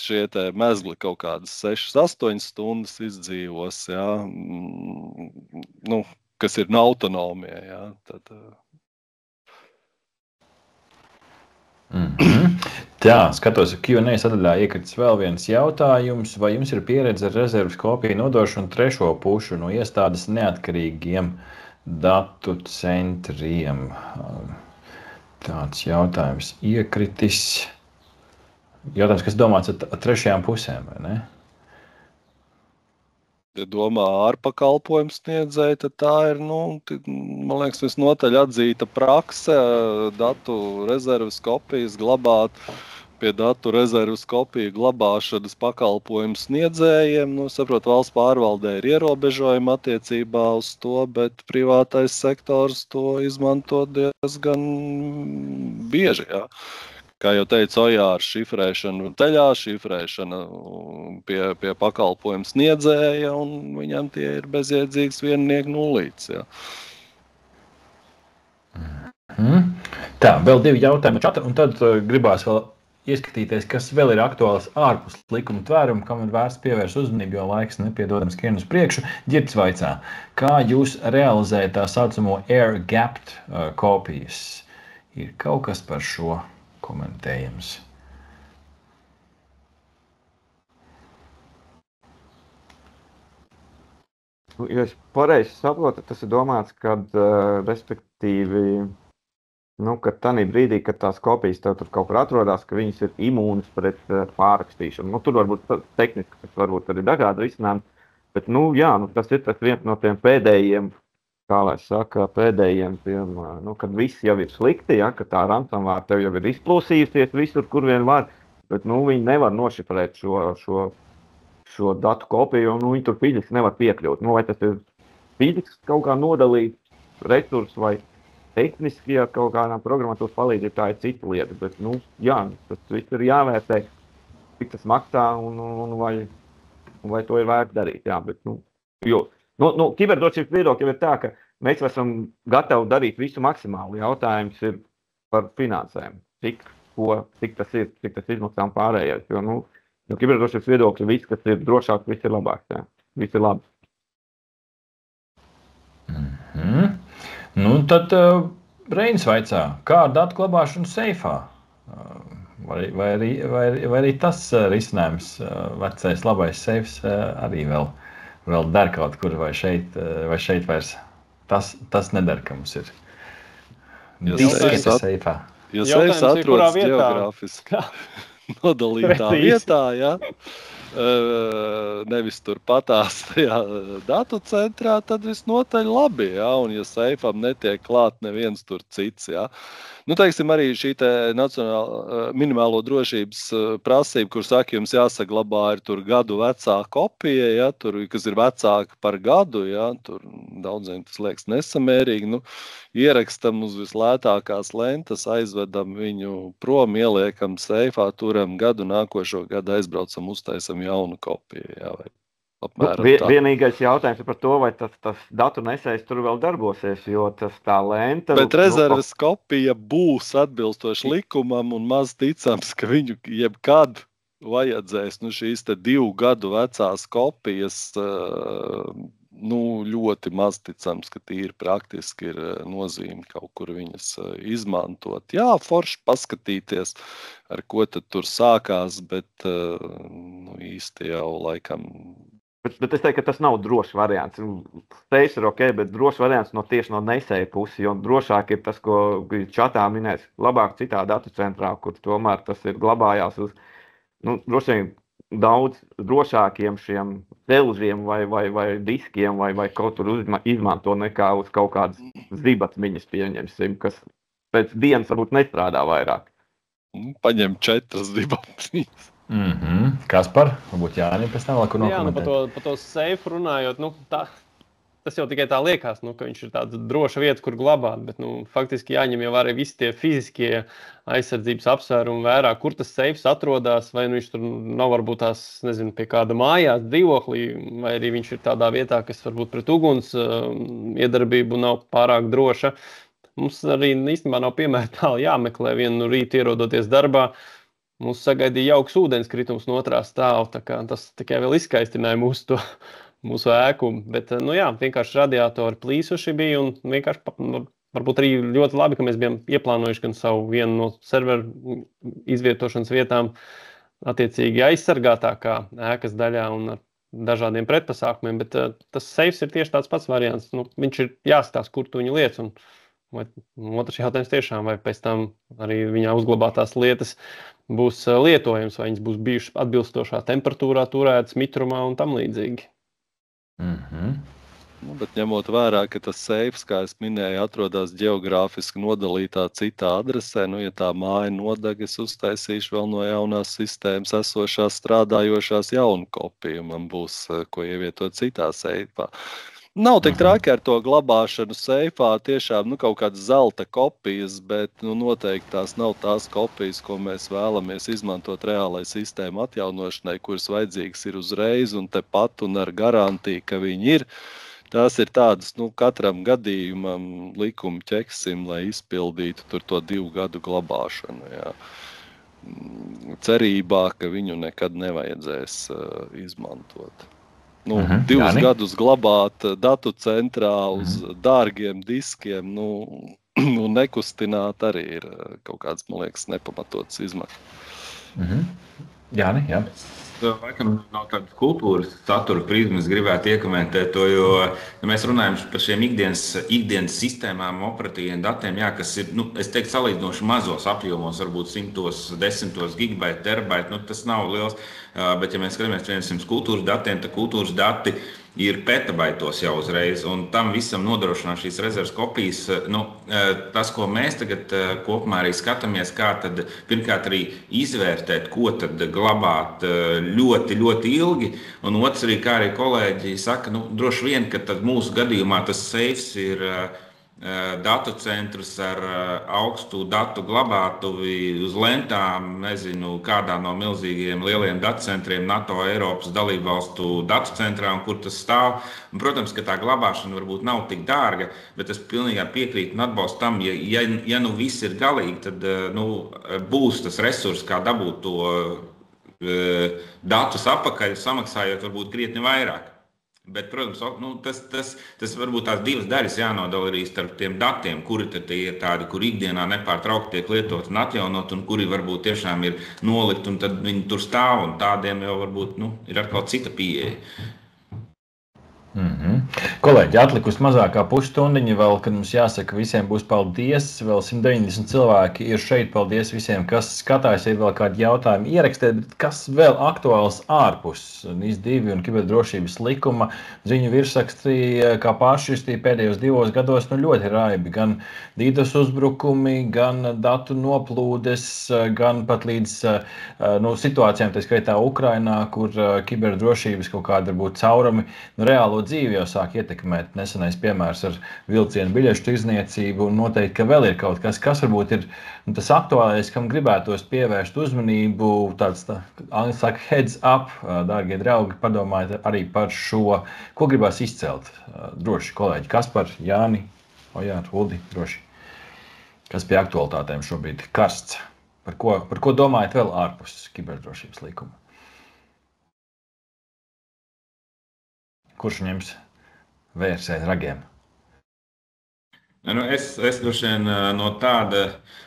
[SPEAKER 3] šie mezgli kaut kādas 6-8 stundas izdzīvos. Ja? Nu, kas ir autonomija. Ja? Tad,
[SPEAKER 1] Tā, skatos, Q&A sadaļā iekritis vēl viens jautājums. Vai jums ir pieredze ar rezerves kopiju nodošanu trešo pušu no iestādes neatkarīgiem datu centriem? Tāds jautājums iekritis. Jautājums, kas domāts ar trešajām pusēm, vai ne?
[SPEAKER 3] Ja domā ārpakalpojumu sniedzēji, tad tā ir, nu, man liekas, visnotaļ atzīta prakse datu rezerves kopijas glabāt pie datu rezerves kopiju glabāšanas pakalpojumu sniedzējiem. Nu, saprot, valsts pārvaldē ir ierobežojumi attiecībā uz to, bet privātais sektors to izmanto diezgan bieži, jā. Kā jau teicu, Ojārs, šifrēšana ceļā, šifrēšana pie pakalpojumu sniedzēja, un viņam tie ir bezjēdzīgs viennieku nulīts. Ja.
[SPEAKER 1] Tā, vēl 2 jautājumi čata, un tad gribās vēl ieskatīties, kas vēl ir aktuāls ārpus likuma tvērumu, kam ir vērts pievērst uzmanību, jo laiks nepiedodams skrien uz priekšu. Ģirds vaicā, kā jūs realizējat tā saucamo air-gapped kopijas? Ir kaut kas par šo komentējams.
[SPEAKER 2] Ja es pareizi saprotu, tas ir domāts, kad, respektīvi, nu, ka tādā brīdī, kad tās kopijas tev tur kaut kur atrodas, ka viņas ir imūnas pret pārrakstīšanu. Nu, tur varbūt tehniski, kas varbūt arī dažādi risinājumi, bet, nu, jā, nu, tas ir viens no tiem pēdējiem, kā lai saka, pēdējiem, tiem, nu, kad viss jau ir slikti, ja, ka tā ransomware tev jau ir izplūsījusies visur, kur vien var, bet, nu, viņi nevar nošifrēt šo datu kopiju, un viņi tur fiziski nevar piekļūt. Nu, vai tas ir fiziski kaut kā nodalīt resursus vai tehniski ar kaut kādām programmatūras palīdzību, tā ir cita lieta, bet, nu, jā, tas viss ir jāvērtē, cik tas maksā un vai to ir vērts darīt, jā, bet, nu, jo, nu, kiberdrošības viedokļi ir tā, ka mēs esam gatavi darīt visu maksimāli. Jautājums ir par finansēm. Cik tas izmaksā un pārējais. Jo, nu, no kiberdrošības viedokļa viss, kas ir drošāks, viss ir labāks. Jā. Viss ir labi.
[SPEAKER 1] Nu, tad Reinis vaicā, kā ar datu glabāšanu seifā? Vai arī tas risinājums, vecais labais seifs, arī vēl der kaut kur, vai šeit vairs tas nedara, ka mums ir diskete seifā.
[SPEAKER 3] Ja seifs atrodas geogrāfiski nodalītā vietā, ja, nevis tur patās tajā datu centrā, tad visnotaļ labi, ja, un ja seifam netiek klāt neviens tur cits, ja. Nu, teiksim, arī šī nacionāla minimālo drošības prasība, kur saka, jums jāsaglabā ir tur gadu vecā kopija, ja, tur, kas ir vecāka par gadu, ja, tur daudziem tas liekas nesamērīgi, nu, ierakstam uz vislētākās lentas, aizvedam viņu prom, ieliekam seifā, turam gadu, nākošo gadu aizbraucam, uztaisam jaunu kopiju, ja, vai
[SPEAKER 2] vienīgais jautājums ir par to, vai tas datu nesējs tur vēl darbosies, jo tā lenta...
[SPEAKER 3] Bet rezerves kopija būs atbilstoši likumam un maz ticams, ka viņu jebkad vajadzēs, nu, šīs 2 gadu vecās kopijas, nu, ļoti maz ticams, ka tīri praktiski ir nozīme kaut kur viņas izmantot. Jā, forši paskatīties, ar ko tad tur sākās, bet nu, īsti jau laikam
[SPEAKER 2] Bet es teiktu, ka tas nav drošs variants. Seifs ir ok, bet drošs variants tieši no nesēja puses. Jo drošāk ir tas, ko čatā minēs, labāk citā datu centrā, kur tomēr tas ir glabājās uz droši vien daudz drošākiem šiem telžiem vai diskiem vai kaut tur izmanto nekā uz kaut kādas zibatmiņas pieņemsim, kas pēc dienas varbūt nestrādā vairāk.
[SPEAKER 3] Paņem 4 zibatmiņas.
[SPEAKER 1] Kaspar, varbūt Jānis pēc tam vēl kur nokomentēt.
[SPEAKER 4] Par to seifu runājot, tas jau tikai tā liekas, ka viņš ir tāda droša vieta, kur glabāt, bet faktiski jāņem jau arī visi tie fiziskie aizsardzības apsvērumi vērā, kur tas seifs atrodas, vai viņš tur nav varbūt tās, nezinu, pie kāda mājās, dzīvoklī, vai arī viņš ir tādā vietā, kas varbūt pret uguns iedarbību nav pārāk droša. Mums arī īstenībā nav piemēra tālu jāmeklē vienu rītu ierodoties darbā. Mums sagaidīja jauks ūdenskritums no otrā stāva, tā kā tas tikai vēl izskaistināja mūsu ēku, bet, vienkārši radiatori plīsuši bija un vienkārši varbūt arī ļoti labi, ka mēs bijām ieplānojuši gan savu vienu no serveru izvietošanas vietām attiecīgi aizsargātākā ēkas daļā un ar dažādiem pretpasākumiem, bet tas seifs ir tieši tāds pats variants. Viņš ir jāskatās, kur tu viņu liec, un otrs jautājums tiešām, vai pēc tam arī viņā uzglabātās lietas būs lietojams, vai viņas būs bijušas atbilstošā temperatūrā, turētas mitrumā un tam līdzīgi.
[SPEAKER 3] Bet ņemot vērā, ka tas seifs, kā es minēju, atrodas geogrāfiski nodalītā citā adresē, ja tā māja nodeg, es uztaisīšu vēl no jaunās sistēmas esošās strādājošās jaunu kopiju, man būs ko ievietot citā seifā. Nav tik traki ar to glabāšanu seifā, tiešām kaut kādas zelta kopijas, bet noteikti tās nav tās kopijas, ko mēs vēlamies izmantot reālai sistēmu atjaunošanai, kuras vajadzīgas ir uzreiz un tepat un ar garantiju, ka viņi ir. Tās ir tādas, katram gadījumam likuma ķeksim, lai izpildītu tur to 2 gadu glabāšanu. Jā. Cerībā, ka viņu nekad nevajadzēs izmantot. 2 gadus glabāt datu centrā uz dārgiem diskiem, un nekustināt arī ir kaut kāds, man liekas, nepamatots izmaksas.
[SPEAKER 1] Jāni, jā.
[SPEAKER 5] Laikam no tādas kultūras satura prizmas gribētu iekomentēt to, jo mēs runājam par šiem ikdienas sistēmām, operatīviem datiem, kas ir, es teiktu, salīdzinoši mazos apjomos, varbūt 100, 10 gigabaiti, terabaiti, tas nav liels, bet ja mēs skatāmies, piemēram, kultūras datiem, tad kultūras dati ir petabaitos jau uzreiz, un tam visam nodrošināt šīs rezerves kopijas. Tas, ko mēs tagad kopumā arī skatāmies, kā tad pirmkārt arī izvērtēt, ko tad glabāt ļoti, ļoti ilgi, un otrs arī, kā arī kolēģi saka, droši vien, ka tad mūsu gadījumā tas seifs ir datu centrs ar augstu datu glabātuvi uz lentām, nezinu, kādā no milzīgiem lieliem datu centriem NATO, Eiropas dalību valstu datu centrā, un kur tas stāv. Un, protams, ka tā glabāšana varbūt nav tik dārga, bet es pilnīgi piekrītu un atbalstu tam, ja viss ir galīgi, tad būs tas resurs, kā dabūt to datus apakaļ, samaksājot varbūt krietni vairāk. Bet, protams, tas varbūt tās 2 daļas jānodala arī starp tiem datiem, kuri tad ir tādi, kur ikdienā nepārtraukti tiek lietot un atjaunot, un kuri varbūt tiešām ir nolikt, un tad viņi tur stāv, un tādiem jau varbūt ir atkal cita pieeja.
[SPEAKER 1] Kolēģi, atlikusi mazākā pusstundiņa vēl, kad mums jāsaka visiem būs paldies. Vēl 190 cilvēki ir šeit. Paldies visiem, kas skatās. Ir vēl kādi jautājumi ierakstēt, bet kas vēl aktuāls ārpus NIS2 un kiberdrošības likuma ziņu virsrakstī, kā pāršķirstīja pēdējos 2 gados, ļoti raibi. Gan DDoS uzbrukumi, gan datu noplūdes, gan pat līdz situācijām, tā skaitā Ukrainā, kur kiberdrošības kaut kāda varbūt caurumi reālo dzīvi jau sāk ietekmēt. Nesenais piemērs ar vilcienu biļešu tirdzniecību, un noteikti, ka vēl ir kaut kas varbūt ir tas aktuālais, kam gribētos pievērst uzmanību, tāds, angļu saka, heads up, dārgie draugi, padomājiet arī par šo, ko gribās izcelt. Droši, kolēģi, Kaspar, Jāni, Ojār, Uldi, droši. Kas pie aktualitātēm šobrīd karsts? Par ko domājat vēl ārpus kiberdrošības likuma? Kurš ņems vērs aiz ragiem?
[SPEAKER 5] Es droši vien no tāda,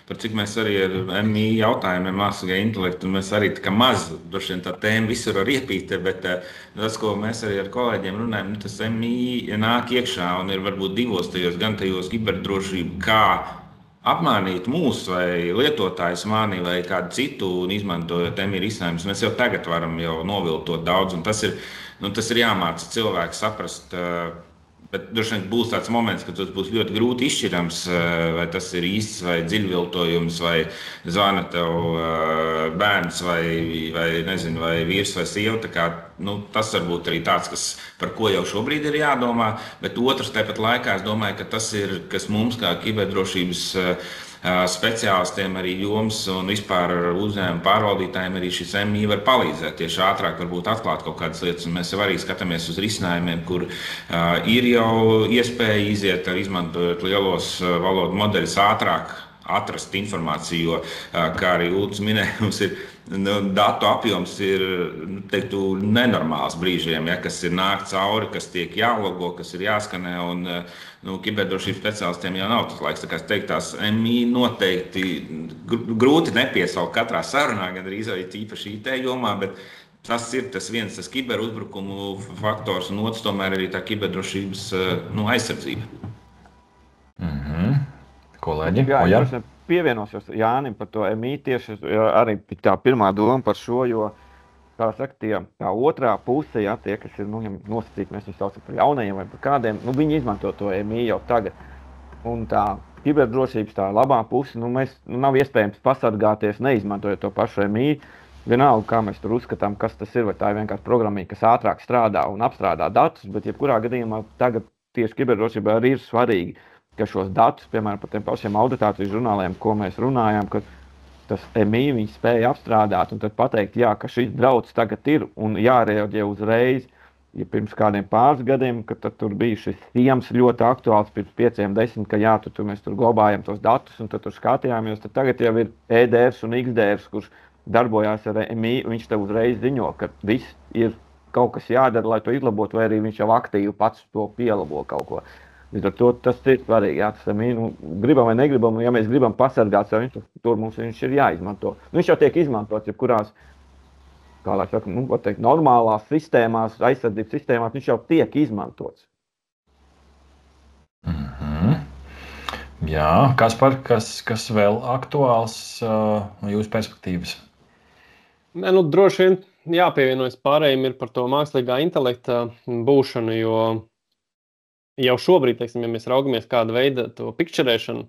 [SPEAKER 5] par cik mēs arī ar MI jautājumiem, mākslīgā intelektu, mēs arī tā kā maz, droši vien tā tēma visur var iepīt, bet tas, ko mēs arī ar kolēģiem runājam, tas MI nāk iekšā un ir varbūt divos tajos, gan tajos kiberdrošību, kā apmānīt mūs vai lietotājus mani vai kādu citu un izmantojot MI risinājumus. Mēs jau tagad varam jau noviltot daudz, un tas ir jāmāca cilvēku saprast. Bet droši vien būs tāds moments, kad tas būs ļoti grūti izšķirams, vai tas ir īsts vai dziļviltojums, vai zvana tev bērns, vai vīrs vai sieva. Tas varbūt arī tāds, par ko jau šobrīd ir jādomā. Bet otrs, tāpat laikā, es domāju, ka tas ir, kas mums kā kiberdrošības speciālistiem, arī joms un vispār uzņēmumu pārvaldītājiem arī šis MI var palīdzēt. Tieši ātrāk varbūt atklāt kaut kādas lietas, un mēs jau arī skatāmies uz risinājumiem, kur ir jau iespēja iziet ar izmantojot lielos valodu modeļus ātrāk atrast informāciju, jo, kā arī Ulds minēja, mums ir datu apjoms ir nenormāls brīžiem, kas ir nāk cauri, kas tiek jālogo, kas ir jāskanē, un kiberdrošības speciālistiem jau nav tas laiks. Tā kā es teiktu, tās MI noteikti grūti nepiesaukt katrā sarunā, gan arī īpaši IT jomā, bet tas ir tas viens kiberuzbrukumu faktors, un otrs tomēr arī tā kiberdrošības aizsardzība.
[SPEAKER 1] Kolēģi,
[SPEAKER 2] es pievienošos Jānim par to MI tieši arī tā pirmā doma par šo, jo, kā saka, tā otrā puse, tie, kas ir nosacīti, mēs viņus saucam par jaunajiem vai par kādiem, viņi izmanto to MI jau tagad. Un tā kiberdrošības tā labā puse, nav iespējams pasargāties, neizmantojot to pašu MI. Vienalga, kā mēs tur uzskatām, kas tas ir, vai tā ir vienkārši programmība, kas ātrāk strādā un apstrādā datus, bet jebkurā gadījumā tagad tieši kiberdrošībā arī ir svarīgi, ka šos datus, piemēram, par tiem pašiem auditācijas žurnāliem, ko mēs runājām, ka tas MI viņi spēja apstrādāt un tad pateikt, ka šis drauds tagad ir un jārēģē uzreiz. Ja pirms kādiem pāris gadiem, kad tur bija šis tiems ļoti aktuāls, pirms 5-10, ka mēs tur glabājam tos datus un tad tur skatījāmies, tad tagad jau ir EDRs un XDRs, kurš darbojās ar MI, viņš tev uzreiz ziņo, ka viss ir kaut kas jādara, lai to izlabotu, vai arī viņš jau aktīvi pats to pielabo kaut ko. Līdz ar to tas ir svarīgi, tas MI, gribam vai negribam, ja mēs gribam pasargāt sev, tur mums viņš ir jāizmanto. Viņš jau tiek izmantots, jebkurās, kā lai saka, normālās sistēmās, aizsardzības sistēmās, viņš jau tiek izmantots.
[SPEAKER 1] Jā, Kaspar, kas vēl aktuāls no jūsu perspektīvas?
[SPEAKER 4] Droši vien jāpievienojas pārējiem ir par to mākslīgā intelekta būšanu, jo jau šobrīd, teiksim, ja mēs raugamies kāda veida to pikčerēšanu,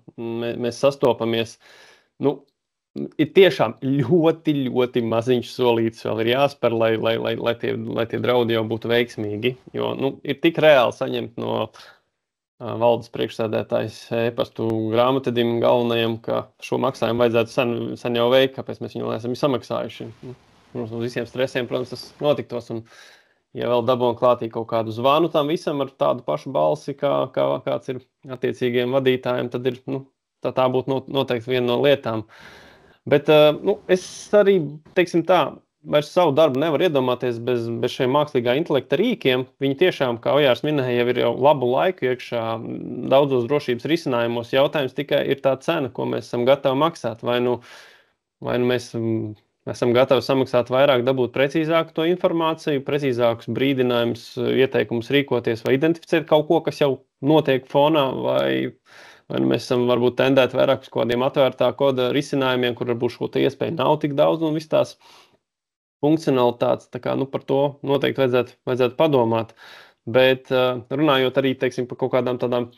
[SPEAKER 4] mēs sastopamies, ir tiešām ļoti, ļoti maziņš solīts vēl ir jāspēr, lai tie draudi jau būtu veiksmīgi, jo ir tik reāli saņemt no valdes priekšsēdētājs e-pastu grāmatvedim galvenajam, ka šo maksājumu vajadzētu sen jau veikt, kāpēc mēs viņu neesam samaksājuši. Mums uz visiem stresiem, protams, tas notiktos, un ja vēl dabūn klātī kaut kādu zvanu tam visam ar tādu pašu balsi, kāds ir attiecīgiem vadītājiem, tad ir, tā būtu noteikti viena no lietām. Bet es arī, teiksim tā, vairs savu darbu nevaru iedomāties bez šiem mākslīgā intelekta rīkiem. Viņi tiešām, kā Ojārs minēja, jau ir jau labu laiku iekšā daudzos drošības risinājumos. Jautājums tikai ir tā cena, ko mēs esam gatavi maksāt. Vai mēs esam gatavi samaksāt vairāk, dabūt precīzāku to informāciju, precīzākus brīdinājumus, ieteikumus rīkoties vai identificēt kaut ko, kas jau notiek fonā, vai mēs esam varbūt tendēti vairāk uz kādiem atvērtā koda risinājumiem, kur varbūt šo iespēju nav tik daudz un viss tās funkcionalitātes. Tā kā, par to noteikti vajadzētu padomāt. Bet runājot arī, teiksim, par kaut kādām tādām,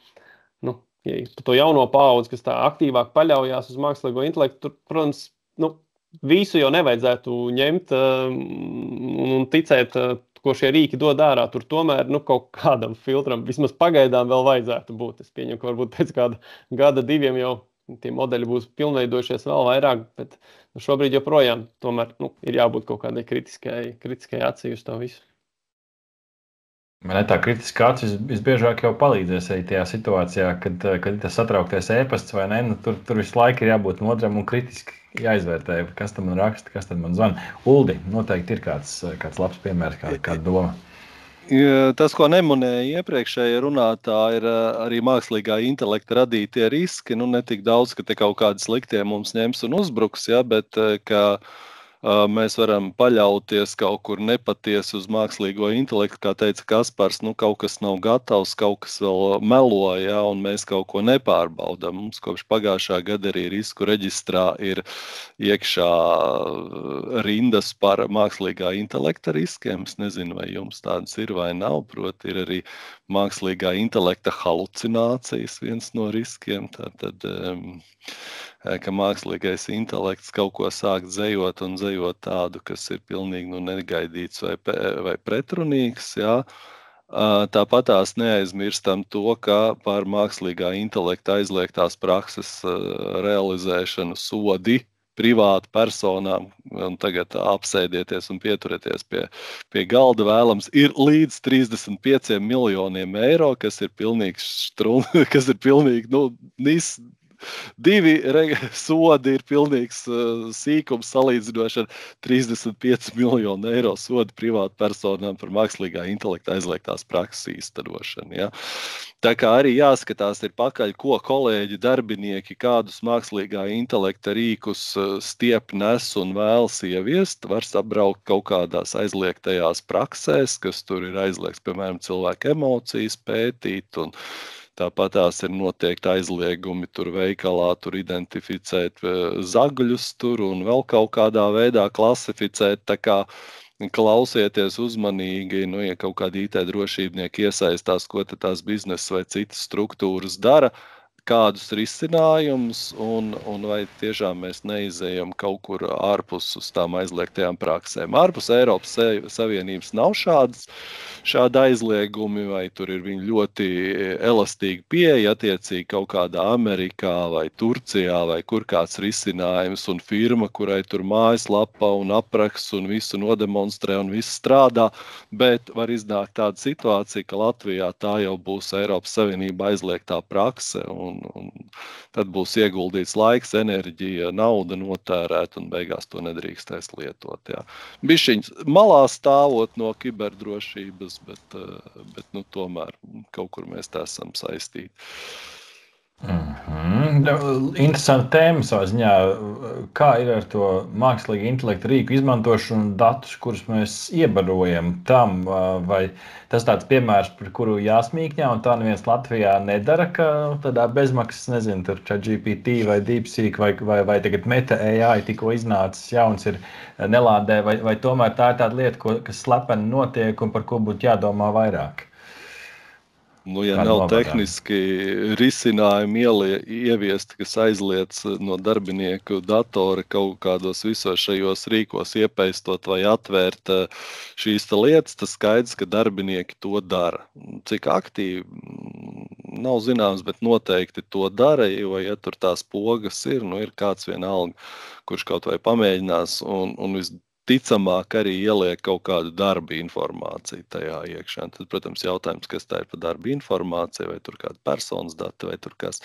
[SPEAKER 4] par to jauno paudzi, kas tā aktīvāk paļaujās uz mākslīgo intelektu, tur, protams, visu jau nevajadzētu ņemt un ticēt, ko šie rīki dod ārā. Tur tomēr kaut kādam filtram vismaz pagaidām vēl vajadzētu būt. Es pieņemu, ka varbūt pēc kāda gada, 2 jau tie modeļi būs pilnveidojušies vēl vairāk, bet šobrīd joprojām tomēr ir jābūt kaut kādai kritiskai acī uz to visu.
[SPEAKER 1] Man tā kritiskā acis visbiežāk jau palīdzēs arī tajā situācijā, kad ir tas satrauktais e-pasts vai ne, tur visu laiku ir jābūt otram un kritiski jāizvērtē, kas tam man raksta, kas tad man zvana. Uldi, noteikti ir kāds labs piemērs, kāda doma.
[SPEAKER 3] Tas, ko neminēja iepriekšējie runātāji, ir arī mākslīgā intelekta radītie riski. Ne tik daudz, ka te kaut kādi sliktie mums ņems un uzbruks, ja, bet ka mēs varam paļauties kaut kur nepatiesi uz mākslīgo intelektu, kā teica Kaspars, kaut kas nav gatavs, kaut kas vēl melo, ja, un mēs kaut ko nepārbaudām. Mums kopš pagājušā gada arī risku reģistrā ir iekšā rindas par mākslīgā intelekta riskiem. Es nezinu, vai jums tādas ir vai nav, proti ir arī mākslīgā intelekta halucinācijas viens no riskiem. Tātad, ka mākslīgais intelekts kaut ko sāk dzejot un dzejot tādu, kas ir pilnīgi negaidīts vai pretrunīgs. Jā. Tāpat tās neaizmirstam to, ka par mākslīgā intelekta aizliegtās prakses realizēšanu sodi privātu personām, un tagad apsēdieties un pieturieties pie galda vēlams, ir līdz 35 miljoniem eiro, kas ir pilnīgi divi sodi ir pilnīgs sīkums salīdzinoši ar 35 miljonu eiro sodu privātu personām par mākslīgā intelekta aizliegtās prakses īstenošanu. Ja? Tā kā arī jāskatās ir pakaļ, ko kolēģi, darbinieki, kādus mākslīgā intelekta rīkus stiep nes un vēlas ieviest, var sabraukt kaut kādās aizliegtajās praksēs, kas tur ir aizliegts, piemēram, cilvēku emocijas pētīt un tāpat tās ir noteikti aizliegumi tur veikalā, tur identificēt zagļus tur un vēl kaut kādā veidā klasificēt. Tā kā klausieties uzmanīgi, ja kaut kādi IT drošībnieki iesaistās, ko tās biznesa vai citas struktūras dara, kādus risinājumus un vai tiešām mēs neizējam kaut kur ārpus uz tām aizliegtajām praksēm. Ārpus Eiropas Savienības nav šādi aizliegumi, vai tur ir viņi ļoti elastīgi pieeja, attiecīgi kaut kādā Amerikā vai Turcijā vai kur kāds risinājums un firma, kurai tur mājaslapa un apraksts un visu nodemonstrē un viss strādā, bet var iznākt tāda situācija, ka Latvijā tā jau būs Eiropas Savienība aizliegtā prakse un tad būs ieguldīts laiks, enerģija, nauda notērēt un beigās to nedrīkstēs lietot. Jā. Bišķiņš malā stāvot no kiberdrošības, bet tomēr kaut kur mēs tā esam saistīti.
[SPEAKER 1] Interesanti tēma savā ziņā. Kā ir ar to mākslīgu intelektu rīku izmantošanu datus, kurus mēs iebarojam tam, vai tas tāds piemērs, par kuru jāsmīkņā, un tā neviens Latvijā nedara, ka tādā bezmaksas, nezinu, tur ChatGPT vai DeepSeek vai tagad Meta AI tikko iznācis jauns ir nelādē, vai tomēr tā ir tāda lieta, kas slepeni notiek un par ko būtu jādomā vairāk?
[SPEAKER 3] Ja nav tehniski risinājumi ieviesti, kas aizliedz no darbinieku datora kaut kādos visos šajos rīkos iepaistot vai atvērt šīs lietas, tas skaidrs, ka darbinieki to dara. Cik aktīvi nav zināms, bet noteikti to dara, jo, ja tur tās pogas ir kāds vienalga, kurš kaut vai pamēģinās un ticamāk arī ieliek kaut kādu darba informāciju tajā iekšā. Tad, protams, jautājums, kas tā ir par darba informāciju, vai tur kāda personas dati, vai tur kas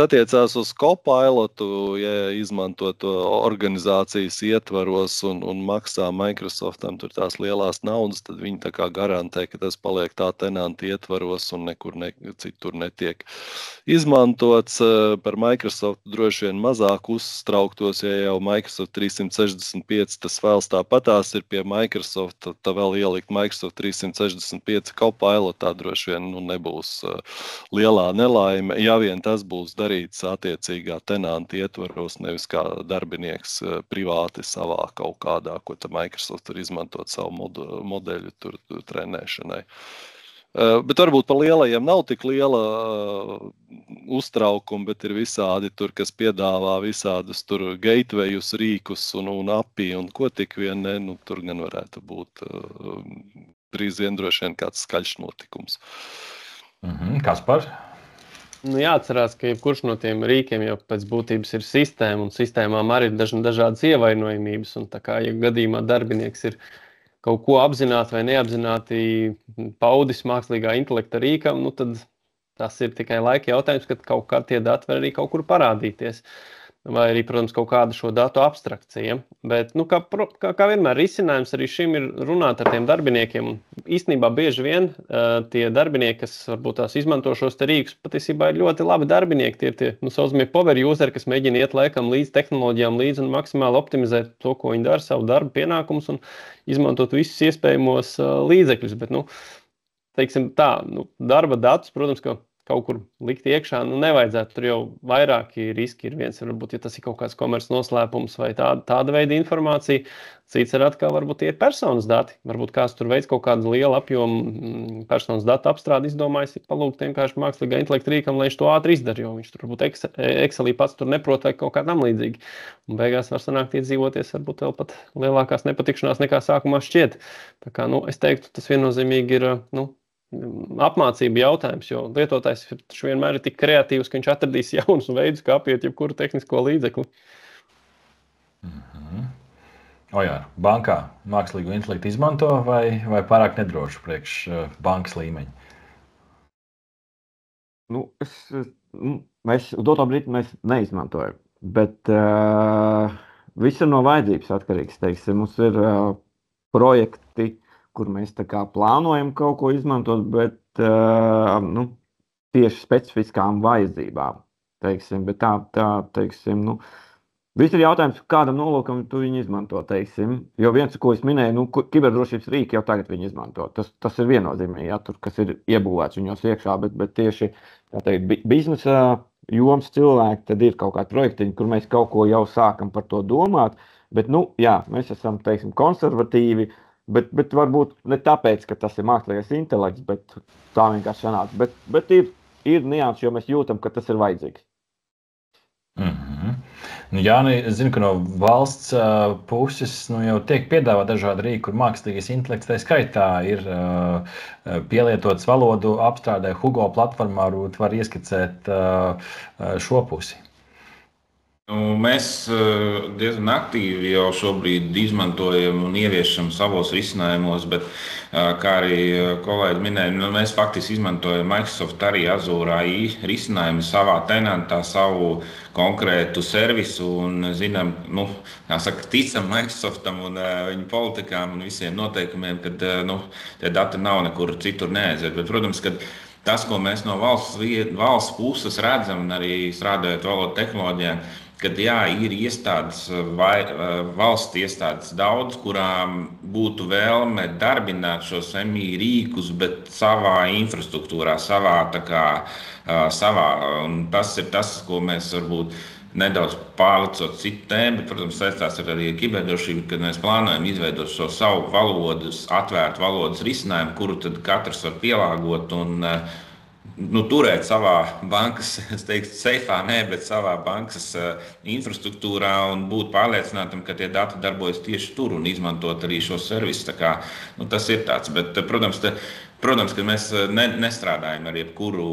[SPEAKER 3] attiecās uz Copilotu, ja izmanto to organizācijas ietvaros un maksā Microsoftam tur tās lielās naudas, tad viņi tā kā garantē, ka tas paliek tā tenanta ietvaros un nekur citur netiek izmantots. Par Microsoft droši vien mazāk uztrauktos, ja jau Microsoft 365 tas vēl tāpatās ir pie Microsoft, tā vēl ielikt Microsoft 365 Copilotā droši vien nebūs lielā nelaime, ja vien tas būs darīts attiecīgā tenanta ietvaros, nevis kā darbinieks privāti savā kaut kādā, ko Microsoft var izmantot savu modeļu tur trenēšanai. Bet varbūt par lielajiem nav tik liela uztraukuma, bet ir visādi tur, kas piedāvā visādus tur gatewayus, rīkus un API un ko tik vien ne, tur gan varētu būt drīz vien droši vien kāds skaļš notikums.
[SPEAKER 1] Kaspar?
[SPEAKER 4] Jāatcerās, ka jebkurš no tiem rīkiem jau pēc būtības ir sistēma, un sistēmām arī ir dažādas ievainojamības, un tā kā, ja gadījumā darbinieks ir kaut ko apzināti vai neapzināti paudis mākslīgā intelekta rīkam, tad tas ir tikai laika jautājums, kad kaut kā tie dati var arī kaut kur parādīties. vai arī, protams, kaut kādu šo datu abstrakciju. Bet, kā vienmēr, risinājums arī šim ir runāt ar tiem darbiniekiem. Īstenībā bieži vien tie darbinieki, kas varbūt tās izmanto šos te rīkus, patiesībā ir ļoti labi darbinieki. Tie ir tie, saucamie power useri, kas mēģina iet laikam līdz tehnoloģijām līdz un maksimāli optimizēt to, ko viņi dara, savu darbu pienākumus un izmantot visus iespējamos līdzekļus. Bet, teiksim tā, darba datus, protams, ka kaut kur likt iekšā, nevajadzētu. Tur jau vairāki riski ir. Viens varbūt, ja tas ir kaut kāds komerces noslēpums vai tāda veida informācija. Cits ir atkal varbūt tie ir personas dati. Varbūt kāds tur veids kaut kādu lielu apjomu personas datu apstrādi izdomājis, palūgt vienkārši mākslīgā intelekta rīkam, lai viņš to ātri izdara, jo viņš tur varbūt Excelī pats tur neprot vai kaut kā tam līdzīgi. Un beigās var sanākt iedzīvoties varbūt vēl pat lielākās nepatikšanās nekā sākumā šķiet. Tā kā, es teiktu, tas viennozīmīgi ir, apmācība jautājums, jo lietotājs vienmēr ir tik kreatīvs, ka viņš atradīs jaunus veidus, kā apiet jebkuru tehnisko līdzekli.
[SPEAKER 1] Bankā mākslīgo intelektu izmanto vai pārāk nedrošu priekš bankas līmeņa?
[SPEAKER 2] Mēs doto brīdi mēs neizmantojam, bet viss ir no vajadzības atkarīgs. Teiksim, mums ir projekti, kur mēs tā kā plānojam kaut ko izmantot, bet tieši specifiskām vajadzībām. Teiksim, bet teiksim, viss ir jautājums, kādam nolūkam tu viņu izmanto, teiksim. Jo viens, ko es minēju, kiberdrošības rīki jau tagad viņi izmanto. Tas ir viennozīmīgi, ja, tur, kas ir iebūvēts viņos iekšā, bet tieši biznesa jomas cilvēki, tad ir kaut kādi projektiņi, kur mēs kaut ko jau sākam par to domāt. Bet, mēs esam, teiksim, konservatīvi, bet varbūt ne tāpēc, ka tas ir mākslīgais intelekts, bet tā vienkārši sanāk. Bet ir nianses, jo mēs jūtam, ka tas ir vajadzīgs.
[SPEAKER 1] Jāni, es zinu, ka no valsts puses jau tiek piedāvāt dažādi rīki, kur mākslīgais intelekts tā skaitā ir pielietots valodu apstrādē. Hugo platformā var ieskicēt šo pusi.
[SPEAKER 5] Mēs diezgan aktīvi jau šobrīd izmantojam un ieviešam savos risinājumos, bet, kā arī kolēģi minēja, mēs faktiski izmantojam Microsoft arī Azure AI risinājumu savā tenantā, savu konkrētu servisu un zinām, ticam Microsoftam un viņu politikām un visiem noteikumiem, kad tie dati nav nekur citur neaiziet. Bet, protams, ka tas, ko mēs no valsts puses redzam un arī strādājot valodu tehnoloģijām, kad ir iestādes, valsts iestādes daudz, kurām būtu vēlme darbināt šos MI rīkus, bet savā infrastruktūrā, savā. Un tas ir tas, ko mēs varbūt nedaudz pārlicot citu tēmu, bet, protams, saistās arī ar kiberdrošību, kad mēs plānojam izveidot šo savu valodas, atvērtu valodas risinājumu, kuru tad katrs var pielāgot un turēt savā bankas, es teiktu, seifā, bet savā bankas infrastruktūrā un būt pārliecinātam, ka tie dati darbojas tieši tur un izmantot arī šo servisu. Tas ir tāds, bet, protams, ka mēs nestrādājam ar jebkuru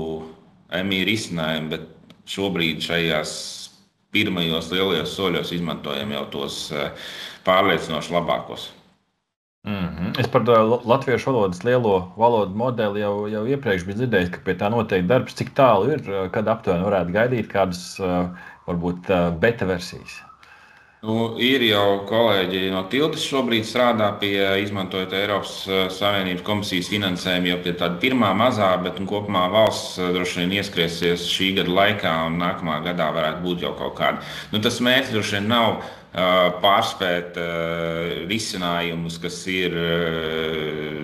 [SPEAKER 5] MI risinājumu, bet šobrīd šajās pirmajos lielajos soļos izmantojam jau tos pārliecinoši labākos.
[SPEAKER 1] Es par to latviešu valodas lielo valodu modeli jau iepriekš biju dzirdējis, ka pie tā noteikti darbs, cik tālu ir, kad aptuveni varētu gaidīt kādas varbūt beta versijas.
[SPEAKER 5] Ir jau kolēģi no Tildes šobrīd strādā pie izmantojot Eiropas Savienības komisijas finansējumu jau pie tāda pirmā mazā, bet kopumā valsts droši vien ieskriesies šī gada laikā un nākamā gadā varētu būt jau kaut kāda. Tas mērķis droši vien nav pārspēt risinājumus, kas ir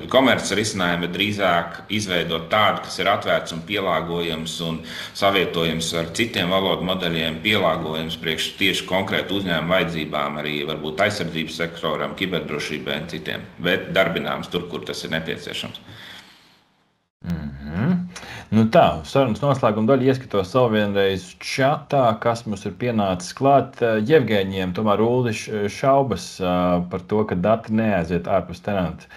[SPEAKER 5] komerces risinājumi, bet drīzāk izveidot tādu, kas ir atvērts un pielāgojams un savietojams ar citiem valodu modeļiem, pielāgojams priekš tieši konkrētu uzņēmumu vajadzībām, arī varbūt aizsardzības sektoram, kiberdrošībai un citiem, bet darbināms tur, kur tas ir nepieciešams.
[SPEAKER 1] Sarunas noslēguma daļa ieskatos vēl vienreiz čatā, kas mums ir pienācis klāt. Jevgeņiem tomēr Uldi šaubas par to, ka dati neaiziet ārpus tenanta.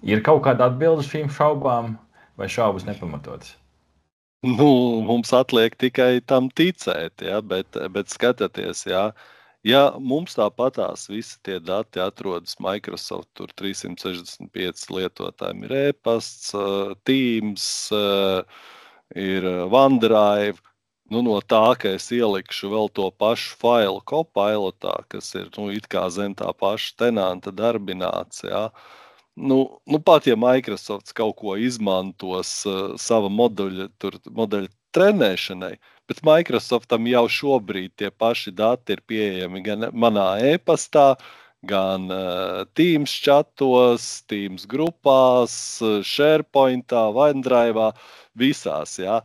[SPEAKER 1] Ir kaut kāda atbilde šīm šaubām vai šaubas nepamatotas?
[SPEAKER 3] Mums atliek tikai tam ticēt, bet skatieties, ja mums tāpatās visi tie dati atrodas Microsoft, tur 365 lietotājiem ir e-pasts, Teams, ir OneDrive, no tā, ka es ielikšu vēl to pašu failu Copilotā, kas ir it kā zem tā paša tenanta darbināts, jā. Pat ja Microsofts kaut ko izmantos sava modeļa trenēšanai, bet Microsoftam jau šobrīd tie paši dati ir pieejami gan manā e-pastā, gan Teams chatos, Teams grupās, SharePointā, OneDrive'ā, visās, jā.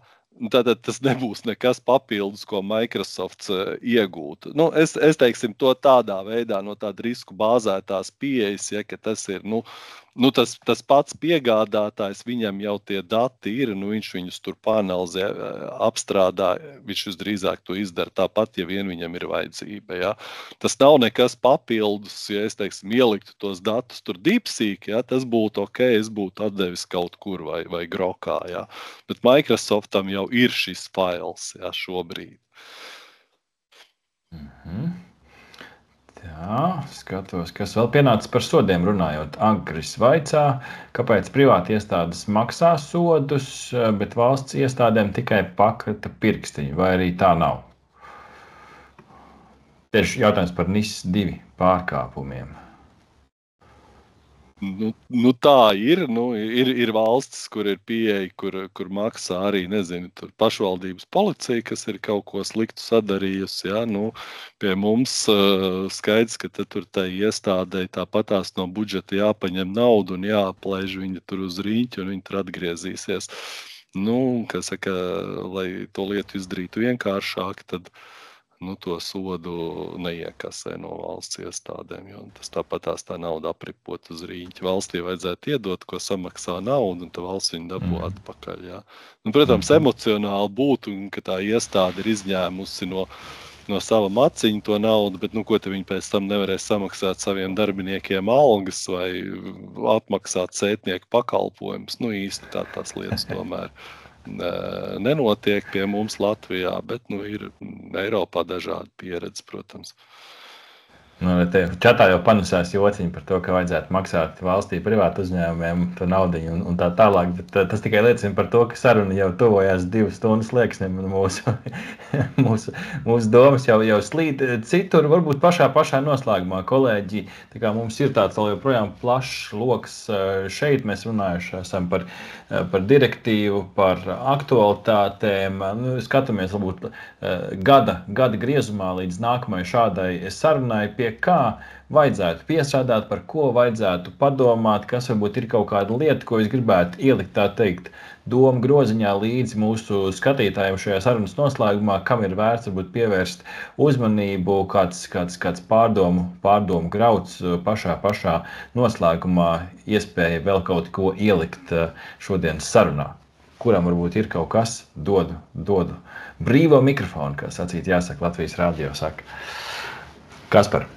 [SPEAKER 3] Tātad tas nebūs nekas papildus, ko Microsofts iegūtu. Es teiksim to tādā veidā, no tāda risku bāzētās pieejas, ja, ka tas ir, tas pats piegādātājs, viņam jau tie dati ir, viņš viņus tur panalizē, apstrādā, viņš visdrīzāk to izdara tāpat, ja vien viņam ir vajadzība, ja. Tas nav nekas papildus, ja es, teiksim, ieliktu tos datus tur DeepSeek, ja, tas būtu ok, es būtu atdevis kaut kur vai Grokā, ja. Bet Microsoftam jau ir šis fails, ja, šobrīd.
[SPEAKER 1] Tā, skatos, kas vēl pienācis par sodiem runājot. Agris vaicā, kāpēc privāti iestādes maksā sodus, bet valsts iestādēm tikai pakata pirkstiņu, vai arī tā nav? Tieši jautājums par NIS2 pārkāpumiem.
[SPEAKER 3] Tā ir. Ir valstis, kur ir pieeja, kur maksā arī, tur pašvaldības policija, kas ir kaut ko sliktu sadarījusi. Ja? Pie mums skaidrs, ka tur tai iestādei tāpatās no budžeta jāpaņem naudu un jāaplaiž viņa tur uz rīņķi un viņa tur atgriezīsies. Kā saka, lai to lietu izdarītu vienkāršāk, tad to sodu neiekasē no valsts iestādēm, jo tas tāpatās tā nauda apripot uz rīņķi. Valstī vajadzētu iedot, ko samaksā naudu, un tā valsts viņu dabū atpakaļ. Jā. Protams, emocionāli būtu, ka tā iestāde ir izņēmusi no sava maciņa to naudu, bet ko te viņi pēc tam nevarēs samaksāt saviem darbiniekiem algas vai apmaksāt cētnieku pakalpojumus. Īsti tās lietas tomēr nenotiek pie mums Latvijā, bet ir Eiropā dažādi pieredze, protams.
[SPEAKER 1] Čatā jau panesās jociņi par to, ka vajadzētu maksāt valstī privātu uzņēmumiem to naudiņu un tā tālāk, bet tas tikai liecina par to, ka saruna jau tuvojās 2 stundas slieksnim un mūsu domas jau slīd citur, varbūt pašā noslēgumā, kolēģi, tā kā mums ir tāds vēl joprojām plašs loks šeit, mēs runājuši esam par direktīvu, par aktualitātēm, skatāmies varbūt gada griezumā līdz nākamai šādai sarunai, pie kā vajadzētu piestrādāt, par ko vajadzētu padomāt, kas varbūt ir kaut kāda lieta, ko es gribētu ielikt, tā teikt, domu groziņā līdzi mūsu skatītājiem šajā sarunas noslēgumā, kam ir vērts varbūt pievērst uzmanību, kāds pārdomu grauds pašā noslēgumā, iespēja vēl kaut ko ielikt šodienas sarunā, kuram varbūt ir kaut kas, dodu brīvo mikrofonu, kā sacīt jāsaka Latvijas radio saka. Kaspar?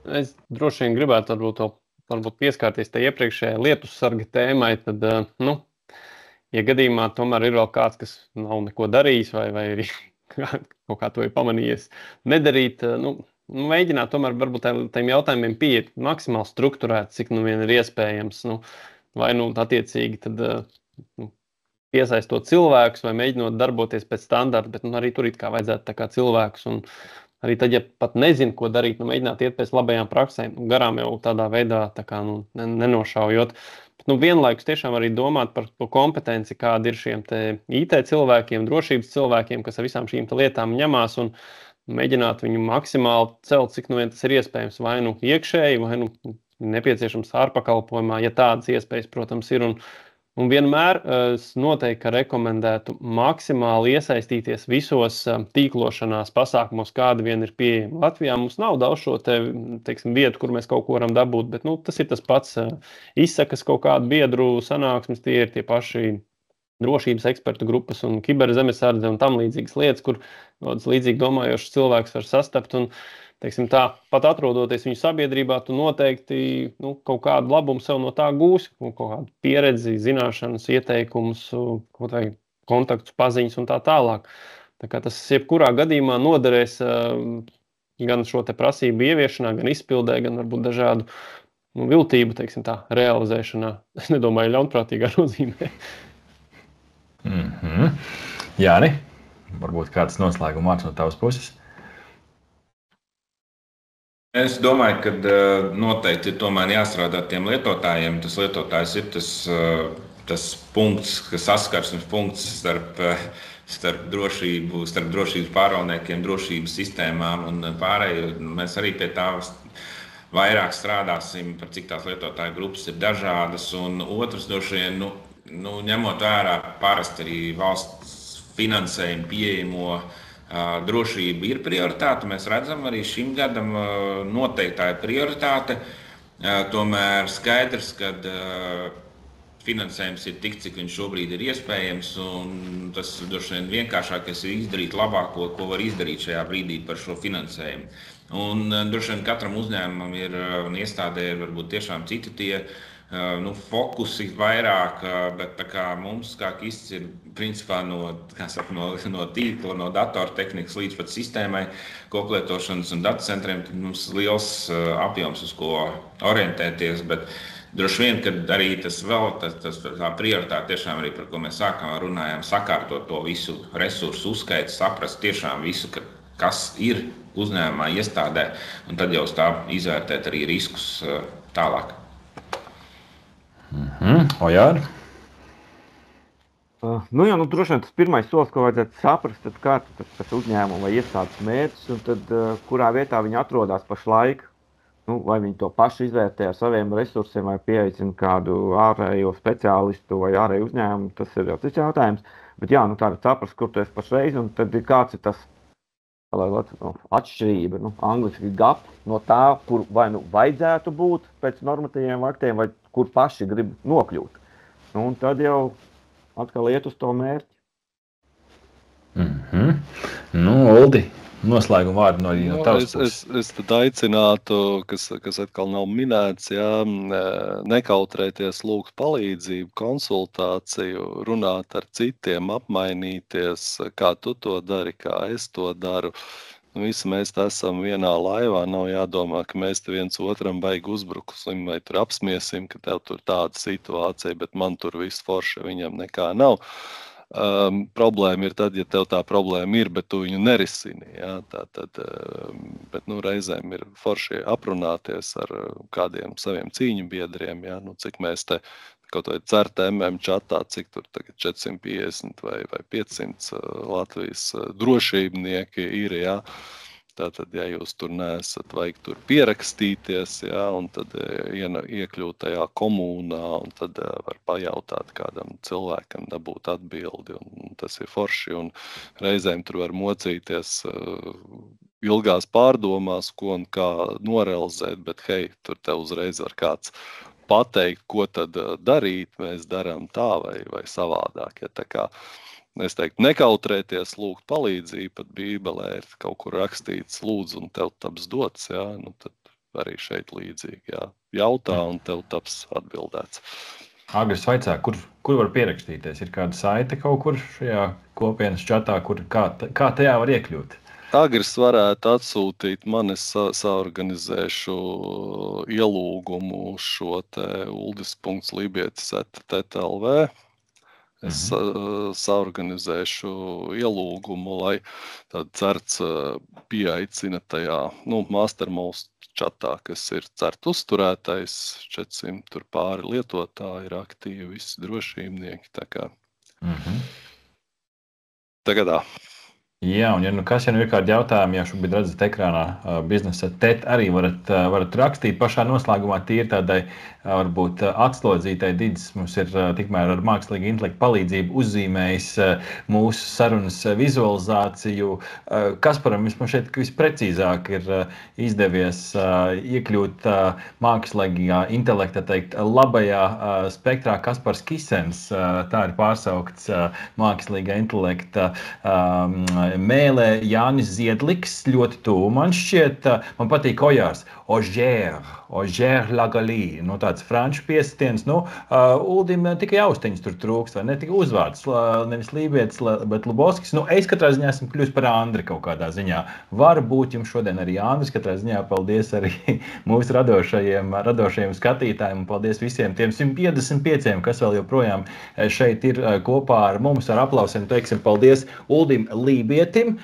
[SPEAKER 4] Es droši vien gribētu varbūt pieskārties tai iepriekšējai lietussarga tēmai, tad, ja gadījumā tomēr ir vēl kāds, kas nav neko darījis vai arī kaut kā to ir pamanījies nedarīt, mēģināt tomēr varbūt tiem jautājumiem pieiet maksimāli strukturēt, cik vien ir iespējams, vai attiecīgi tad piesaistot cilvēkus vai mēģinot darboties pēc standarta, bet arī tur it kā vajadzētu tā kā cilvēkus un arī tad, ja pat nezinu, ko darīt, mēģināt iet pēc labajām praksēm, garām jau tādā veidā tā kā, nenošaujot. Bet, vienlaikus tiešām arī domāt par to kompetenci, kāda ir šiem te IT cilvēkiem, drošības cilvēkiem, kas ar visām šīm lietām ņemās un mēģināt viņu maksimāli celt, cik vien tas ir iespējams, vai iekšēji, vai nepieciešams ārpakalpojumā, ja tādas iespējas, protams, ir. Un vienmēr es noteikti rekomendētu maksimāli iesaistīties visos tīklošanās pasākumos, kāda vien ir pieejama. Latvijā mums nav daudz šo vietu, kur mēs kaut ko varam dabūt, bet tas ir tas pats izsakas kaut kādu biedru sanāksmes, tie ir tie paši drošības ekspertu grupas un kiberzemesardze un tam līdzīgas lietas, kur līdzīgi domājošs cilvēks var sastapt un pat atrodoties viņu sabiedrībā, tu noteikti kaut kādu labumu sev no tā gūsi, kaut kādu pieredzi, zināšanas, ieteikumus, kaut vai kontaktus, paziņas un tā tālāk. Tā kā tas jebkurā gadījumā noderēs gan šo te prasību ieviešanā, gan izpildē, gan varbūt dažādu viltību, realizēšanā. Es nedomāju ļaunprātīgā nozīmē.
[SPEAKER 1] Jāni, Varbūt kāds noslēguma vārds no tavas puses?
[SPEAKER 5] Es domāju, ka noteikti ir tomēr jāstrādā ar tiem lietotājiem. Tas lietotājs ir tas punkts, kas saskarsmes punkts starp drošības pārvaldniekiem, drošības sistēmām un pārējo. Mēs arī pie tā vairāk strādāsim, par cik tās lietotāju grupas ir dažādas. Un otrs, droši vien, ņemot vērā parasti arī valsts finansējumu pieejamo drošība ir prioritāte. Mēs redzam, arī šim gadam noteikti tā ir prioritāte. Tomēr skaidrs, ka finansējums ir tik, cik viņš šobrīd ir iespējams. Tas droši vien vienkāršākais ir izdarīt labāko, ko var izdarīt šajā brīdī par šo finansējumu. Un droši vien katram uzņēmumam ir un iestādē ir varbūt tiešām citi tie fokusi vairāk, bet tā kā mums kā KISS ir principā no tīkla, no datortehnikas līdz pat sistēmai, koplietošanas un datacentriem, tad mums liels apjoms, uz ko orientēties, bet droši vien, kad arī tā prioritāte tiešām arī, par ko mēs sākām runājām, sakārtot to visu resursu uzskaitu, saprast tiešām visu, kas ir uzņēmumā iestādē, un tad jau uz tā izvērtēt arī riskus tālāk.
[SPEAKER 1] Ojār?
[SPEAKER 2] Droši vien tas pirmais solis, ko vajadzētu saprast, tad kāds tas uzņēmuma vai iestādes mērķis, un tad kurā vietā viņi atrodas pašlaik, vai viņi to paši izvērtē ar saviem resursiem, vai pieaicina kādu ārējo speciālistu vai ārēju uzņēmumu, tas ir jau cits jautājums. Bet jā, tā ir saprast, kur tu esi pašreiz, un tad ir kāds ir tas atšķirība, angliski gap, no tā, kur vai vajadzētu būt pēc normatīviem aktiem, vai kur paši grib nokļūt. Un tad jau atkal iet uz to mērķi.
[SPEAKER 1] Uldi, noslēguma vārdu no tavas puses.
[SPEAKER 3] Es tad aicinātu, kas atkal nav minēts, nekautrēties, lūgt palīdzību, konsultāciju, runāt ar citiem, apmainīties, kā tu to dari, kā es to daru. Visi mēs esam vienā laivā, nav jādomā, ka mēs te viens otram baigi uzbruksim vai tur apsmiesim, ka tev tur tāda situācija, bet man tur viss forši, viņam nekā nav. Problēma ir tad, ja tev tā problēma ir, bet tu viņu nerisini. Ja? Bet reizēm ir forši aprunāties ar kādiem saviem cīņu biedriem, ja? Cik mēs te kaut vai CERT čatā, cik tur tagad 450 vai 500 Latvijas drošībnieki ir, ja? Tātad, ja jūs tur neesat, vajag tur pierakstīties, ja, un tad iekļūt tajā komunā, un tad var pajautāt kādam cilvēkam, dabūt atbildi, un tas ir forši, un reizēm tur var mocīties ilgās pārdomās, ko un kā norealizēt, bet hei, tur te uzreiz var kāds pateikt, ko tad darīt, mēs darām tā vai savādāk, ja, tā kā es teiktu, nekautrēties, lūgt palīdzību, pat Bībelē ir kaut kur rakstīts, lūdzu, un tev taps dots, jā, tad arī šeit līdzīgi, jā, jautā, un tev taps atbildēts.
[SPEAKER 1] Agris vaicā, kur var pierakstīties? Ir kāda saite kaut kur šajā kopienas čatā, kā tajā var iekļūt?
[SPEAKER 3] Agris varētu atsūtīt, man es saorganizēšu ielūgumu šo te uldis.libietis@tlv. Es saorganizēšu ielūgumu, lai tad CERTs pieaicina tajā, Mastermost čatā, kas ir CERT uzturētais, 400 tur pāri lietotāji ir aktīvi, visi drošībnieki, tā kā. Tagadā.
[SPEAKER 1] Jā, un kas ir kādi jautājumi, ja šobrīd redzat ekrānā biznesa TET, arī varat rakstīt pašā noslēgumā tīri tādai varbūt atslodzītai Didis. Mums ir tikmēr ar mākslīgu intelektu palīdzību uzzīmējis mūsu sarunas vizualizāciju. Kasparam vismaz šeit visprecīzāk ir izdevies iekļūt mākslīgā intelekta, teikt, labajā spektrā. Kaspars Kisens, tā ir pārsaukts mākslīgā intelekta mēlē Jānis Ziedliks, ļoti tuvu man šķiet. Man patīk Ojārs, Ožēr Lagalī, tāds franču piesitiens. Uldim tikai austiņas tur trūkst, vai ne tikai uzvārds, nevis Lībietis, bet Lubovskis. Es katrā ziņā esmu kļuvis par Andri kaut kādā ziņā. Varbūt jums šodien arī Andris, katrā ziņā paldies arī mūsu radošajiem skatītājiem, un paldies visiem tiem 155, kas vēl joprojām šeit ir kopā ar mums, ar aplausiem teiksim paldies Uldim Lībietim,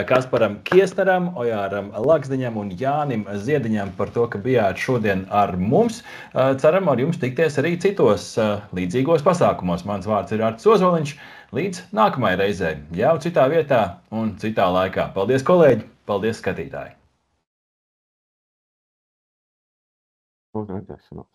[SPEAKER 1] Kasparam Kiesneram, Ojāram Laksdiņam un Jānim Ziediņam par to, ka bijāt šodien ar mums. Ceram ar jums tikties arī citos līdzīgos pasākumos. Mans vārds ir Artis Ozoliņš. Līdz nākamajai reizei, jau citā vietā un citā laikā. Paldies, kolēģi! Paldies, skatītāji!
[SPEAKER 2] Uz redzēšanos!